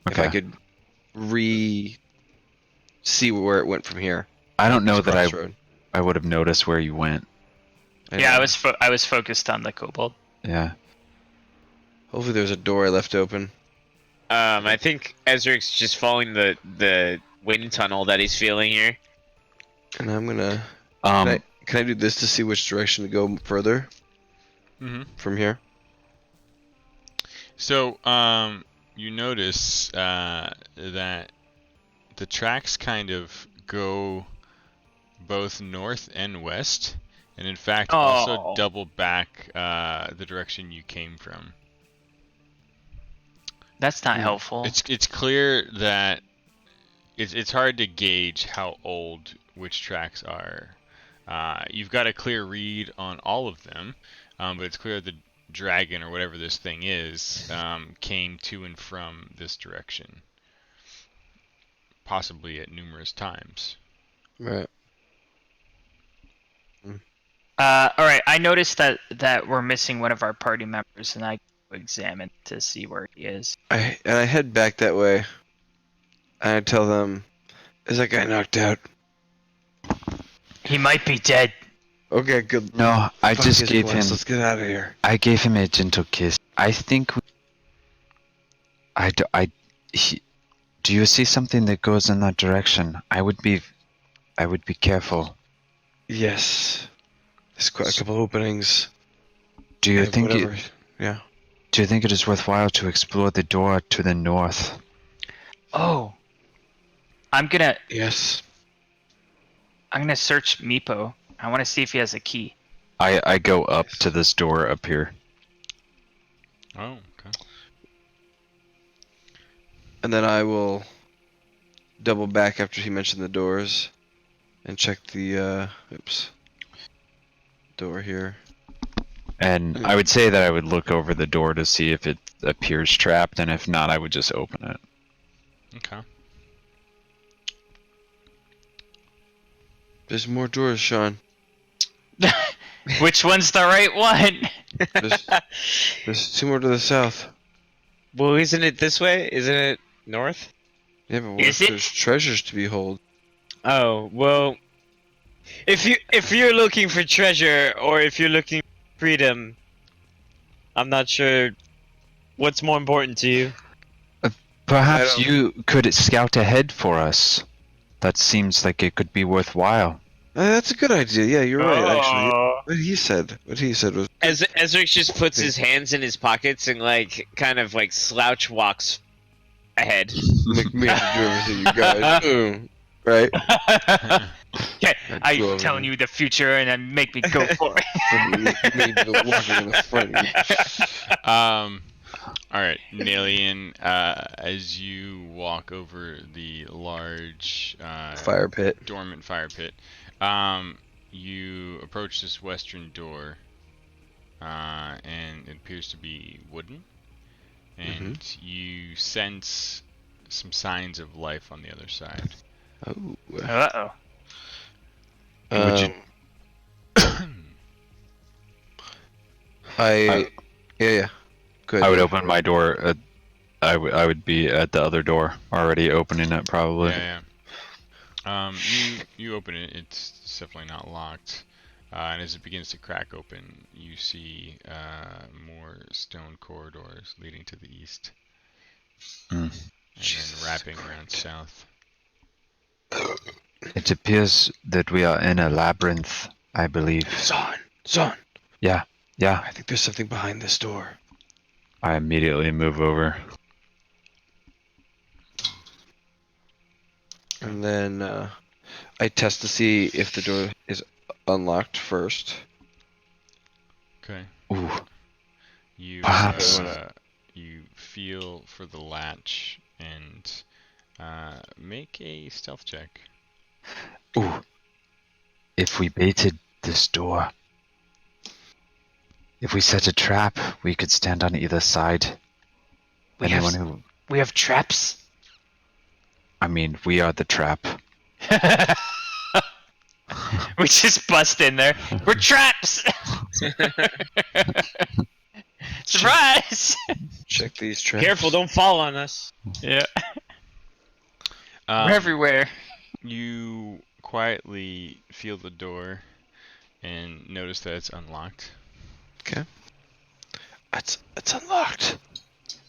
If I Okay. could see where it went from here. I don't know This that crossroad. I would have noticed where you went. Yeah, know. I was focused on the kobold. Yeah. Hopefully there's a door I left open. I think Ezric's just following the wind tunnel that he's feeling here. And I'm gonna. Um. Can I do this to see which direction to go further Mm-hmm. from here? So, you notice that the tracks kind of go both north and west, and in fact also Oh. double back the direction you came from. That's not helpful. It's clear that it's hard to gauge how old which tracks are. You've got a clear read on all of them, but it's clear the dragon or whatever this thing is came to and from this direction, possibly at numerous times. Right. All right, I noticed that we're missing one of our party members, and I go examine to see where he is. I head back that way. And I tell them, "Is that guy knocked out?" He might be dead. Okay, good. No, I Fuck just his gave quest. him. Let's get out of here. I gave him a gentle kiss. I think. Do you see something that goes in that direction? I would be careful. Yes. There's quite a couple openings. Do you Yeah, think whatever. it? Yeah. Do you think it is worthwhile to explore the door to the north? Oh, I'm gonna Yes. search Meepo. I want to see if he has a key. I go up to this door up here. Oh, okay. And then I will double back after he mentioned the doors and check the door here. And I would say that I would look over the door to see if it appears trapped, and if not, I would just open it. Okay. There's more doors, Sean. Which one's the right one? There's 2 more to the south. Well, isn't it this way? Isn't it north? Yeah, but what Is if it? there's treasures to behold? Oh well, if you're looking for treasure or if you're looking for freedom, I'm not sure what's more important to you. Perhaps I don't- you could scout ahead for us. That seems like it could be worthwhile. That's a good idea. Yeah, you're right. Actually, Oh. what he said was Ezric just puts his hands in his pockets and like kind of like slouch walks ahead. make me have to do everything you guys do. Right? Yeah, I'd go I'm over telling there. you the future, and then make me go for it. Maybe walking in the front. All right, Nalian, as you walk over the large Fire pit. dormant fire pit, you approach this western door, and it appears to be wooden, and you sense some signs of life on the other side. Oh. Uh oh. Would you- Yeah. Good. I would open my door. I would be at the other door already, opening it probably. Yeah. You open it. It's definitely not locked. And as it begins to crack open, you see more stone corridors leading to the east, Mm. and then wrapping around south. It appears that we are in a labyrinth, I believe. Zon. Yeah. I think there's something behind this door. I immediately move over. And then I test to see if the door is unlocked first. Okay. Ooh. You Perhaps. you feel for the latch and make a stealth check. Ooh. If we baited this door, if we set a trap, we could stand on either side. We have traps. I mean, we are the trap. We just bust in there. We're traps. Surprise! Check these traps. Careful, don't fall on us. Yeah, Um, we're everywhere. You quietly feel the door and notice that it's unlocked. It's unlocked.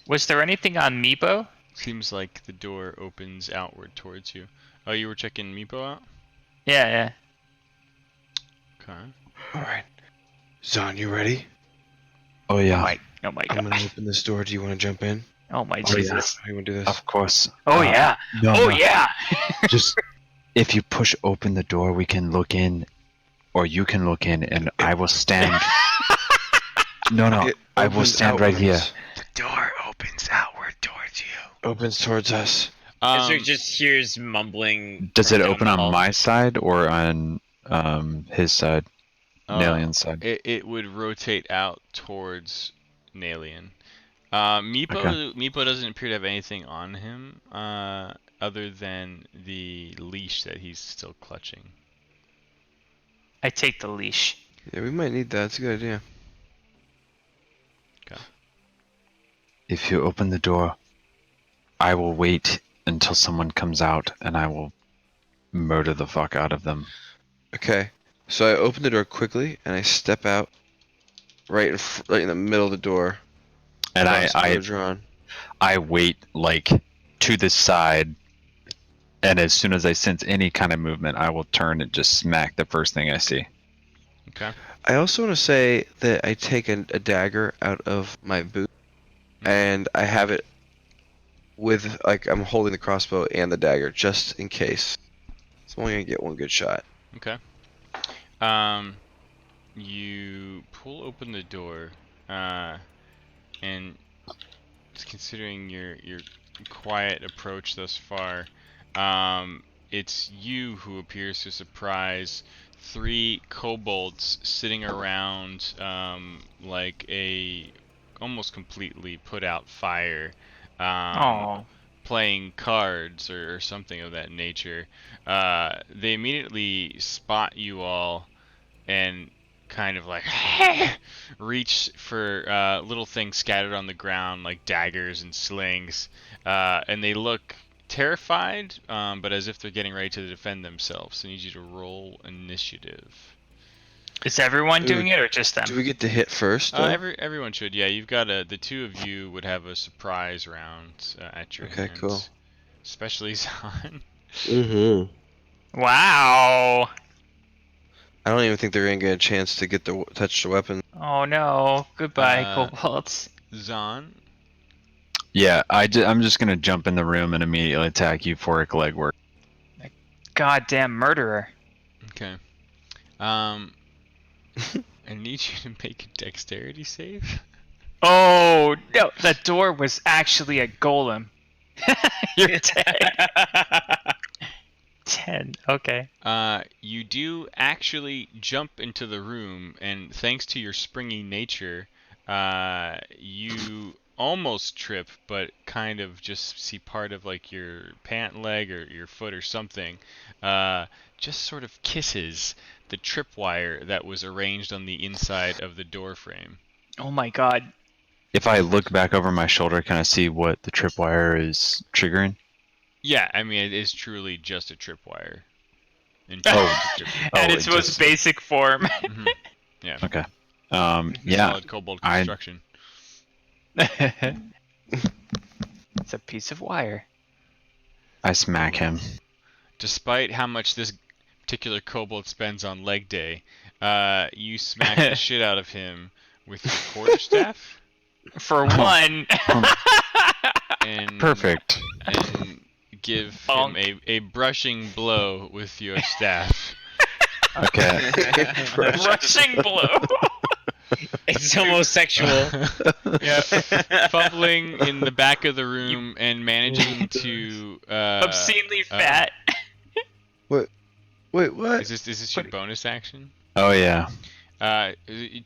Was there anything on Meepo? Seems like the door opens outward towards you. Oh, you were checking Meepo out? Yeah. Okay. All right. Zon, you ready? Oh yeah, Oh my I'm god. gonna open this door. Do you want to jump in? Oh my Oh, yeah. Jesus. How you want to do this? of course. Oh yeah. No, Oh no. yeah. Just if you push open the door, we can look in, or you can look in, and I will stand. No, It I will opens stand right here. outwards. The door opens outward towards you. Opens towards us. Ezra just hears mumbling. Does from it down open the on hall. my side or on his side, Nalian's side? It would rotate out towards Nalian. Meepo doesn't appear to have anything on him other than the leash that he's still clutching. I take the leash. Yeah, we might need that. It's a good idea. If you open the door, I will wait until someone comes out, and I will murder the fuck out of them. Okay. So I open the door quickly and I step out right in the middle of the door. And Crossbow drawn. I wait like to the side, and as soon as I sense any kind of movement, I will turn and just smack the first thing I see. Okay. I also want to say that I take a dagger out of my boot and I have it with, like, I'm holding the crossbow and the dagger just in case. So I'm only gonna get one good shot. Okay. You pull open the door, and just considering your quiet approach thus far, it's you who appears to surprise 3 kobolds sitting around like a almost completely put out fire, Oh. playing cards or something of that nature. They immediately spot you all and kind of like reach for little things scattered on the ground like daggers and slings, and they look terrified, but as if they're getting ready to defend themselves. So I need you to roll initiative. Is everyone doing it or just them? Do we get to hit first? though? Everyone should. Yeah, you've got the 2 of you would have a surprise round at your Okay, hands. cool. Especially Zahn. Mm-hmm. Wow. I don't even think they're gonna get a chance to get the touch the weapon. Oh no. Goodbye, Uh, kobolds. Zahn. Yeah, I'm just gonna jump in the room and immediately attack euphoric legwork. Goddamn murderer. Okay. I need you to make a dexterity save. Oh no, that door was actually a golem. You're 10. 10. Okay. You do actually jump into the room, and thanks to your springy nature, you almost trip, but kind of just see part of like your pant leg or your foot or something, just sort of kisses the tripwire that was arranged on the inside of the door frame. Oh my god. If I look back over my shoulder, can I see what the tripwire is triggering? Yeah, I mean, it is truly just a tripwire. At its most basic form. Mhm. Yeah. Okay. Yeah. Solid kobold construction. It's a piece of wire. I smack him. Despite how much this particular kobold spends on leg day, you smack the shit out of him with your quarterstaff. For one. And Perfect. And give him a brushing blow with your staff. Okay. Rushing blow. It's homosexual. Yeah, fumbling in the back of the room and managing to Obscenely fat. Wait, what? Is this your bonus action? Oh yeah.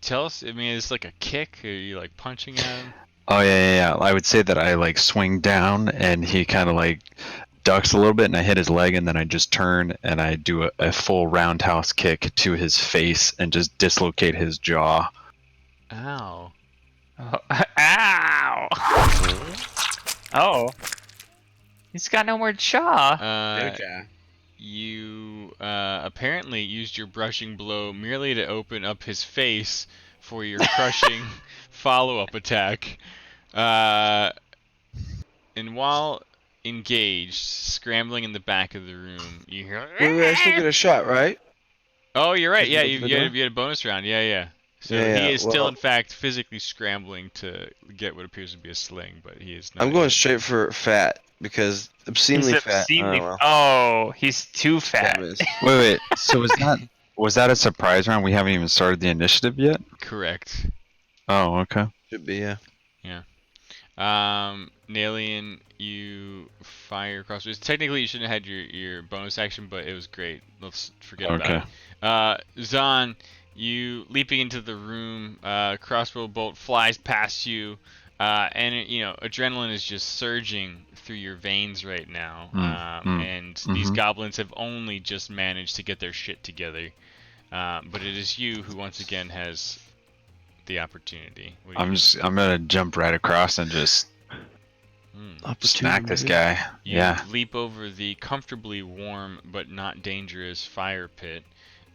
Tell us. I mean, is this like a kick? Are you like punching at him? Oh yeah. I would say that I like swing down and he kind of like ducks a little bit and I hit his leg and then I just turn and I do a full roundhouse kick to his face and just dislocate his jaw. Ow. Ow! Oh. He's got no more jaw. You apparently used your brushing blow merely to open up his face for your crushing follow-up attack. And while engaged, scrambling in the back of the room, you hear... Wait, I still get a shot, right? Oh, you're right. Yeah, Did you you open the had a bonus round. Yeah. So Yeah, he is still, well- in fact, physically scrambling to get what appears to be a sling, but he is not. I'm going straight for fat because obscenely He's fat. obscenely- Oh, well. Oh, he's too fat. Damn it. Wait. So was that a surprise round? We haven't even started the initiative yet? Correct. Oh, okay. Should be, yeah. Nalian, you fire your crossbow. Technically, you shouldn't have had your bonus action, but it was great. Let's forget about it. Zahn, you leaping into the room, crossbow bolt flies past you, and adrenaline is just surging through your veins right now. And these goblins have only just managed to get their shit together. But it is you who once again has the opportunity. What do you I'm gonna jump right across and just smack this guy. You Yeah. leap over the comfortably warm but not dangerous fire pit,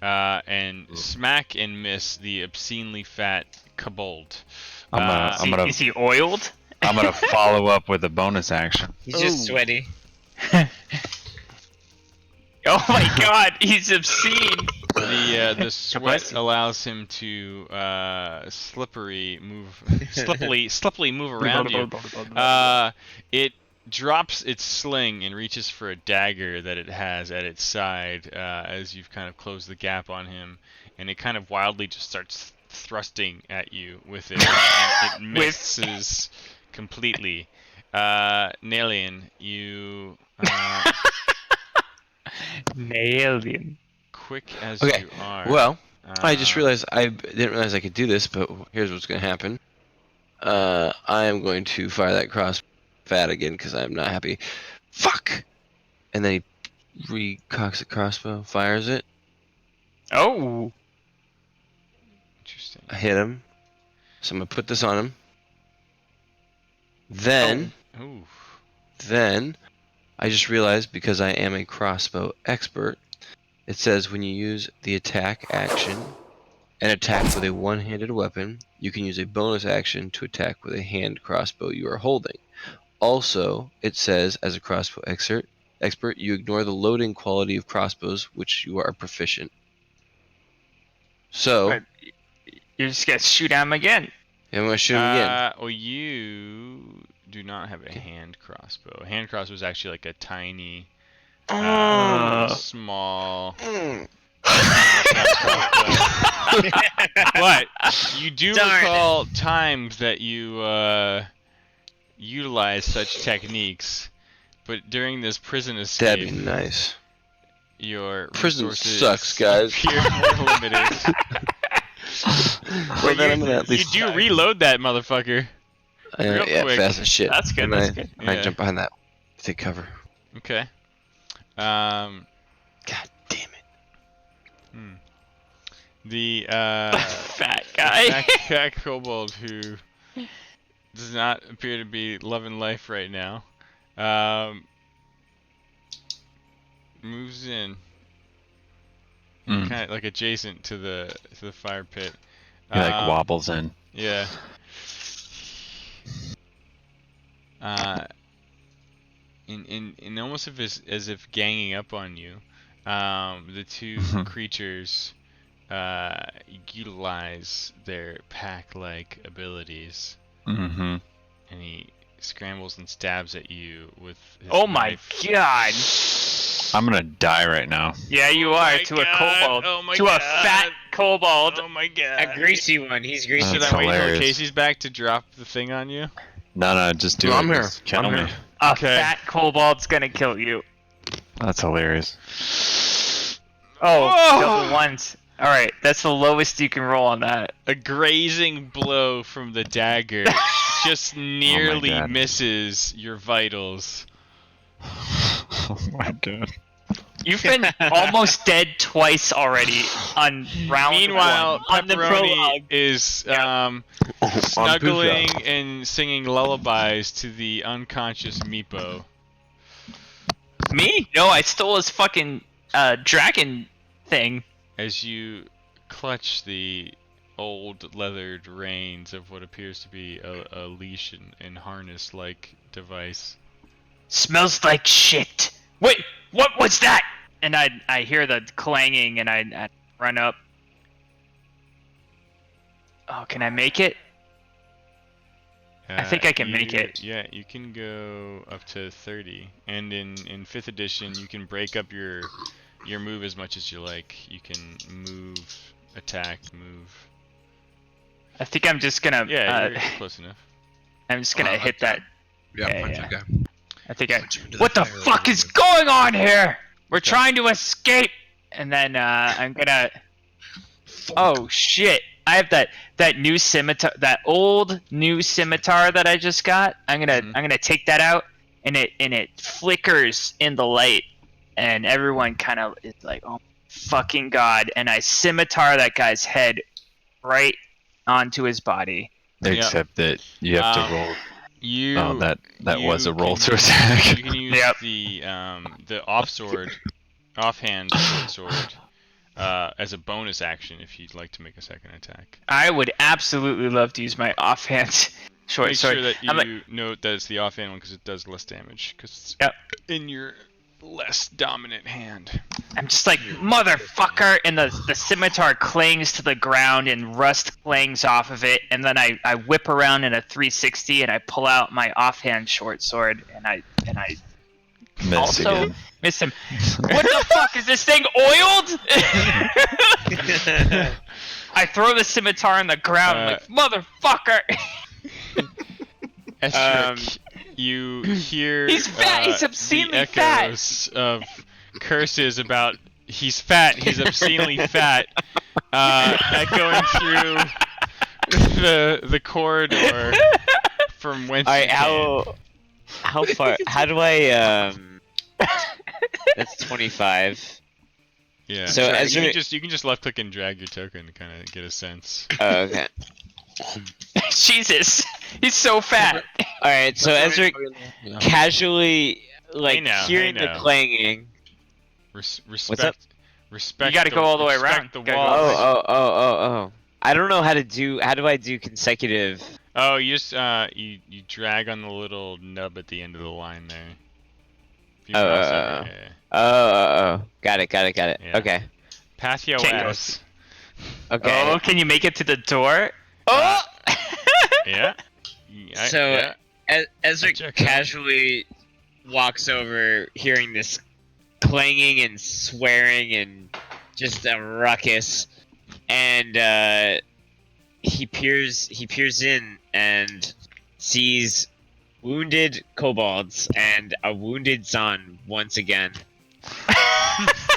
and smack and miss the obscenely fat kobold. Is he oiled? I'm gonna follow up with a bonus action. He's just sweaty. Oh my god, he's obscene. The sweat allows him to slippily move around you. It drops its sling and reaches for a dagger that it has at its side as you've kind of closed the gap on him, and it kind of wildly just starts thrusting at you with it, and it misses completely. Nalian, you Alien. quick as Okay, you are. Well, I just realized I didn't realize I could do this, but here's what's going to happen. I am going to fire that cross fat again because I'm not happy. Fuck! And then he recocks the crossbow, fires it. Oh. Interesting. I hit him. So I'm going to put this on him. Then, Ooh. I just realized because I am a crossbow expert, it says when you use the attack action and attack with a one-handed weapon, you can use a bonus action to attack with a hand crossbow you are holding. Also, it says as a crossbow expert, you ignore the loading quality of crossbows, which you are proficient. So, Right. You're just gonna shoot at him again. I'm going to shoot him again. Well, you do not have a hand crossbow. A hand crossbow is actually like a tiny, small. But you do Darn. recall times that you utilize such techniques, but during this prison escape, That'd be nice. your Prison resources sucks, guys. appear more limited. Well, then I'm gonna at You least do reload that motherfucker. Real Yeah, quick. fast as shit. That's good, And that's I, good. I Yeah. jump behind that. Take cover. Okay. God damn it. The Fat guy. fat kobold who does not appear to be loving life right now, moves in, Mm. kind of like adjacent to the fire pit. He like wobbles in. Yeah. In almost as if ganging up on you, the two creatures utilize their pack-like abilities, Mm-hmm. and he scrambles and stabs at you with his Oh my knife. god. I'm gonna die right now. Yeah, you are my to God. a kobold. Oh my to a God. fat kobold. Oh my A god! greasy one. He's greasy. Should That's I wait until hilarious. Casey's back to drop the thing on you? No, just do No, it. I'm here. Just kill I'm me. here. A Okay. fat kobold's gonna kill you. That's hilarious. Oh, Oh! double ones. Alright, that's the lowest you can roll on that. A grazing blow from the dagger just nearly God. misses your vitals. Oh my god. You've been almost dead twice already on round Meanwhile, one. On the Pepperoni prologue. is snuggling and singing lullabies to the unconscious Meepo. Me? No, I stole his fucking dragon thing. As you clutch the old leathered reins of what appears to be a leash and harness-like device. Smells like shit. Wait, what was that? And I hear the clanging and I run up. Oh, can I make it? I think I can make it. Yeah, you can go up to 30. And in 5th edition, you can break up your move as much as you like. You can move, attack, move. I think I'm just gonna. Yeah, you're close enough. I'm just gonna hit that. Yeah, Yeah, punch yeah. that guy. I think I. Punch him into What the fire. fuck is going on here? We're Okay. trying to escape. And then I'm gonna. Oh shit! I have that new scimitar, that old new scimitar that I just got. I'm gonna take that out, and it flickers in the light, and everyone kind of is like, oh fucking god! And I scimitar that guy's head right onto his body. Yeah. Except that you have to roll. You. Oh, that was a you roll can to use- attack. You can use Yep. the offhand sword, as a bonus action if you'd like to make a second attack. I would absolutely love to use my offhand short Make sword. sure that I'm like- you note that it's the offhand one because it does less damage. Because it's Yep. in your less dominant hand. I'm just like, motherfucker, and the scimitar clings to the ground and rust clangs off of it, and then I whip around in a 360 and I pull out my offhand short sword and I Miss also again. miss him. What the fuck, is this thing oiled? I throw the scimitar on the ground, I'm like, motherfucker! Estrick, you hear He's fat, he's the obscenely fat. echoes of curses about he's fat, he's obscenely fat, echoing through the corridor from whence Alright, you came. how far? How do I? That's 25. Yeah. So Sure, Ezra- you can just left click and drag your token to kind of get a sense. Oh, okay. Jesus, he's so fat. All right. So Ezra Yeah. casually, like, know, hearing I the know. clanging. Respect. up? Respect. You gotta go all the way respect around. The Gotta go walls. all the way Oh. I don't know how to do. How do I do consecutive? Oh, you just you drag on the little nub at the end of the line there. If you Oh, mouse oh, over, yeah. Oh. Got it. Yeah. Okay. Path your Okay. ass. Okay. Oh, can you make it to the door? Oh! Yeah. So- Ezra Check it out. casually walks over, hearing this clanging and swearing and just a ruckus, and he peers in and sees wounded kobolds and a wounded Zon once again.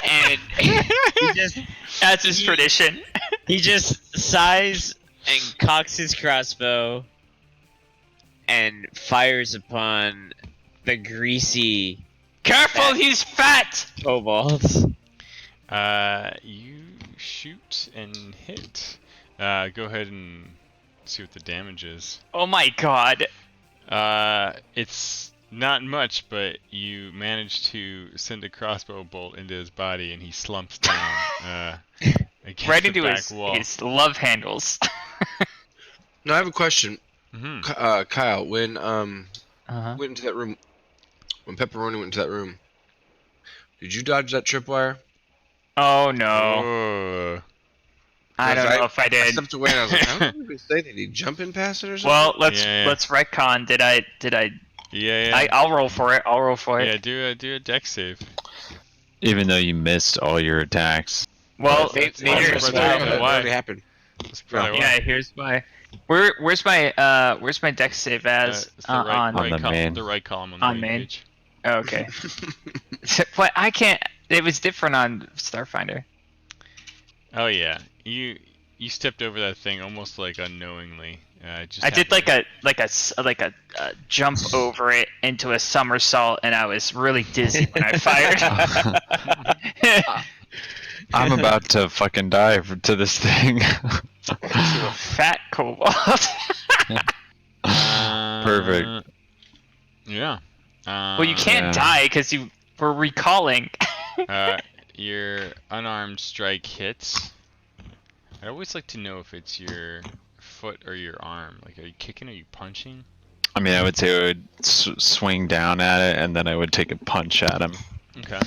And That's his tradition. he just sighs and cocks his crossbow and fires upon the greasy Careful, he's fat. kobold. You shoot and hit. Go ahead and see what the damage is. Oh my god. It's not much, but you manage to send a crossbow bolt into his body, and he slumps down. Against Right the into back his, wall. his love handles. No, I have a question. Mhm. Kyle, when Uh-huh. went into that room, when Pepperoni went into that room, did you dodge that tripwire? Oh no. Oh. I don't Because know if I I did. stepped away and I was like, I don't even say, did he jump in past it or something? Well, let's Yeah. let's retcon. Did I? Yeah. I'll roll for it. I'll roll for it. Yeah, do a dex save. Even though you missed all your attacks. Well, That's- They that's here's probably why. why. that already happened. That's probably why. Yeah, here's my. Where's my dex save as It's the on? On the main. the right column on the On main main. page. Oh, okay. But I can't. It was different on Starfinder. Oh yeah, you stepped over that thing almost like unknowingly. Just I did happened. like a jump over it into a somersault, and I was really dizzy when I fired. I'm about to fucking die to this thing. Fat kobold. Perfect. Yeah. Well, you can't Yeah. die because you were recalling. Your unarmed strike hits. I'd always like to know if it's your foot or your arm. Like, are you kicking? Are you punching? I mean, I would say I would swing down at it, and then I would take a punch at him. Okay.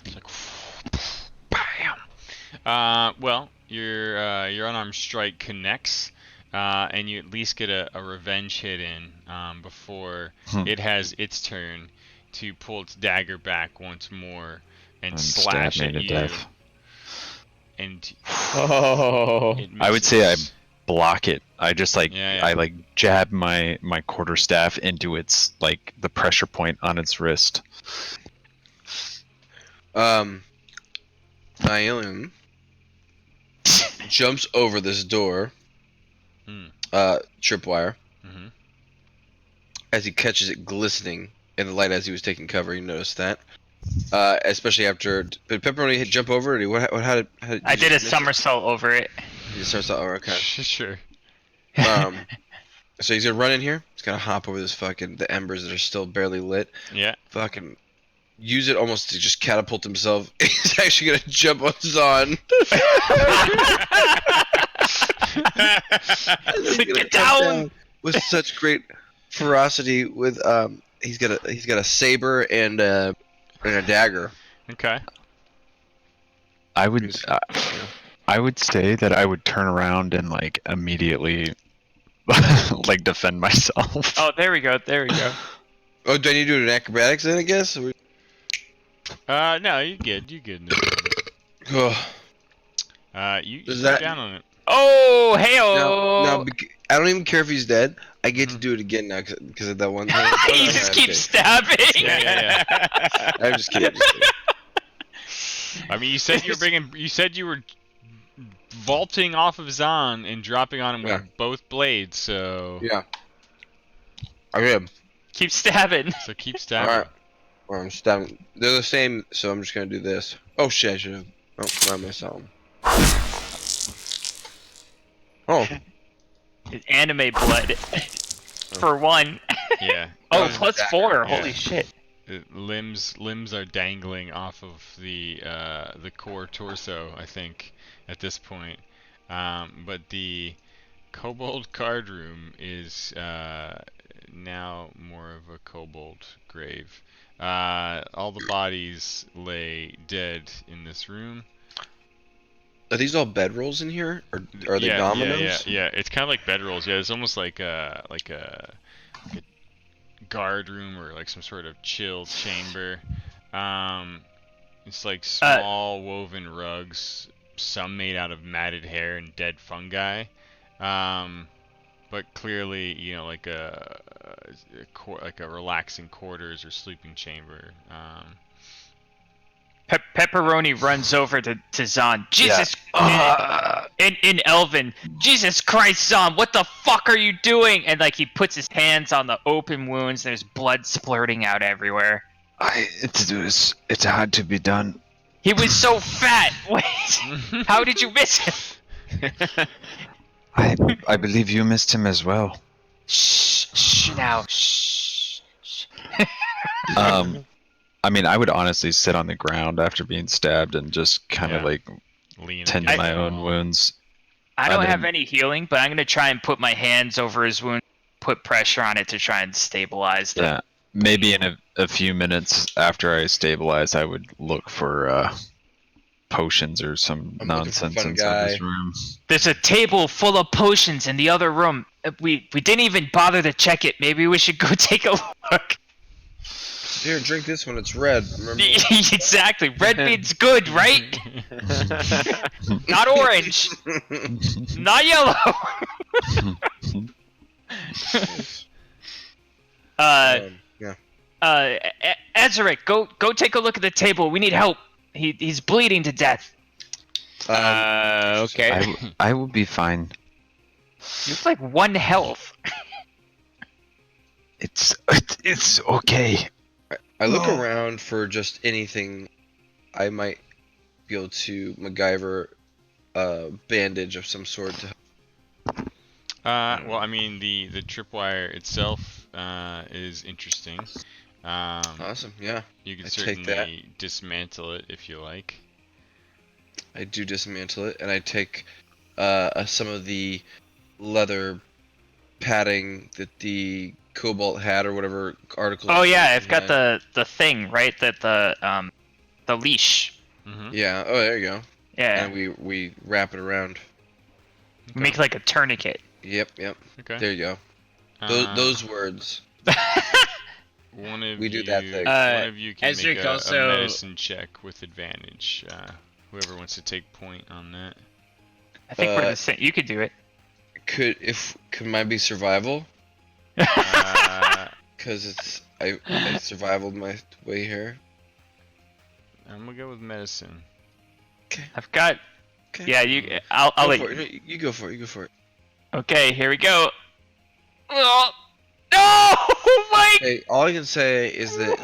It's like, bam. Well, your unarmed strike connects, and you at least get a revenge hit in before it has its turn to pull its dagger back once more and stab slash me at to you. death. And Oh. it I would say I misses. block it. I just like Yeah. I like jab my quarterstaff into its like the pressure point on its wrist. Nylium jumps over this door, Hmm. tripwire, Mhm. as he catches it glistening in the light as he was taking cover. You noticed that, especially after. Did Pepperoni jump over it? How did I did a miss it? somersault over it. He just starts. Oh, okay. Sure. So he's gonna run in here. He's gonna hop over the embers that are still barely lit. Yeah. Fucking use it almost to just catapult himself. He's actually gonna jump on Zahn. He's gonna Get come down! with such great ferocity. With he's got a saber and a dagger. Okay. I would say that I would turn around and like immediately like defend myself. Oh, there we go. There we go. Oh, do I need to do an acrobatics then? I guess. No, you're good. You're good. Oh, You Does go that- down on it. Oh, hey no, I don't even care if he's dead. I get to do it again now because of that one thing. You just keep stabbing. Yeah. I'm just kidding. I mean, you said you said you were vaulting off of Zahn and dropping on him Yeah. with both blades. So Yeah. I am. Keep stabbing. so keep stabbing. Alright. Well, I'm stabbing. They're the same, so I'm just gonna do this. Oh shit, I should have. Oh, I missed something. Oh, It's anime blood. For one. Yeah. Oh, Uh, plus 4. Yeah. Holy shit. limbs are dangling off of the core torso, I think, at this point. But the kobold card room is now more of a kobold grave. All the bodies lay dead in this room. are these all bedrolls in here, or are they yeah, dominoes? Yeah. It's kind of like bedrolls. Yeah, it's almost like a guard room or like some sort of chill chamber. It's like small woven rugs, some made out of matted hair and dead fungi. But clearly, like a relaxing quarters or sleeping chamber. Pepperoni runs over to Zahn. Jesus. in Elven, Jesus Christ, Zom, what the fuck are you doing? And like he puts his hands on the open wounds, and there's blood splurting out everywhere. It had to be done. He was so fat. Wait, how did you miss him? I believe you missed him as well. Shh, now, shh. I mean, I would honestly sit on the ground after being stabbed and just kind of Yeah. like Lean tend to against my the own wall. wounds. I don't I have didn't- any healing, but I'm gonna try and put my hands over his wound, put pressure on it to try and stabilize them. Yeah, maybe in a few minutes after I stabilize, I would look for potions or some I'm looking for nonsense fun inside this guy. room. There's a table full of potions in the other room. We didn't even bother to check it. Maybe we should go take a look. Here, drink this one. It's red. Remember? Exactly. Red means good, right? Not orange. Not yellow. Yeah. Ezeric, go take a look at the table. We need help. He's bleeding to death. Okay. I will be fine. You have like 1 health. It's okay. I look around for just anything I might be able to MacGyver a bandage of some sort to Well, I mean, the tripwire itself is interesting. Awesome, yeah. You can I take that. certainly dismantle it if you like. I do dismantle it, and I take some of the leather padding that the Cobalt had, or whatever article. Oh yeah, I've got had. the thing right, that the leash. Mm-hmm. Yeah. Oh, there you go. Yeah, And we wrap it around. make like a tourniquet. Yep. Okay. There you go. Those words. One of we do you, that thing. one of you can Ezric make a also- medicine check with advantage. Whoever wants to take point on that. I think we're the same. You could do it. Could mine be survival? Uh, Because I survivaled my way here. I'm gonna go with medicine. I've got. Okay. Yeah, I'll Go let for you. it. No, you go for it. You go for it. Okay, here we go. Oh, no! My. Hey, all I can say is that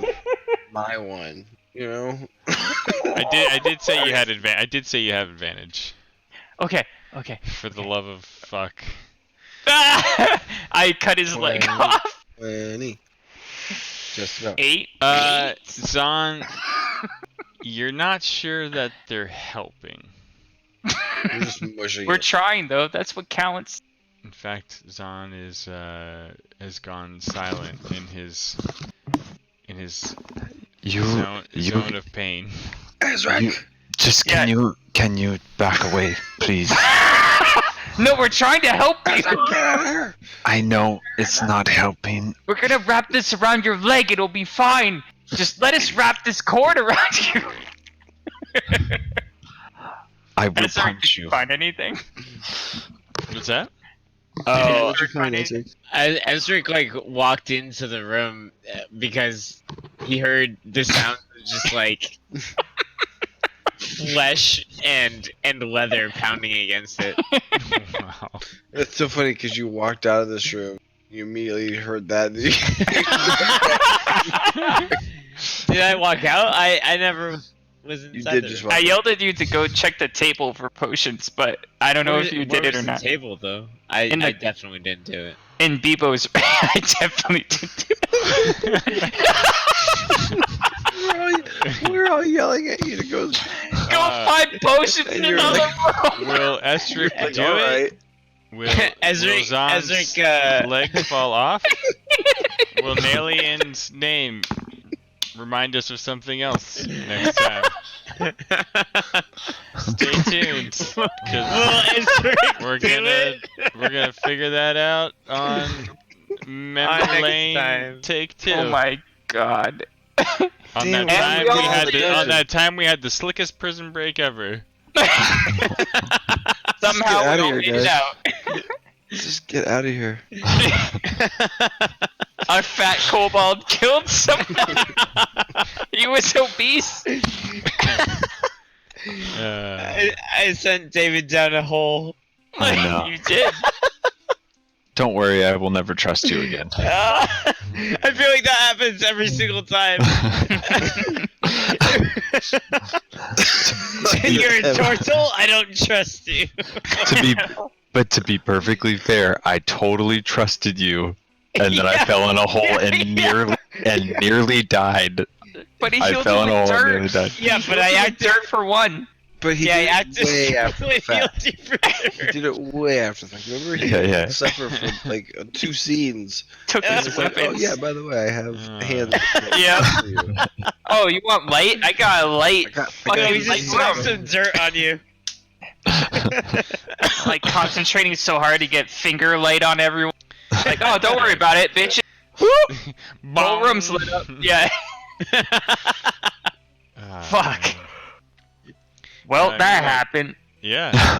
my one. You know. I did say you had advantage. I did say you have advantage. Okay. For the love of fuck. I cut his leg Well, off. 20. Just about. 8. Zahn, you're not sure that they're helping. We're just mushing We're it. trying though. That's what counts. In fact, Zahn has gone silent in his zone of pain. Ezrak! Just Yeah. can you back away, please? No, we're trying to help you. Get out of here! I know it's not helping. We're gonna wrap this around your leg. It'll be fine. Just let us wrap this cord around you. I will Ezra, punch did you. find anything? What's that? Oh, Did you find anything? Ezric like walked into the room because he heard the sound of just like flesh and leather pounding against it. Wow. It's so funny because you walked out of this room. You immediately heard that. Did I walk out? I never was inside. You did the just room. walk I yelled at you to go check the table for potions, but I don't know Where- if you where did it was or the not. Table though. I In the- definitely didn't do it. In Bebo's, I definitely did do it. We're all yelling at you to go. Go find potions in and you're another like- room. Will Estric Like, do all it? right. Will Ezric, Zahn's legs fall off? Will Nalian's name remind us of something else next time? Stay tuned, 'cause we're gonna figure that out on Memory next Lane time. Take 2. Oh my god. On Damn, that we time we all had did on it. that time we had the slickest prison break ever. Somehow Get outta we all here, made guys. it out. Just get out of here. Our fat kobold killed someone. He was obese. I sent David down a hole. I know. You did. Don't worry, I will never trust you again. I feel like that happens every single time. You're a turtle. I don't trust you. To be perfectly fair, I totally trusted you, and then I Yeah. fell in a hole and Yeah. nearly died. But he I healed fell you in a with hole and dirt. nearly died. Yeah, but I acted. dirt for one. But he Yeah, I did acted it way after the fact. you for He dirt. did it way after the fact. Remember, he Yeah. suffered from like 2 scenes. Took Yeah. his It's like, oh weapons. yeah, by the way, I have hands. Yeah. For you. Oh, you want light? I got a light. I got Fucking We these just like, smacked some dirt on you. Like concentrating so hard to get finger light on everyone. Like, oh, don't worry about it, bitch. Whole room's lit up. Yeah. Fuck. Well, I that know. happened. Yeah.